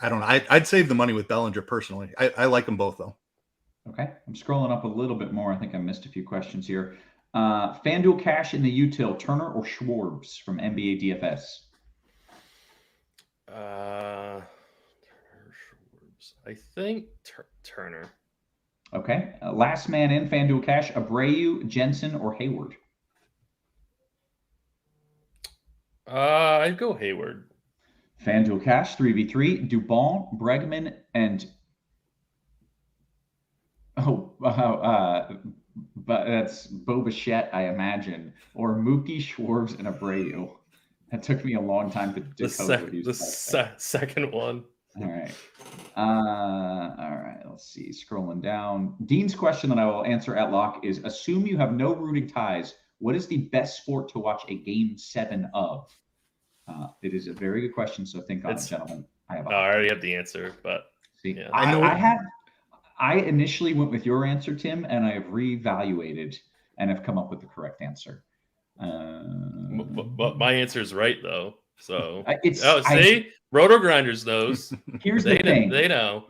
Speaker 6: don't know. I'd save the money with Bellinger personally. I like them both though.
Speaker 7: Okay, I'm scrolling up a little bit more. I think I missed a few questions here. FanDuel cash in the util, Turner or Schwarbs from NBA DFS?
Speaker 5: I think Turner.
Speaker 7: Okay. Last man in FanDuel cash, Abreu, Jensen, or Hayward?
Speaker 5: I'd go Hayward.
Speaker 7: FanDuel cash, 3v3, Dubon, Bregman, and but that's Bo Bichette, I imagine, or Mookie, Schwarbs, and Abreu. That took me a long time to decode what he was
Speaker 5: second one.
Speaker 7: All right. All right. Let's see. Scrolling down. Dean's question that I will answer at lock is: assume you have no rooting ties. What is the best sport to watch a game 7 of? It is a very good question. So think on it, gentlemen.
Speaker 5: I already have the answer, but
Speaker 7: see,
Speaker 5: yeah.
Speaker 7: I initially went with your answer, Tim, and I have reevaluated and have come up with the correct answer.
Speaker 5: But my answer is right though. So
Speaker 7: see,
Speaker 5: RotoGrinders knows.
Speaker 7: Here's the thing.
Speaker 5: They know.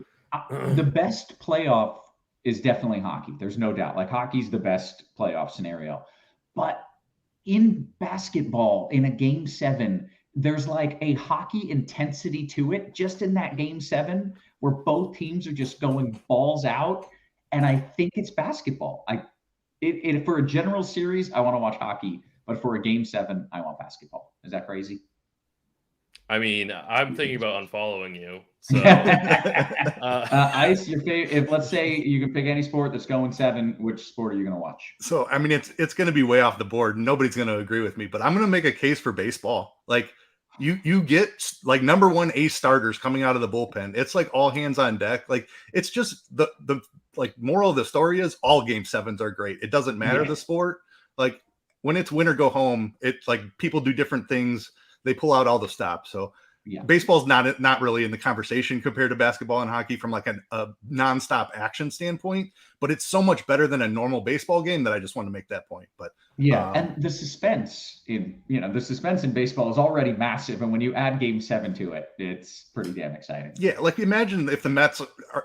Speaker 7: The best playoff is definitely hockey. There's no doubt. Like hockey's the best playoff scenario. But in basketball, in a game 7, there's like a hockey intensity to it just in that game 7 where both teams are just going balls out. And I think it's basketball. For a general series, I want to watch hockey. But for a game 7, I want basketball. Is that crazy?
Speaker 5: I mean, I'm thinking about unfollowing you. So,
Speaker 7: Ice, your favorite. If let's say you can pick any sport that's going 7, which sport are you going to watch?
Speaker 6: So, I mean, it's going to be way off the board. Nobody's going to agree with me, but I'm going to make a case for baseball. Like you get like number 1 ace starters coming out of the bullpen. It's like all hands on deck. Like it's just the like moral of the story is all game 7s are great. It doesn't matter the sport. Like when it's win or go home, it's like people do different things. They pull out all the stops. So baseball's not really in the conversation compared to basketball and hockey from like a nonstop action standpoint, but it's so much better than a normal baseball game that I just want to make that point. But
Speaker 7: and the suspense in baseball is already massive, and when you add game 7 to it, it's pretty damn exciting.
Speaker 6: Yeah, like imagine if the Mets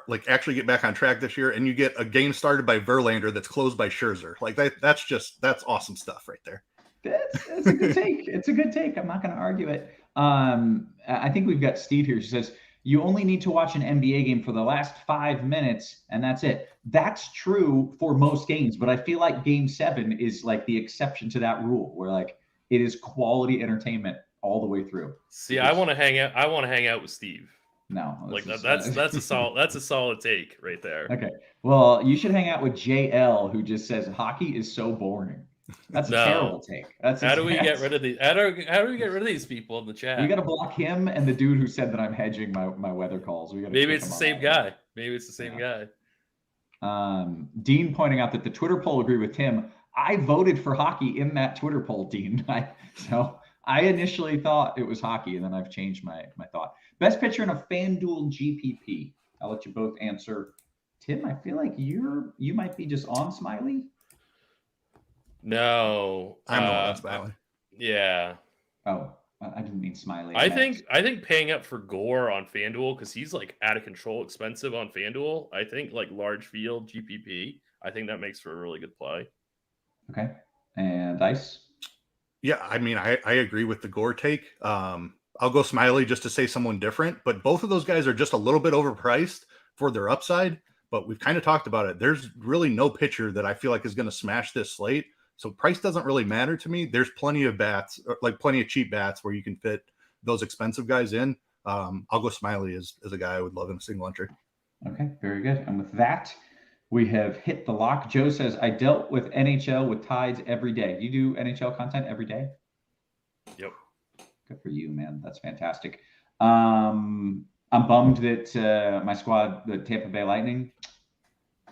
Speaker 6: like actually get back on track this year, and you get a game started by Verlander that's closed by Scherzer. Like that's awesome stuff right there.
Speaker 7: That's a good take. It's a good take. I'm not going to argue it. I think we've got Steve here. She says, you only need to watch an NBA game for the last 5 minutes, and that's it. That's true for most games, but I feel like game 7 is like the exception to that rule, where like it is quality entertainment all the way through.
Speaker 5: See, I want to hang out. I want to hang out with Steve.
Speaker 7: No,
Speaker 5: like that's a solid take right there.
Speaker 7: Okay. Well, you should hang out with JL, who just says hockey is so boring. That's a terrible take.
Speaker 5: How do we get rid of these? How do we get rid of these people in the chat?
Speaker 7: We got to block him and the dude who said that I'm hedging my weather calls.
Speaker 5: Maybe it's the same guy. Maybe it's the same guy.
Speaker 7: Dean pointing out that the Twitter poll agreed with Tim. I voted for hockey in that Twitter poll, Dean. So I initially thought it was hockey, and then I've changed my thought. Best pitcher in a FanDuel GPP. I'll let you both answer. Tim, I feel like you might be just on Smiley.
Speaker 5: No,
Speaker 6: I'm the one Smiley.
Speaker 5: Yeah.
Speaker 7: Oh, I didn't mean Smiley.
Speaker 5: I think paying up for Gore on FanDuel because he's like out of control expensive on FanDuel. I think like large field GPP. I think that makes for a really good play.
Speaker 7: Okay, and Ice.
Speaker 6: Yeah, I mean, I agree with the Gore take. I'll go Smiley just to say someone different, but both of those guys are just a little bit overpriced for their upside. But we've kind of talked about it. There's really no pitcher that I feel like is going to smash this slate. So price doesn't really matter to me. There's plenty of bats, like plenty of cheap bats where you can fit those expensive guys in. I'll go Smiley as a guy I would love in a single entry.
Speaker 7: Okay, very good. And with that, we have hit the lock. Joe says, I dealt with NHL with Tides every day. You do NHL content every day?
Speaker 5: Yep.
Speaker 7: Good for you, man. That's fantastic. I'm bummed that my squad, the Tampa Bay Lightning,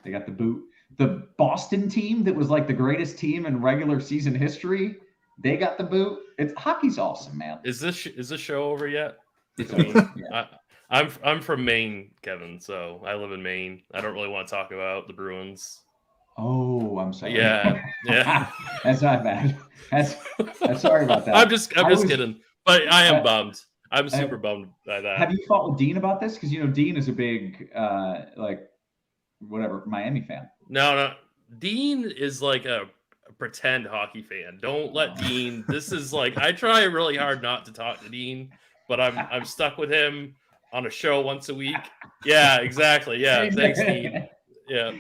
Speaker 7: they got the boot. The Boston team that was like the greatest team in regular season history, they got the boot. Hockey's awesome, man.
Speaker 5: Is this show over yet?
Speaker 7: It's over. Yeah.
Speaker 5: I'm from Maine, Kevin, so I live in Maine. I don't really want to talk about the Bruins.
Speaker 7: Oh, I'm sorry.
Speaker 5: Yeah.
Speaker 7: That's not bad. I'm sorry about that.
Speaker 5: I'm just kidding. But I am bummed. I'm super bummed by that.
Speaker 7: Have you fought with Dean about this? Because Dean is a big Miami fan.
Speaker 5: No. Dean is like a a pretend hockey fan. Don't let Dean. This is like I try really hard not to talk to Dean, but I'm stuck with him on a show once a week. Yeah, exactly. Yeah, thanks, Dean. Yeah.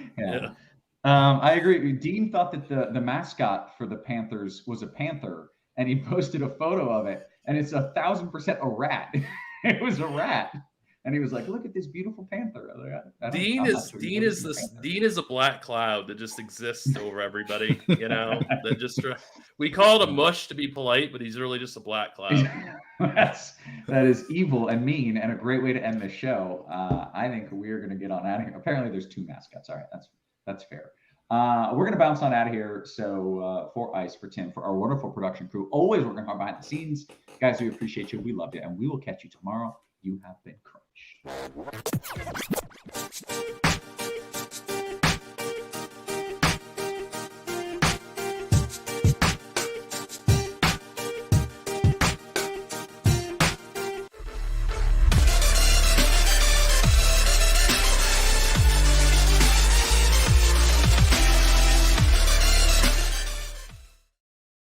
Speaker 7: I agree. Dean thought that the mascot for the Panthers was a panther, and he posted a photo of it, and it's 1,000% a rat. It was a rat, and he was like, "Look at this beautiful panther."
Speaker 5: Dean is a black cloud that just exists over everybody. You know, that just we call it a mush to be polite, but he's really just a black cloud.
Speaker 7: That is evil and mean, and a great way to end the show. I think we're going to get on out of here. Apparently, there's 2 mascots. All right, that's fair. We're going to bounce on out of here. So for Ice, for Tim, for our wonderful production crew, always working hard behind the scenes. Guys, we appreciate you. We love you. And we will catch you tomorrow. You have been crunched.